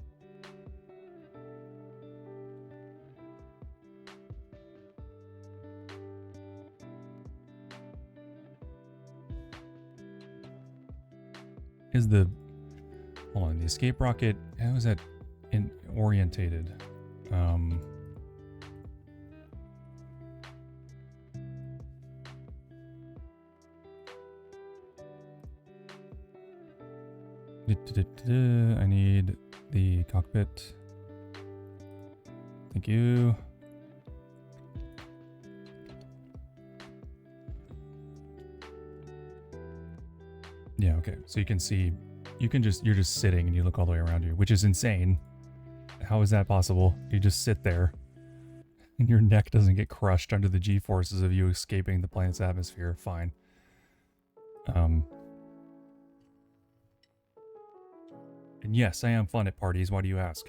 hold on, the escape rocket, how is that orientated? I need the cockpit. Thank you. Yeah, okay. So you can see, you're just sitting and you look all the way around you, which is insane. How is that possible? You just sit there and your neck doesn't get crushed under the G-forces of you escaping the planet's atmosphere. Fine. And yes, I am fun at parties. Why do you ask?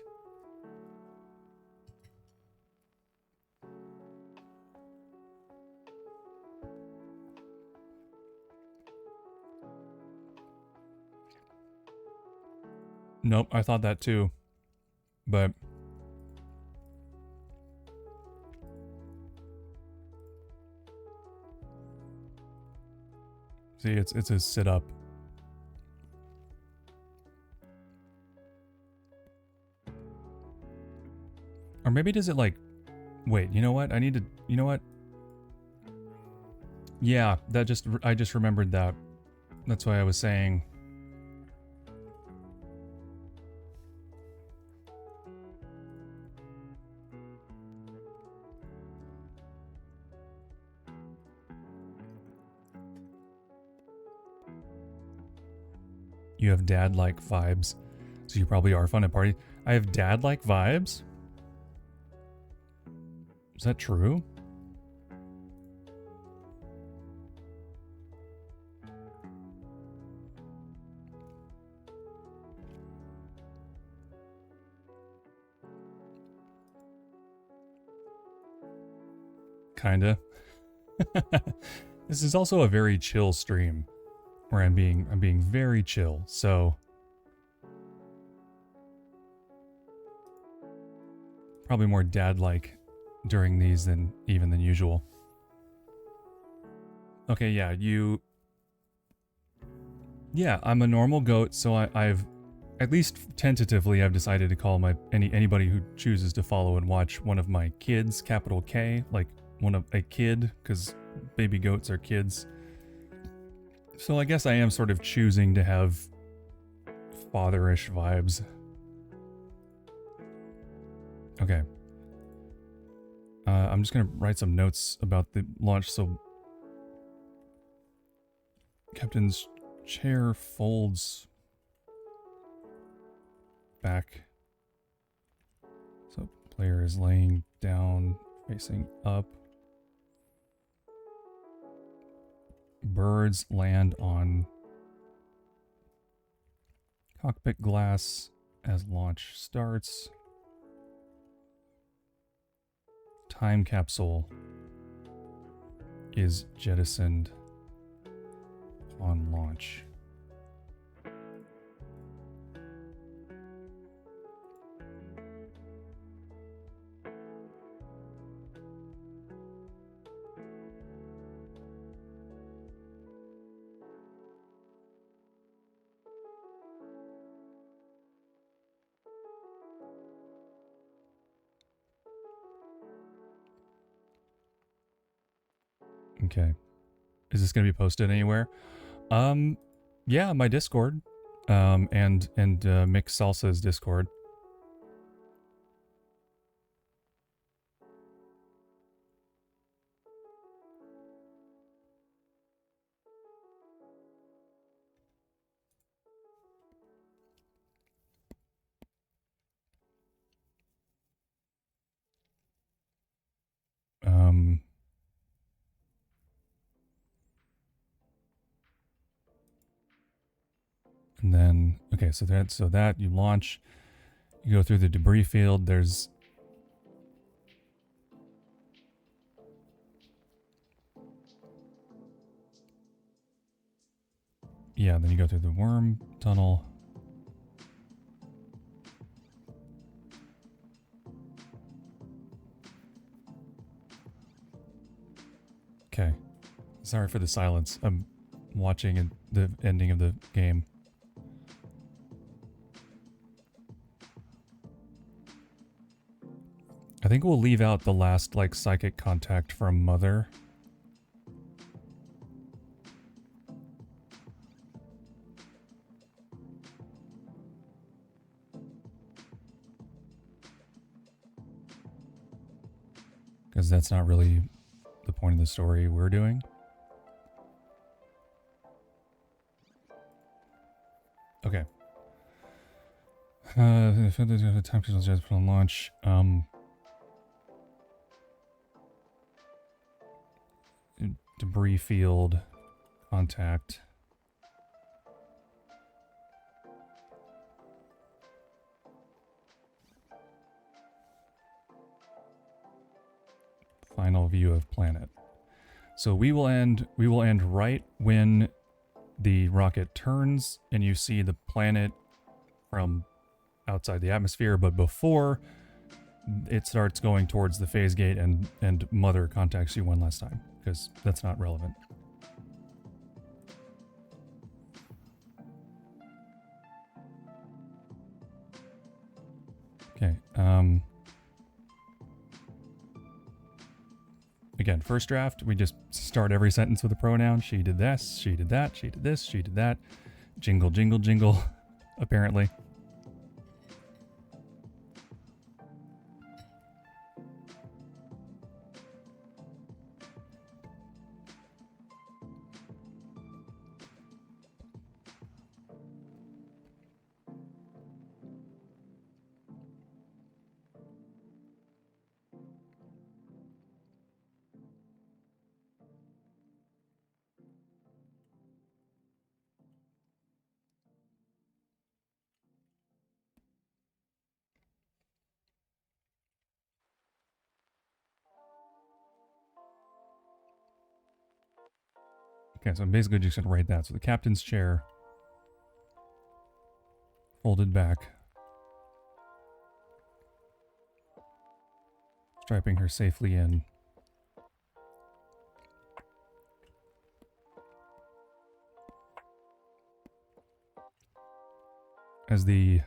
Nope, I thought that too. But see, it's a sit up. Or maybe does it like, wait, you know what? I need to, you know what? Yeah, I just remembered that. That's why I was saying. You have dad-like vibes. So you probably are fun at parties. I have dad-like vibes? Is that true? Kinda. This is also a very chill stream where I'm being very chill. So probably more dad-like during these than usual. Okay, yeah, yeah, I'm a normal goat, so I've at least tentatively I've decided to call anybody who chooses to follow and watch one of my kids, capital K, like a kid, because baby goats are kids. So I guess I am sort of choosing to have fatherish vibes. Okay. I'm just gonna write some notes about the launch. So Captain's chair folds back. So player is laying down, facing up. Birds land on cockpit glass as launch starts. Time capsule is jettisoned on launch. Okay. Is this going to be posted anywhere? Yeah, my Discord, and Miksalsa's Discord. And then, okay, so that you launch, you go through the debris field. There's yeah, then you go through the worm tunnel. Okay. Sorry for the silence. I'm watching the ending of the game. I think we'll leave out the last, like, psychic contact from Mother. because that's not really the point of the story we're doing. Okay. The time to just put on launch. Debris field contact. Final view of planet. So we will end right when the rocket turns and you see the planet from outside the atmosphere, but before it starts going towards the phase gate and Mother contacts you one last time, because that's not relevant. Okay, again, first draft, we just start every sentence with a pronoun. She did this, she did that, she did this, she did that. Jingle, jingle, jingle, apparently. Okay, so I'm basically just going to write that. So the captain's chair, folded back, strapping her safely in. As the,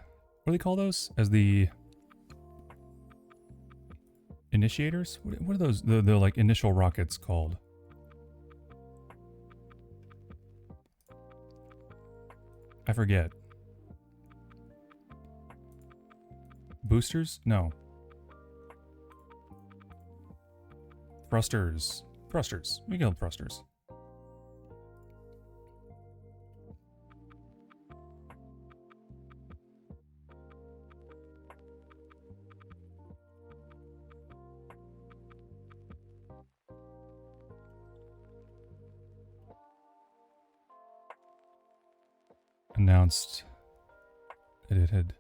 what do they call those? As the initiators? What are those, the like initial rockets called? I forget. Boosters? No. Thrusters. Thrusters. We call them thrusters. Announced that it had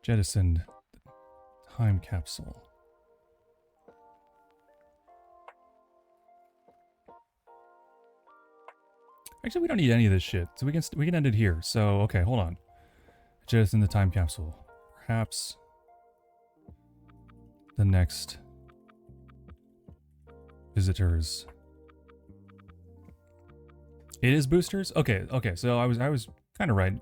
jettisoned the time capsule. Actually, we don't need any of this shit, so we can end it here. So, okay, hold on. Jettison the time capsule. Perhaps the next visitors. It is boosters? Okay, okay, so I was kind of right.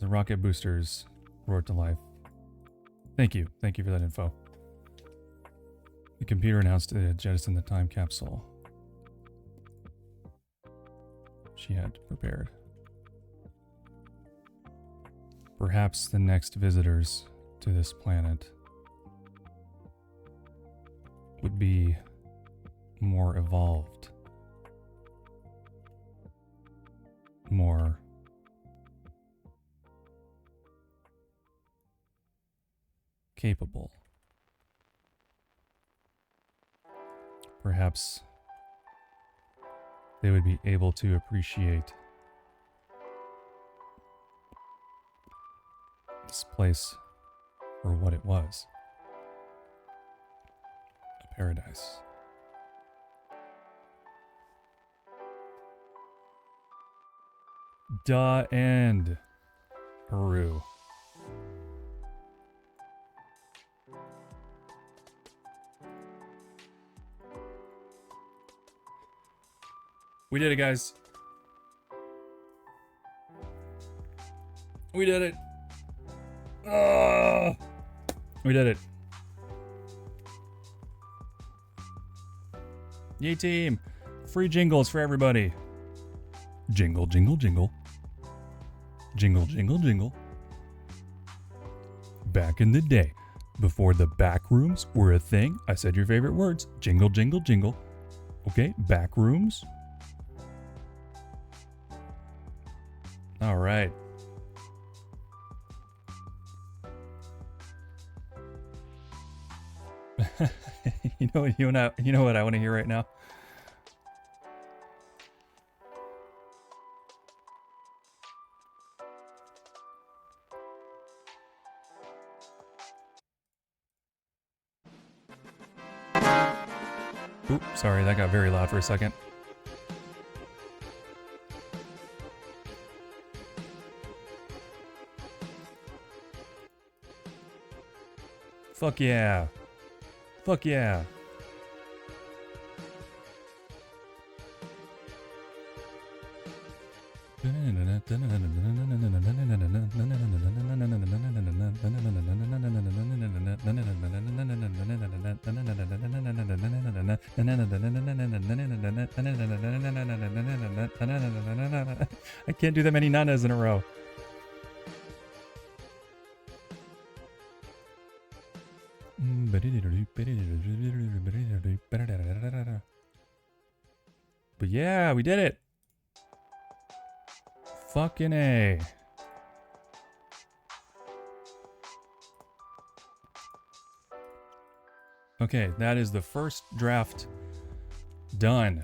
The rocket boosters roared to life. Thank you for that info. The computer announced it had jettisoned the time capsule she had prepared. Perhaps the next visitors to this planet would be more evolved, more capable. Perhaps they would be able to appreciate this place for what it was. A paradise. Duh and Peru. We did it, guys. We did it. We did it. Yay, team. Free jingles for everybody. Jingle, jingle, jingle. Jingle, jingle, jingle. Back in the day. before the back rooms were a thing. I said your favorite words. Jingle, jingle, jingle. Okay, back rooms. All right. you know what I want to hear right now? Oop, sorry, that got very loud for a second. Fuck yeah. Fuck yeah. I can't do that many nanas in a row. But yeah, we did it. Fucking A. Okay, that is the first draft done.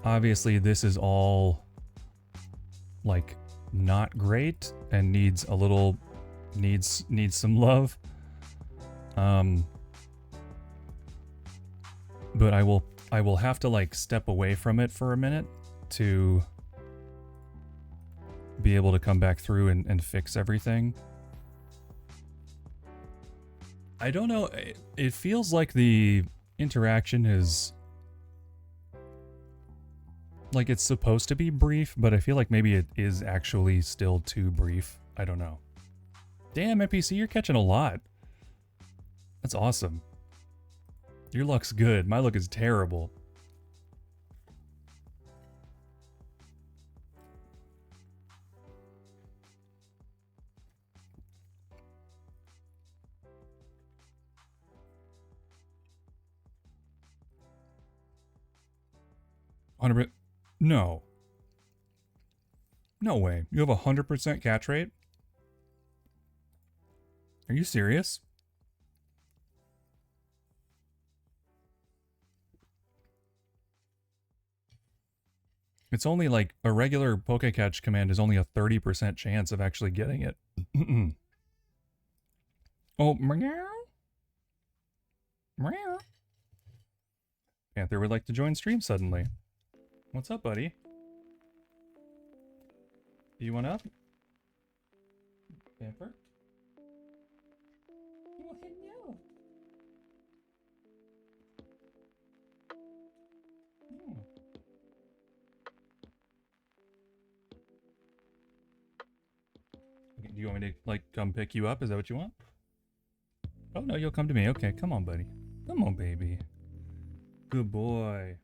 Obviously this is all like not great and needs a little needs some love. But I will have to like step away from it for a minute to be able to come back through and fix everything. I don't know, it feels like the interaction is like it's supposed to be brief, but I feel like maybe it is actually still too brief. I don't know. Damn, NPC, you're catching a lot. That's awesome. Your luck's good. My luck is terrible. No. No way. You have 100% catch rate? Are you serious? It's only like a regular Pokecatch command is only a 30% chance of actually getting it. Oh, meow. Meow. Panther would like to join stream suddenly. What's up, buddy? You want up? Panther? Well, hello. Oh. Do you want me to, like, come pick you up? Is that what you want? Oh, no, you'll come to me. Okay, come on, buddy. Come on, baby. Good boy.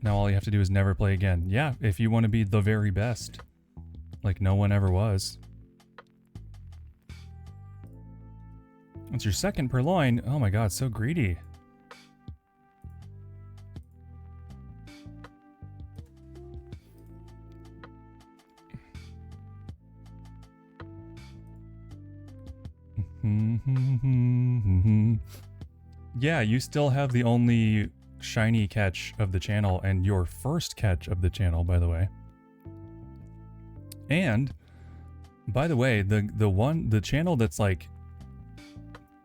Now all you have to do is never play again. Yeah, if you want to be the very best. Like no one ever was. It's your second purloin. Oh my god, so greedy. Yeah, you still have the only shiny catch of the channel and your first catch of the channel, by the way. And by the way, the channel that's like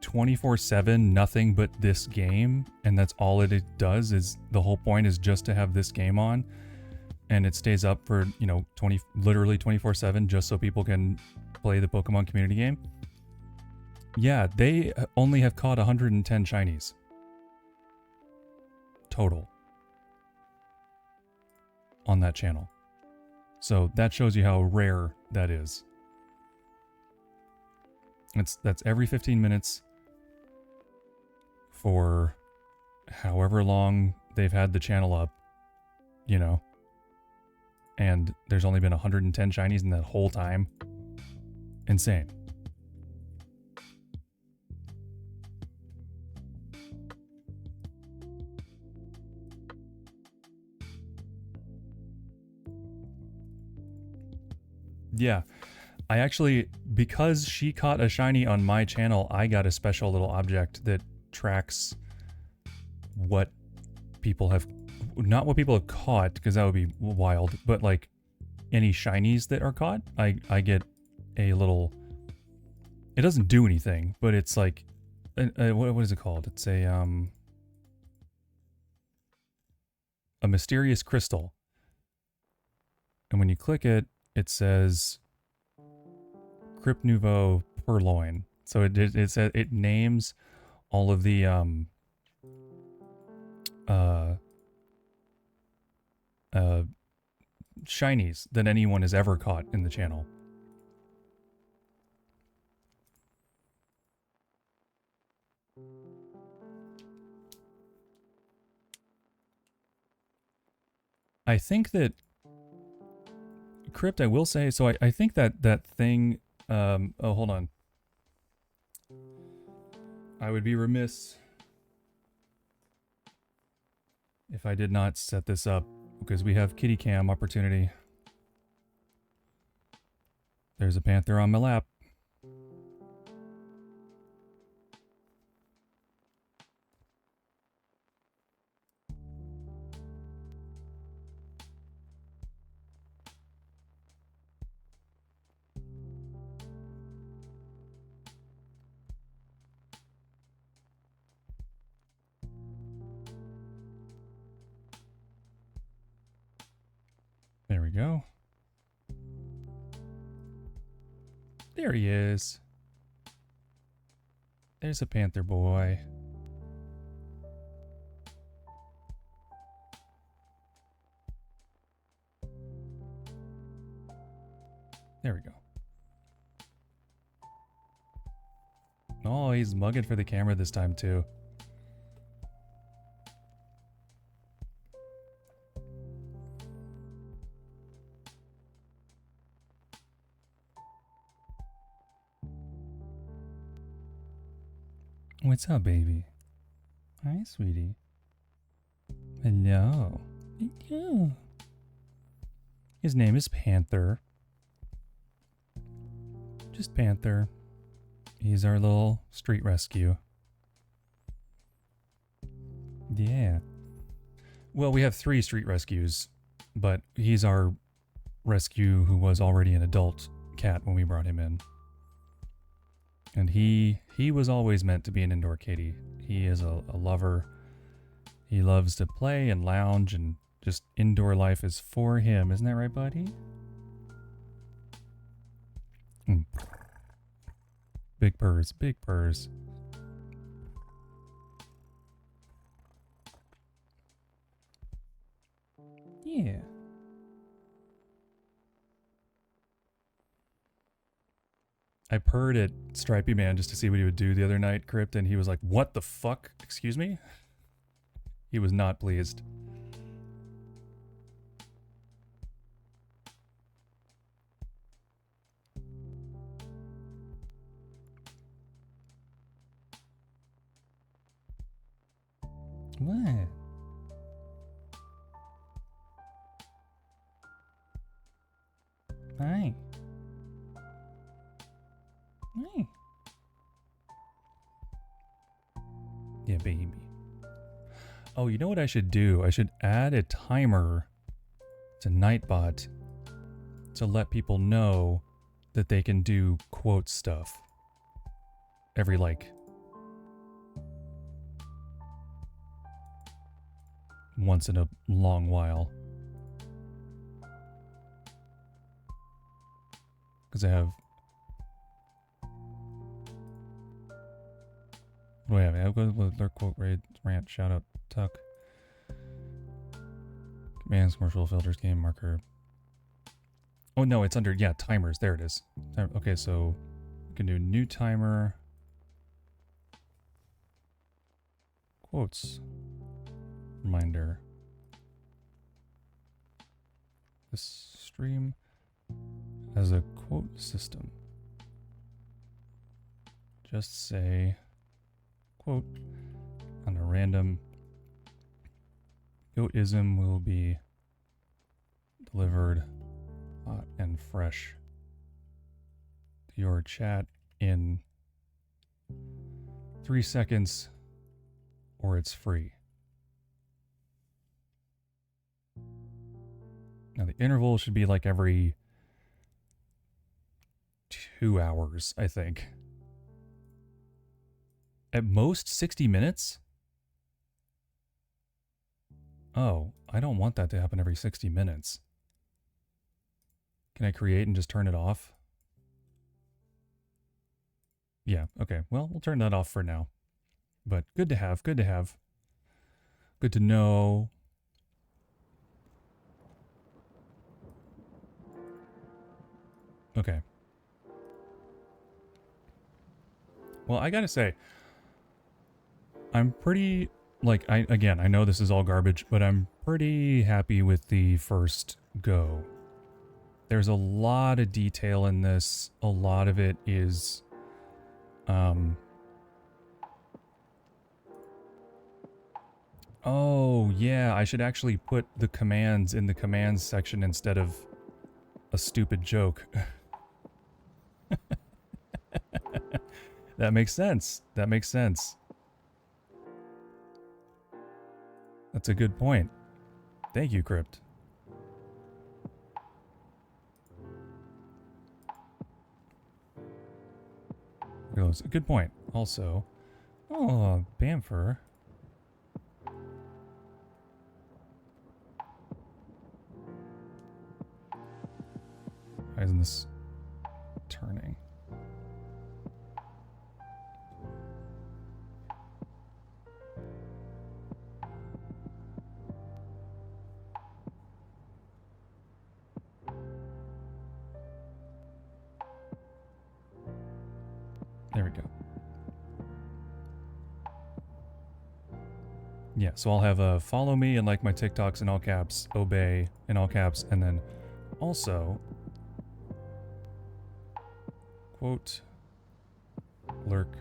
24/7 nothing but this game, and that's all it does, is the whole point is just to have this game on, and it stays up for, you know, literally 24/7 just so people can play the Pokemon community game. Yeah, they only have caught 110 shinies total on that channel. So that shows you how rare that is. That's every 15 minutes for however long they've had the channel up, you know, and there's only been 110 shinies in that whole time. Insane. Yeah, I actually, because she caught a shiny on my channel, I got a special little object that tracks what people have, not what people have caught, because that would be wild, but like any shinies that are caught, I get a little, it doesn't do anything, but it's like, what is it called? It's a mysterious crystal. And when you click it, it says Crypt Nouveau Purloin. So it names all of the shinies that anyone has ever caught in the channel. I think that Crypt, I will say, so I think that thing, oh, hold on. I would be remiss if I did not set this up, because we have kitty cam opportunity. There's a panther on my lap. There we go. There he is. There's a panther boy. There we go. Oh, he's mugging for the camera this time too. What's up, baby? Hi, sweetie. Hello. Hello. His name is Panther. Just Panther. He's our little street rescue. Yeah. Well, we have 3 street rescues, but he's our rescue who was already an adult cat when we brought him in. And he was always meant to be an indoor kitty. He is a lover. He loves to play and lounge, and just indoor life is for him. Isn't that right, buddy? Mm. Big purrs, big purrs. Yeah. I purred at Stripey Man just to see what he would do the other night, Crypt, and he was like, "What the fuck? Excuse me?" He was not pleased. What? Hi. Hi. Yeah, baby. Oh, you know what I should do? I should add a timer to Nightbot to let people know that they can do quote stuff every, like, once in a long while. Because I have... What do I have? I have alert, quote, raid, rant, shout out, tuck. Commands, commercial filters, game marker. Oh no, it's under, yeah, timers. There it is. Okay, so we can do new timer. quotes. Reminder. This stream has a quote system. Just say quote on a random goatism will be delivered hot and fresh to your chat in 3 seconds, or it's free. Now the interval should be like every 2 hours, I think. At most 60 minutes? Oh, I don't want that to happen every 60 minutes. Can I create and just turn it off? Yeah, okay. Well, we'll turn that off for now. But good to have, good to have. Good to know. Okay. Well, I gotta say, I'm pretty, like, I know this is all garbage, but I'm pretty happy with the first go. There's a lot of detail in this. A lot of it is, oh, yeah, I should actually put the commands in the commands section instead of a stupid joke. That makes sense. That makes sense. That's a good point. Thank you, Crypt. Goes. Good point. Also, oh, Bamfer. Why isn't this turning? There we go. Yeah, so I'll have a follow me and like my TikToks in all caps, obey in all caps, and then also quote, lurk,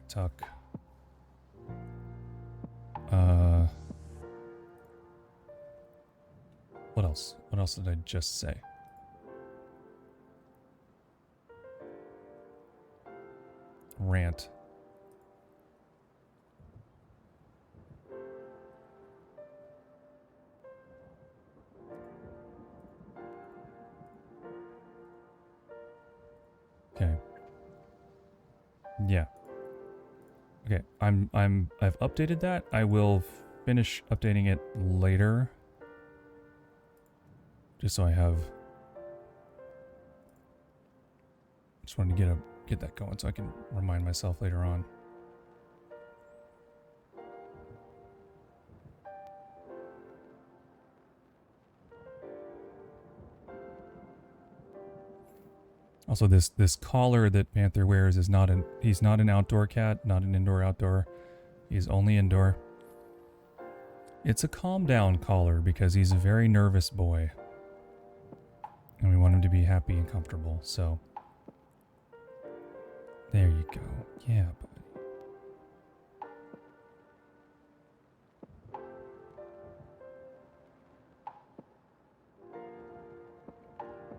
tuck, what else? What else did I just say? Rant. Okay. Yeah. Okay, I've updated that. I will finish updating it later. Just so I have, just wanted to get that going so I can remind myself later on. Also, this collar that Panther wears is not he's not an outdoor cat, not an indoor-outdoor. He's only indoor. It's a calm down collar because he's a very nervous boy. And we want him to be happy and comfortable, so. There you go. Yeah, buddy.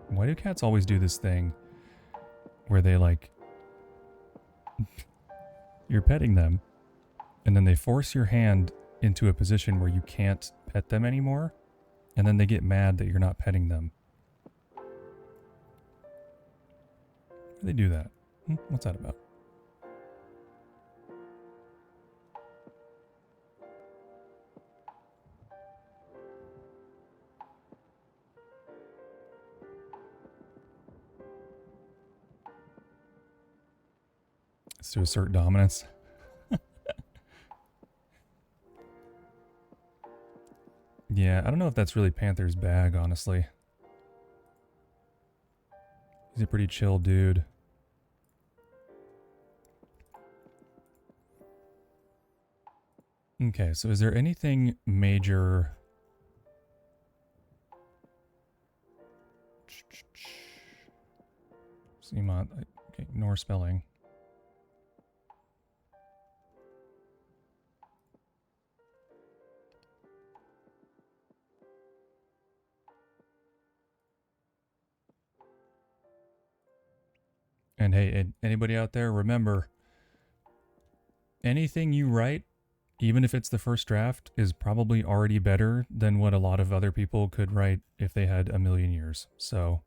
Why do cats always do this thing where they like, you're petting them, and then they force your hand into a position where you can't pet them anymore, and then they get mad that you're not petting them. Why do they do that? What's that about? It's to assert dominance. Yeah, I don't know if that's really Panther's bag, honestly. He's a pretty chill dude. Okay, so is there anything major? CMOD, okay, ignore spelling. And hey, anybody out there, remember, anything you write, even if it's the first draft, is probably already better than what a lot of other people could write if they had a million years. So,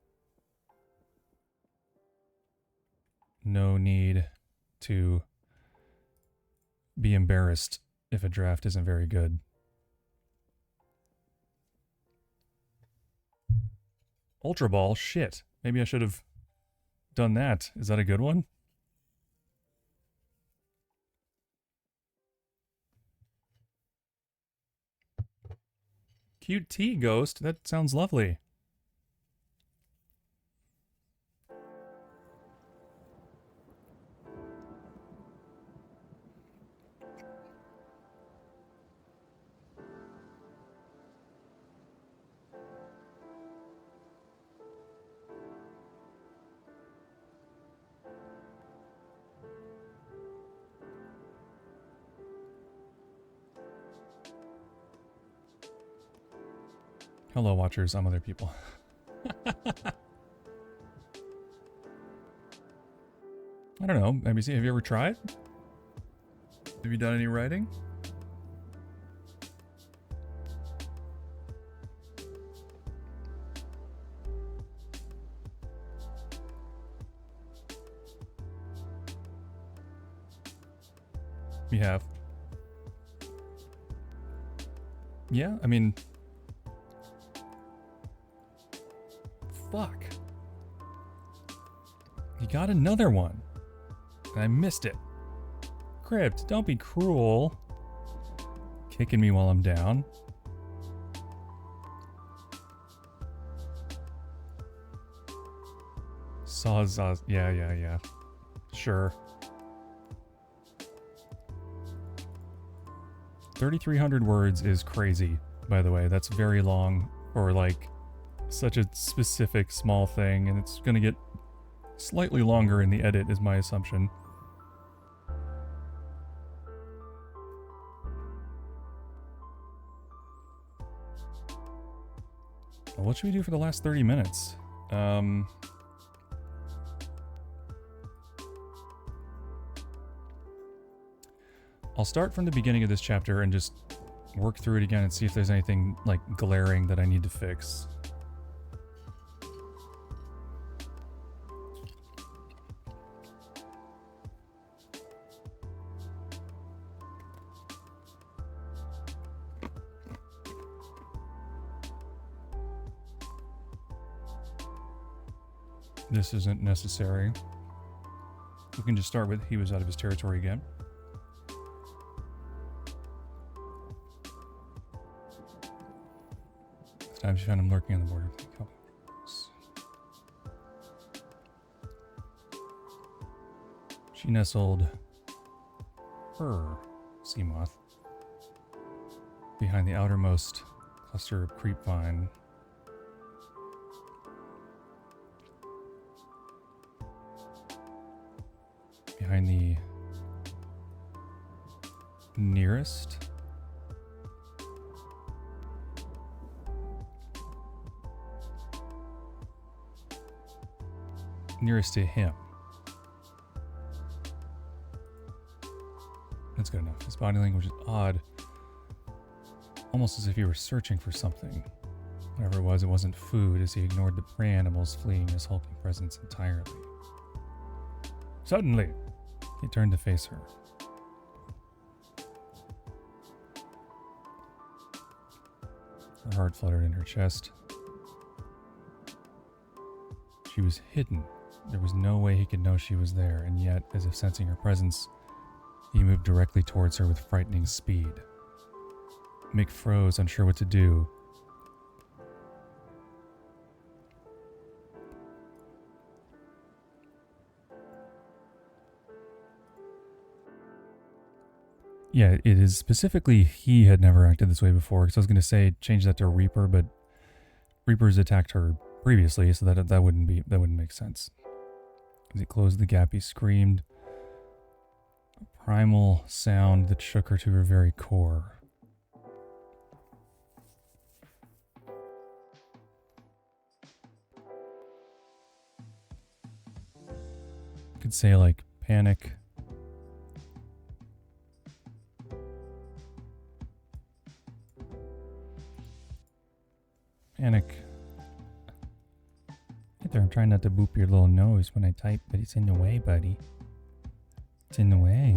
no need to be embarrassed if a draft isn't very good. Ultra Ball, shit. Maybe I should have done that. Is that a good one? Cute tea, Ghost. That sounds lovely. Hello, watchers. I'm other people. I don't know. Have you ever tried? Have you done any writing? You have. Yeah, I mean... Fuck. You got another one. And I missed it. Crypt, don't be cruel. Kicking me while I'm down. Sawzaz. Yeah. Sure. 3,300 words is crazy, by the way. That's very long for, like, such a specific small thing, and it's gonna get slightly longer in the edit, is my assumption. Well, what should we do for the last 30 minutes? I'll start from the beginning of this chapter and just work through it again and see if there's anything, like, glaring that I need to fix. This isn't necessary. We can just start with he was out of his territory again. This time she found him lurking on the border. She nestled her sea moth behind the outermost cluster of creepvine. Behind the nearest to him. That's good enough. His body language is odd, almost as if he were searching for something. Whatever it wasn't food, as he ignored the prey animals fleeing his hulking presence entirely. Suddenly, he turned to face her. Her heart fluttered in her chest. She was hidden. There was no way he could know she was there, and yet, as if sensing her presence, he moved directly towards her with frightening speed. Mick froze, unsure what to do. Yeah, it is specifically he had never acted this way before. Because I was going to say change that to Reaper, but Reaper's attacked her previously, so that wouldn't make sense. As he closed the gap, he screamed. A primal sound that shook her to her very core. Could say like panic. Panic. Right there, I'm trying not to boop your little nose when I type, but it's in the way, buddy. It's in the way.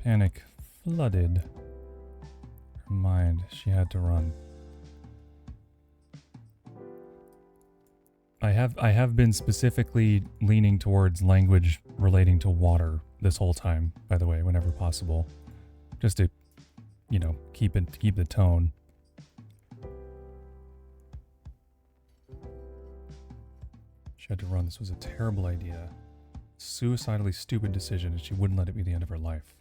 Panic flooded her mind. She had to run. I have been specifically leaning towards language relating to water this whole time, by the way, whenever possible. Just to, you know, keep the tone. She had to run. This was a terrible idea. Suicidally stupid decision, and she wouldn't let it be the end of her life.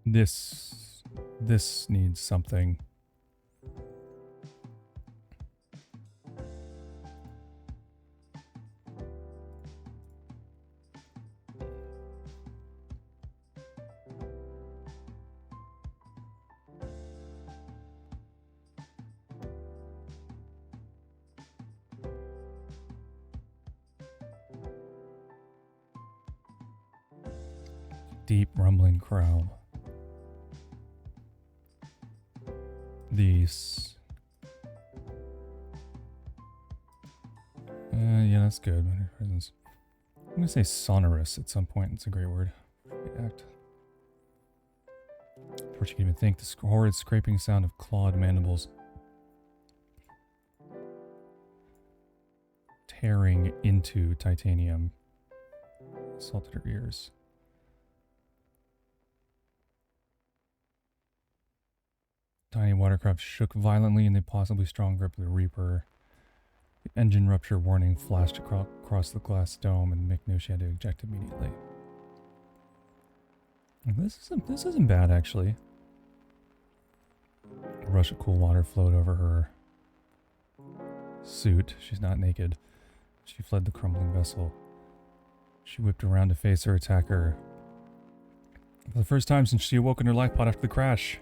This needs something. Deep rumbling crow. These. Yeah, that's good. I'm gonna say sonorous at some point. It's a great word. Act. Before she can even think, the horrid scraping sound of clawed mandibles tearing into titanium assaulted her ears. Tiny watercraft shook violently in the possibly strong grip of the Reaper. The engine rupture warning flashed across the glass dome, and Mick knew she had to eject immediately. This isn't bad, actually. A rush of cool water flowed over her suit. She's not naked. She fled the crumbling vessel. She whipped around to face her attacker. For the first time since she awoke in her life pod after the crash,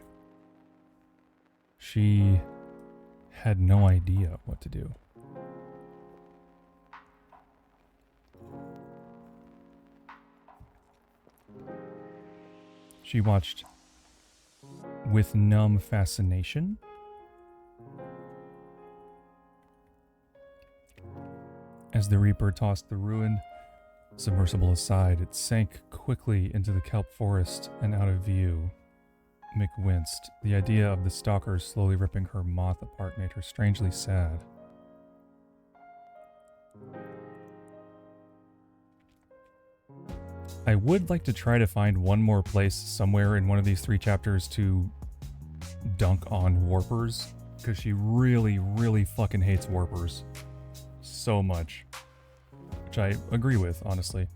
she had no idea what to do. She watched with numb fascination as the Reaper tossed the ruined submersible aside. It sank quickly into the kelp forest and out of view. Mick winced. The idea of the stalkers slowly ripping her moth apart made her strangely sad. I would like to try to find one more place somewhere in one of these 3 chapters to dunk on warpers, because she really, really fucking hates warpers so much. Which I agree with, honestly.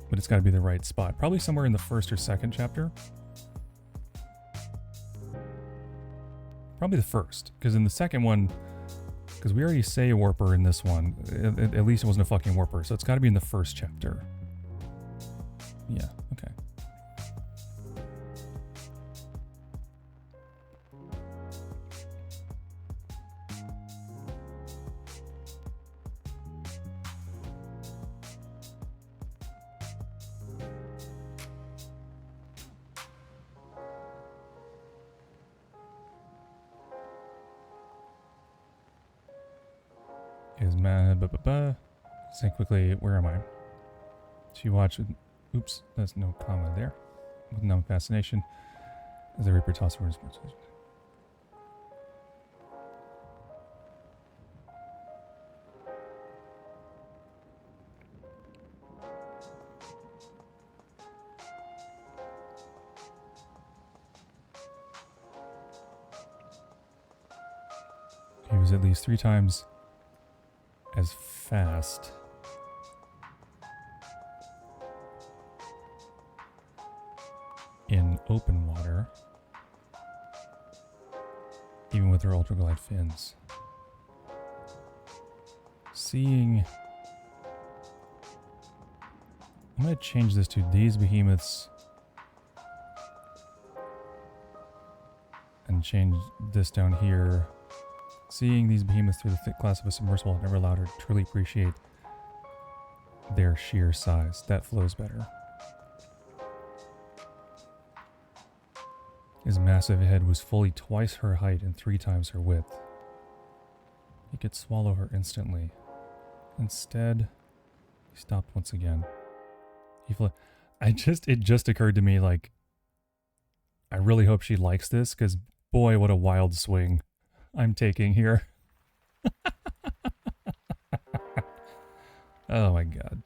But it's got to be the right spot. Probably somewhere in the 1st or 2nd chapter. Probably the 1st, because in the 2nd one, because we already say a warper in this one, at least it wasn't a fucking warper, so it's got to be in the 1st chapter. Yeah, okay. is mad. Say quickly, where am I? She watched with, oops, that's no comma there. With numb fascination as the Reaper tossed her sports. He was at least 3 times as fast in open water, even with her ultraglide fins. Seeing... I'm going to change this to these behemoths and change this down here. Seeing these behemoths through the thick glass of a submersible never allowed her to truly appreciate their sheer size. That flows better. His massive head was fully twice her height and 3 times her width. He could swallow her instantly. Instead, he stopped once again. It just occurred to me, like, I really hope she likes this, because boy, what a wild swing I'm taking here. Oh my god.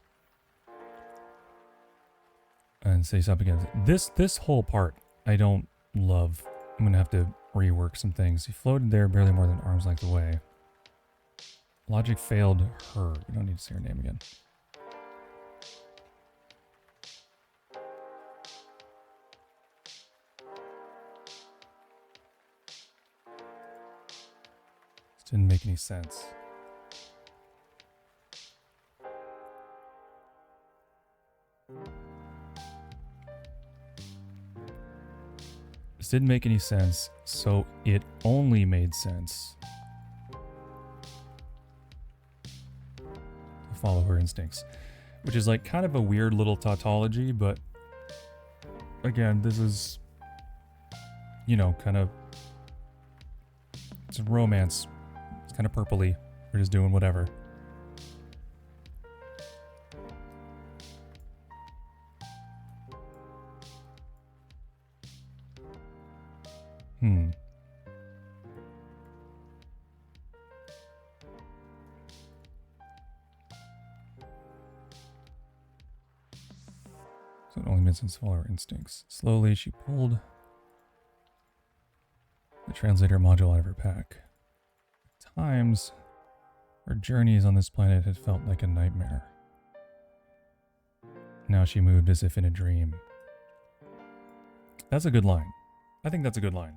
And say something again. This whole part I don't love. I'm gonna have to rework some things. He floated there barely more than arm's length away. Logic failed her. You don't need to say her name again. This didn't make any sense. This didn't make any sense, so it only made sense to follow her instincts. Which is like kind of a weird little tautology, but again, this is, you know, kind of, it's a romance. It's kind of purpley. We're just doing whatever. So it only made sense to follow her instincts. Slowly, she pulled the translator module out of her pack. At times, her journeys on this planet had felt like a nightmare. Now she moved as if in a dream. That's a good line. I think that's a good line.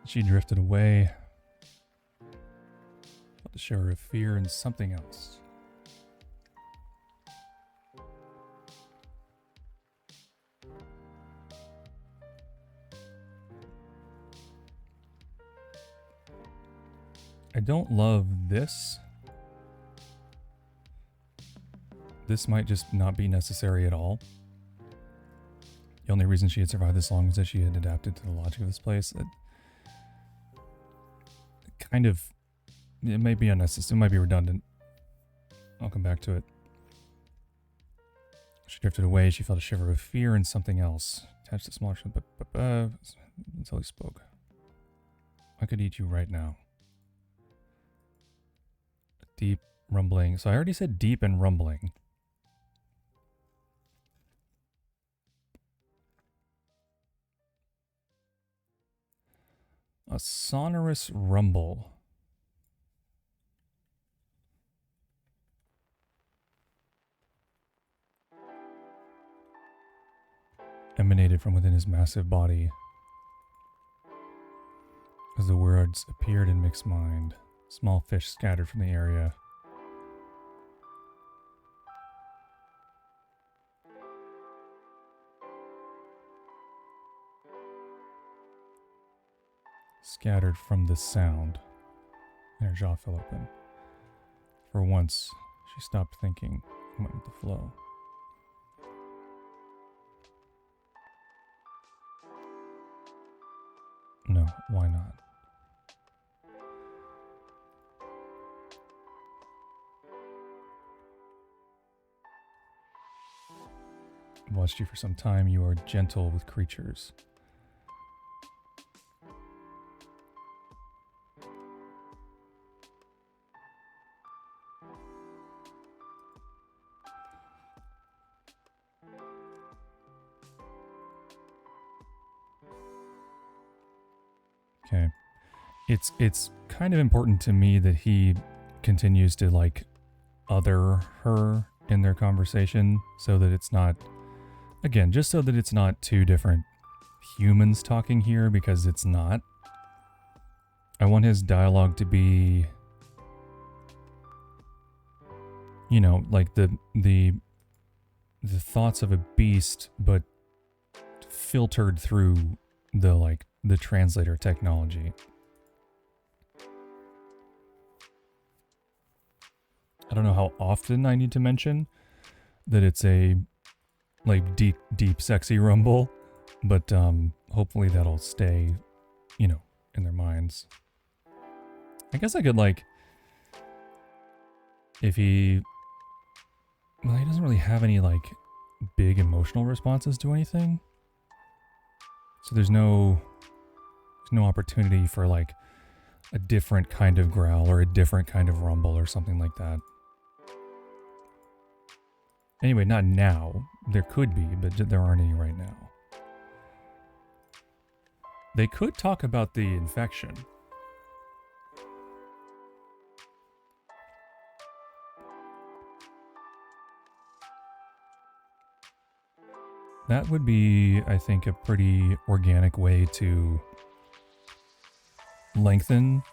She drifted away. Felt the shiver of fear and something else. I don't love this. This might just not be necessary at all. The only reason she had survived this long was that she had adapted to the logic of this place. Kind of, it might be unnecessary, it might be redundant. I'll come back to it. She drifted away, she felt a shiver of fear and something else. Attached to smaller until he spoke. I could eat you right now. A deep rumbling. So I already said deep and rumbling. A sonorous rumble. Emanated from within his massive body. As the words appeared in Mick's mind, small fish scattered from the area. Scattered from the sound. Her jaw fell open. For once, she stopped thinking and went with the flow. No, why not? I've watched you for some time. You are gentle with creatures. Okay. It's kind of important to me that he continues to like other her in their conversation so that it's not, again, just so that it's not two different humans talking here, because it's not. I want his dialogue to be, you know, like the thoughts of a beast, but filtered through the translator technology. I don't know how often I need to mention that it's a like deep sexy rumble, but hopefully that'll stay, you know, in their minds. I guess I could like, if he, well, he doesn't really have any like big emotional responses to anything. So there's no opportunity for like a different kind of growl or a different kind of rumble or something like that. Anyway, not now. There could be, but there aren't any right now. They could talk about the infection. That would be, I think, a pretty organic way to lengthen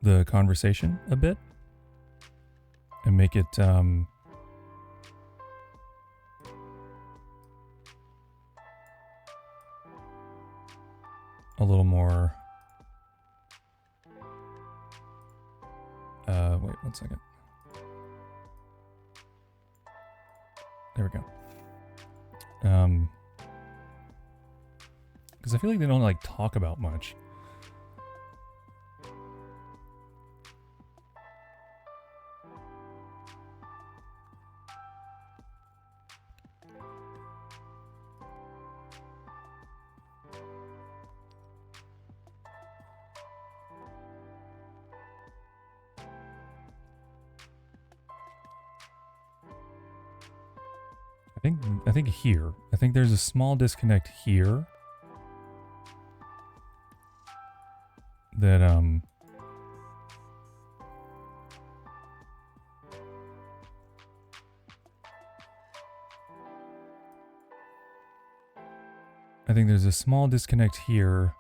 the conversation a bit and make it a little more wait 1 second. There we go. Because I feel like they don't like talk about much. I think here. I think there's a small disconnect here that I think there's a small disconnect here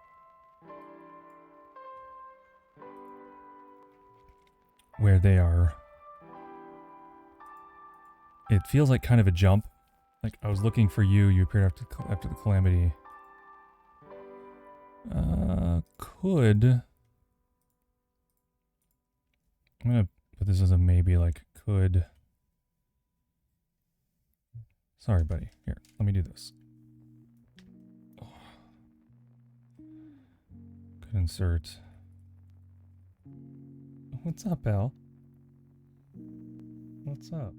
where they are. It feels like kind of a jump. Like I was looking for you. You appeared after the calamity. Could. I'm gonna put this as a maybe. Like could. Sorry, buddy. Here, let me do this. Oh. Could insert. What's up, Al? What's up?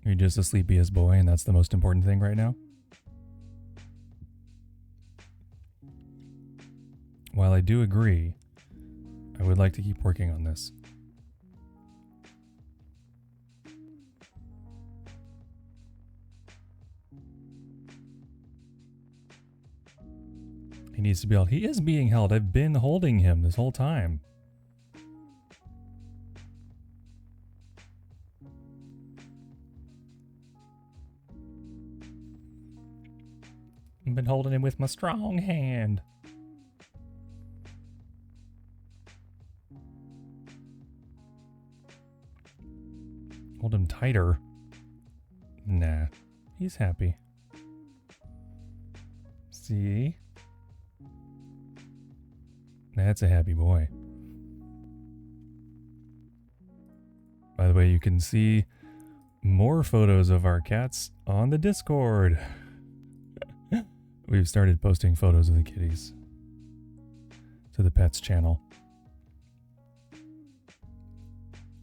You're just a sleepy-ass boy, and that's the most important thing right now? While I do agree, I would like to keep working on this. He needs to be held. He is being held. I've been holding him this whole time. I've been holding him with my strong hand. Hold him tighter. Nah, he's happy. See? That's a happy boy. By the way, you can see more photos of our cats on the Discord. We've started posting photos of the kitties to the pets channel.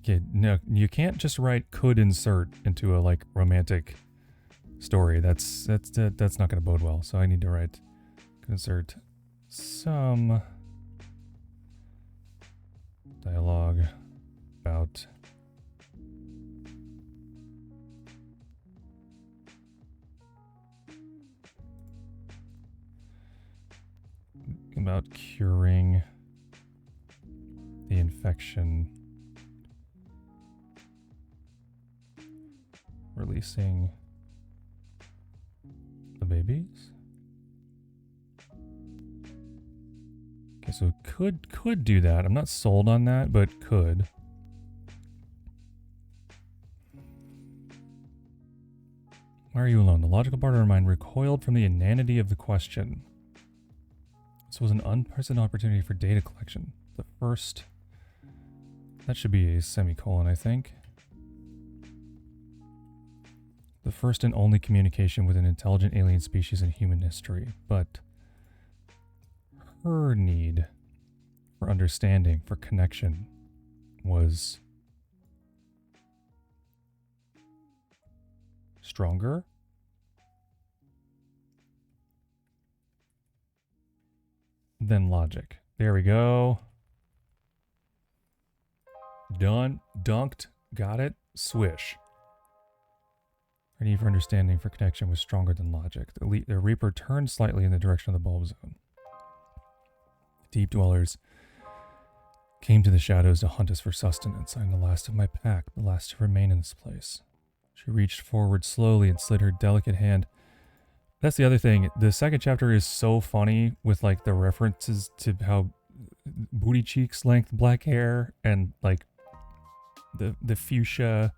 Okay, no, you can't just write could insert into a like romantic story. That's not going to bode well. So I need to write could insert some dialogue about curing the infection, releasing the babies. Okay, so could do that. I'm not sold on that, but could. Why are you alone? The logical part of her mind recoiled from the inanity of the question. This was an unprecedented opportunity for data collection. The first... That should be a semicolon, I think. The first and only communication with an intelligent alien species in human history. But her need for understanding, for connection, was stronger. Than logic. There we go. Done. Dunked. Got it. Swish. Her need for understanding, for connection was stronger than logic. The Reaper turned slightly in the direction of the bulb zone. Deep dwellers came to the shadows to hunt us for sustenance. I am the last of my pack, the last to remain in this place. She reached forward slowly and slid her delicate hand. That's the other thing. The second chapter is so funny with like the references to how booty cheeks length black hair and like the fuchsia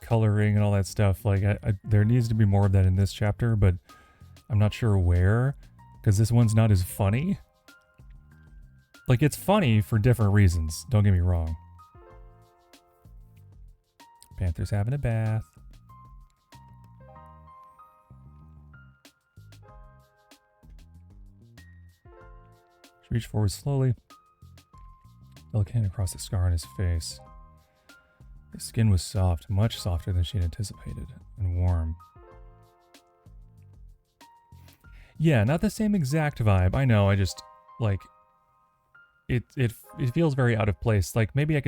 coloring and all that stuff. Like there needs to be more of that in this chapter, but I'm not sure where because this one's not as funny. Like it's funny for different reasons. Don't get me wrong. Panther's having a bath. Reached forward slowly. Delicate hand across the scar on his face. His skin was soft, much softer than she had anticipated, and warm. Yeah, not the same exact vibe. I know, I just, like, it feels very out of place. Like, maybe I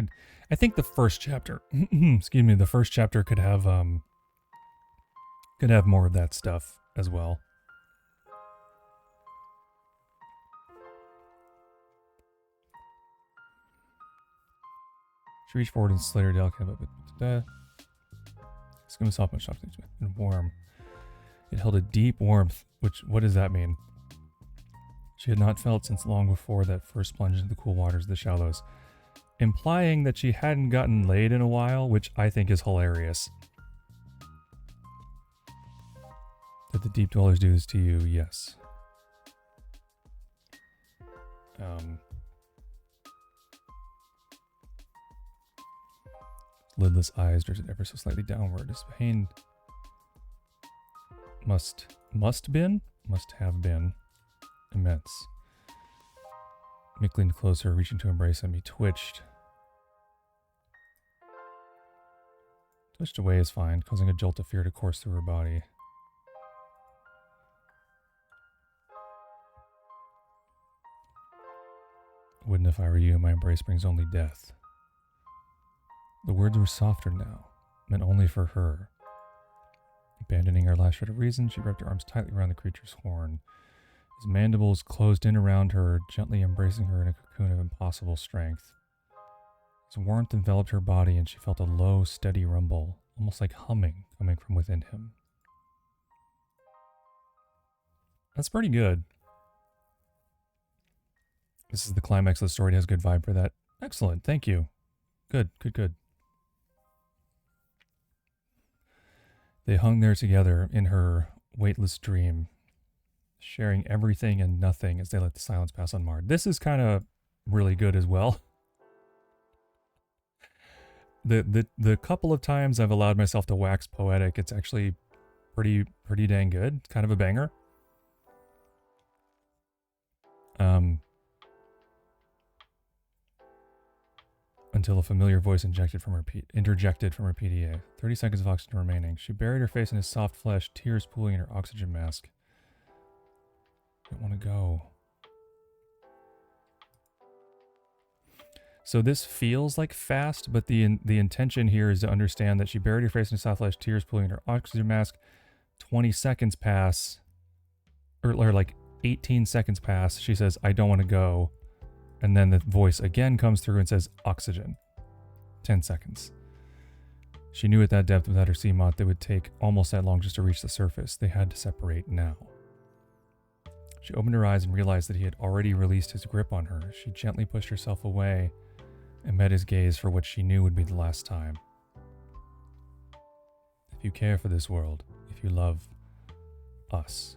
think the first chapter, excuse me, the first chapter could have more of that stuff as well. She reached forward and slid her delicate, but skin was soft, much softer and warm. It held a deep warmth, what does that mean? She had not felt since long before that first plunge into the cool waters of the shallows, implying that she hadn't gotten laid in a while, which I think is hilarious. Did the deep dwellers do this to you? Yes. Lidless eyes drifted ever so slightly downward. His pain must have been immense. Mick leaned closer, reaching to embrace him. He twitched. Twitched away is fine, causing a jolt of fear to course through her body. Wouldn't if I were you, my embrace brings only death. The words were softer now, meant only for her. Abandoning her last shred of reason, she wrapped her arms tightly around the creature's horn. His mandibles closed in around her, gently embracing her in a cocoon of impossible strength. His warmth enveloped her body, and she felt a low, steady rumble, almost like humming, coming from within him. That's pretty good. This is the climax of the story. It has a good vibe for that. Excellent. Thank you. Good, good, good. They hung there together in her weightless dream, sharing everything and nothing as they let the silence pass unmarred. This is kind of really good as well. The couple of times I've allowed myself to wax poetic, it's actually pretty dang good. It's kind of a banger. Until a familiar voice interjected from her PDA. 30 seconds of oxygen remaining. She buried her face in his soft flesh, tears pooling in her oxygen mask. I don't want to go. So this feels like fast, but the intention here is to understand that she buried her face in his soft flesh, tears pooling in her oxygen mask. 20 seconds pass, or like 18 seconds pass. She says, I don't want to go. And then the voice again comes through and says, oxygen. 10 seconds. She knew at that depth without her Seamont they would take almost that long just to reach the surface. They had to separate now. She opened her eyes and realized that he had already released his grip on her. She gently pushed herself away and met his gaze for what she knew would be the last time. If you care for this world, if you love us,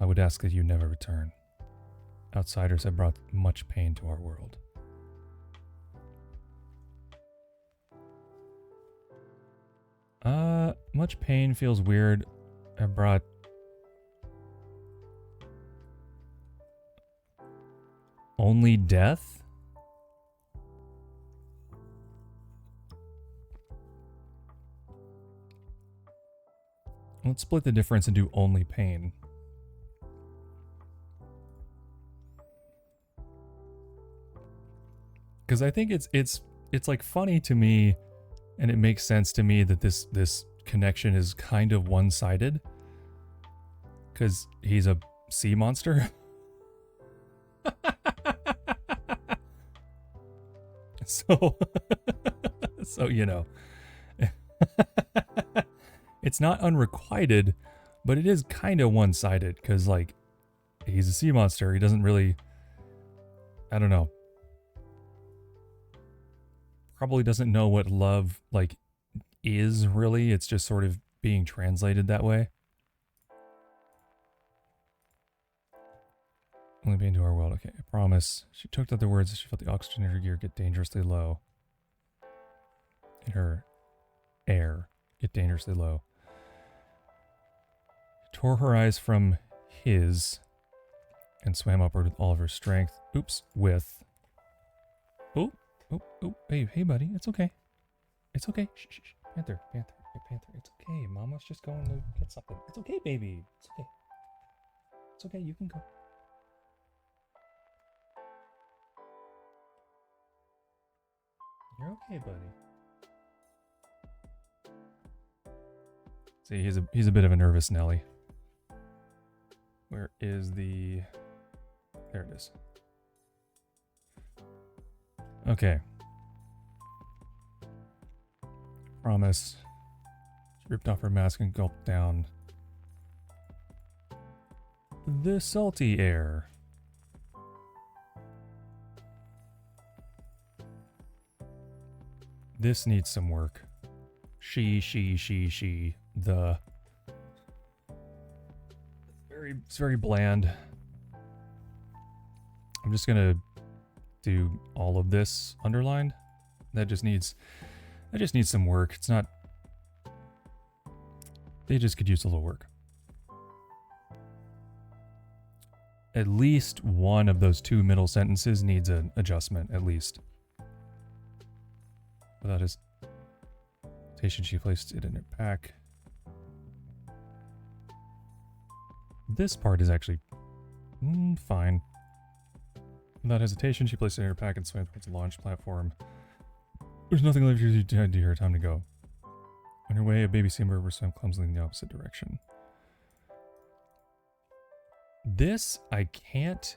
I would ask that you never return. Outsiders have brought much pain to our world. Much pain feels weird. Have brought only death? Let's split the difference and do only pain. Because I think it's like funny to me, and it makes sense to me that this connection is kind of one-sided. Because he's a sea monster. So you know. It's not unrequited, but it is kind of one-sided. Because, like, he's a sea monster. He doesn't really... I don't know. Probably doesn't know what love, like, is really. It's just sort of being translated that way. Only being to our world. Okay, I promise. She took out the words as she felt the oxygen in her gear get dangerously low. In her air get dangerously low. She tore her eyes from his and swam upward with all of her strength. Oops, with... Oh. Oh, hey, buddy. It's okay. It's okay. Shh. Panther. Hey, Panther. It's okay. Mama's just going to get something. It's okay, baby. It's okay. It's okay. You can go. You're okay, buddy. See, he's a bit of a nervous Nelly. Where is the... There it is. Okay. Promise. She ripped off her mask and gulped down the salty air. This needs some work. She. The. It's very bland. I'm just gonna do all of this underlined. That just needs some work. It's not... They just could use a little work. At least one of those two middle sentences needs an adjustment, at least. Without hesitation, she placed it in her pack. This part is actually fine. Without hesitation, she placed it in her pack and swam towards the launch platform. There's nothing left to do here. Time to go. On her way, a baby sea mermaid swam clumsily in the opposite direction. This, I can't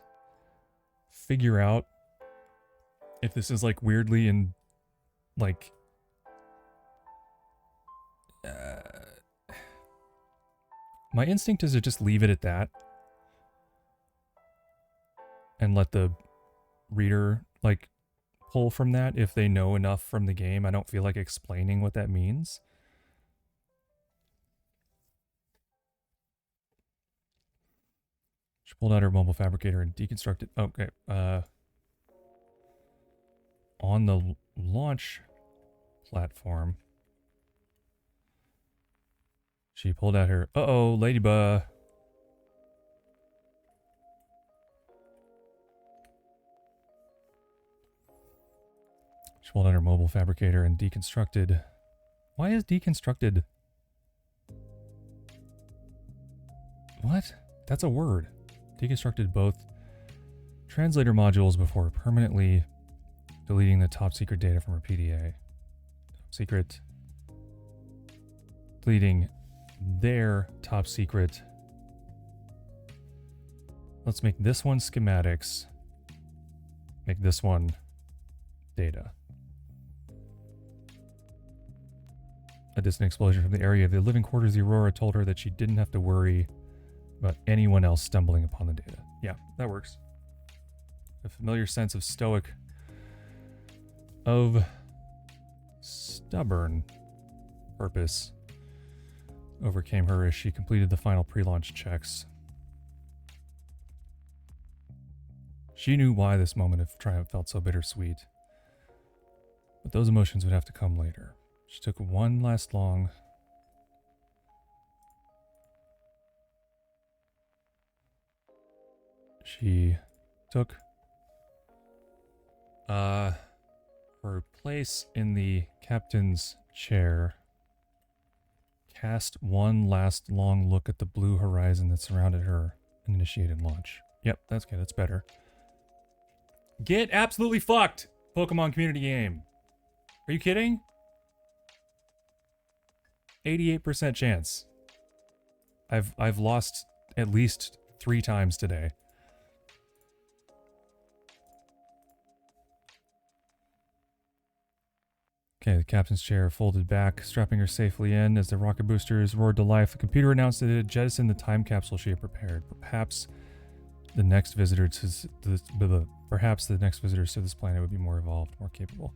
figure out if this is like weirdly in like My instinct is to just leave it at that. And let the reader, like, pull from that if they know enough from the game. I don't feel like explaining what that means. She pulled out her mobile fabricator and deconstructed... Okay, on the launch platform, she pulled out her... Uh-oh, ladybug. She pulled out her mobile fabricator and deconstructed... Why is deconstructed... What? That's a word. Deconstructed both translator modules before permanently deleting the top secret data from her PDA. Top secret. Deleting their top secret. Let's make this one schematics. Make this one data. A distant explosion from the area of the living quarters of the Aurora told her that she didn't have to worry about anyone else stumbling upon the data. Yeah, that works. A familiar sense of stubborn purpose overcame her as she completed the final pre-launch checks. She knew why this moment of triumph felt so bittersweet, but those emotions would have to come later. She took one last long... She took her place in the captain's chair, cast one last long look at the blue horizon that surrounded her, and initiated launch. Yep, that's good. That's better. Get absolutely fucked, Pokemon community game. Are you kidding? 88% chance. I've lost at least 3 times today. Okay, the captain's chair folded back, strapping her safely in. As the rocket boosters roared to life, the computer announced that it had jettisoned the time capsule she had prepared. Perhaps the next visitors to this planet would be more evolved, more capable.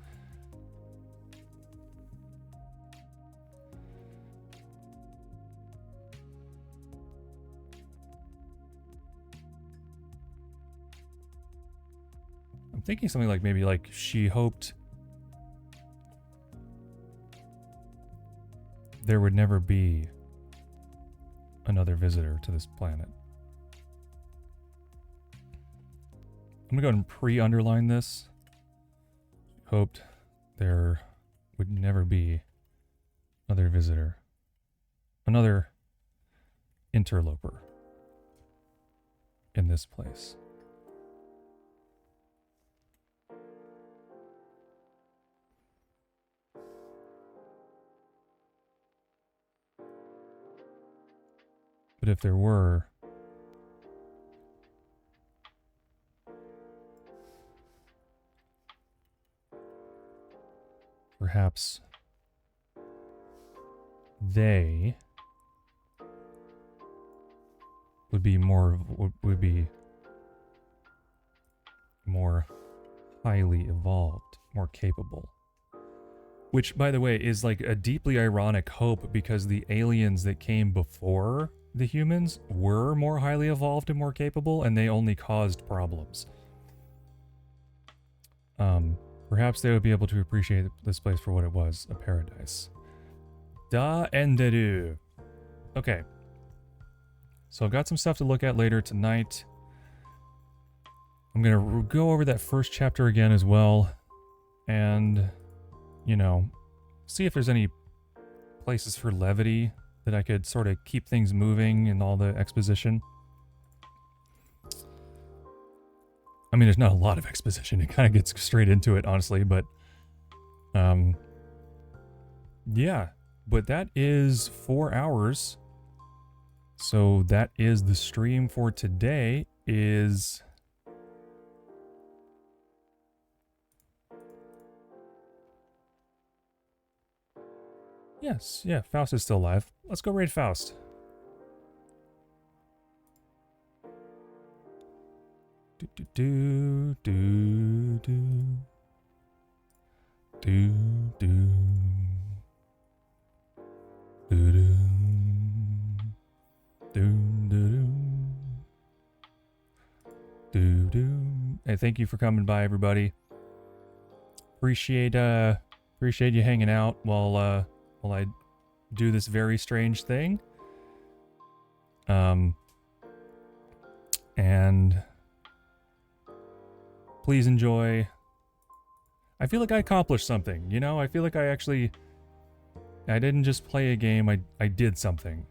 I'm thinking something like maybe like she hoped there would never be another visitor to this planet. I'm gonna go ahead and pre-underline this. Hoped there would never be another visitor. Another interloper in this place. But if there were, perhaps they would be more highly evolved, more capable. Which, by the way, is like a deeply ironic hope because the aliens that came before the humans were more highly evolved and more capable, and they only caused problems. Perhaps they would be able to appreciate this place for what it was, a paradise. Da enderu. Okay. So I've got some stuff to look at later tonight. I'm gonna go over that first chapter again as well, and, you know, see if there's any places for levity that I could sort of keep things moving in all the exposition. I mean, there's not a lot of exposition. It kind of gets straight into it, honestly, but yeah. But that is 4 hours. So that is the stream for today. Is yes, yeah, Faust is still alive. Let's go raid Faust. do do do do do do do do do. Hey, thank you for coming by, everybody. Appreciate you hanging out while I do this very strange thing. And please enjoy. I feel like I accomplished something, you know? I feel like I didn't just play a game, I did something,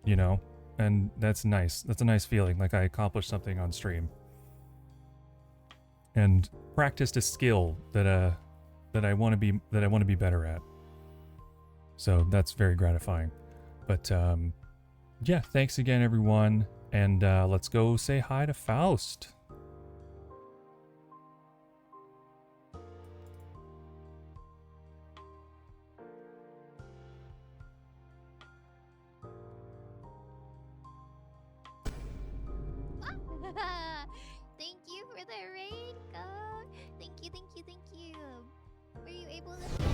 you know? And that's nice. That's a nice feeling, like I accomplished something on stream. And practiced a skill that I want to be better at. So that's very gratifying. But yeah, thanks again, everyone. And let's go say hi to Faust. Thank you for the raid, God. Thank you. Were you able to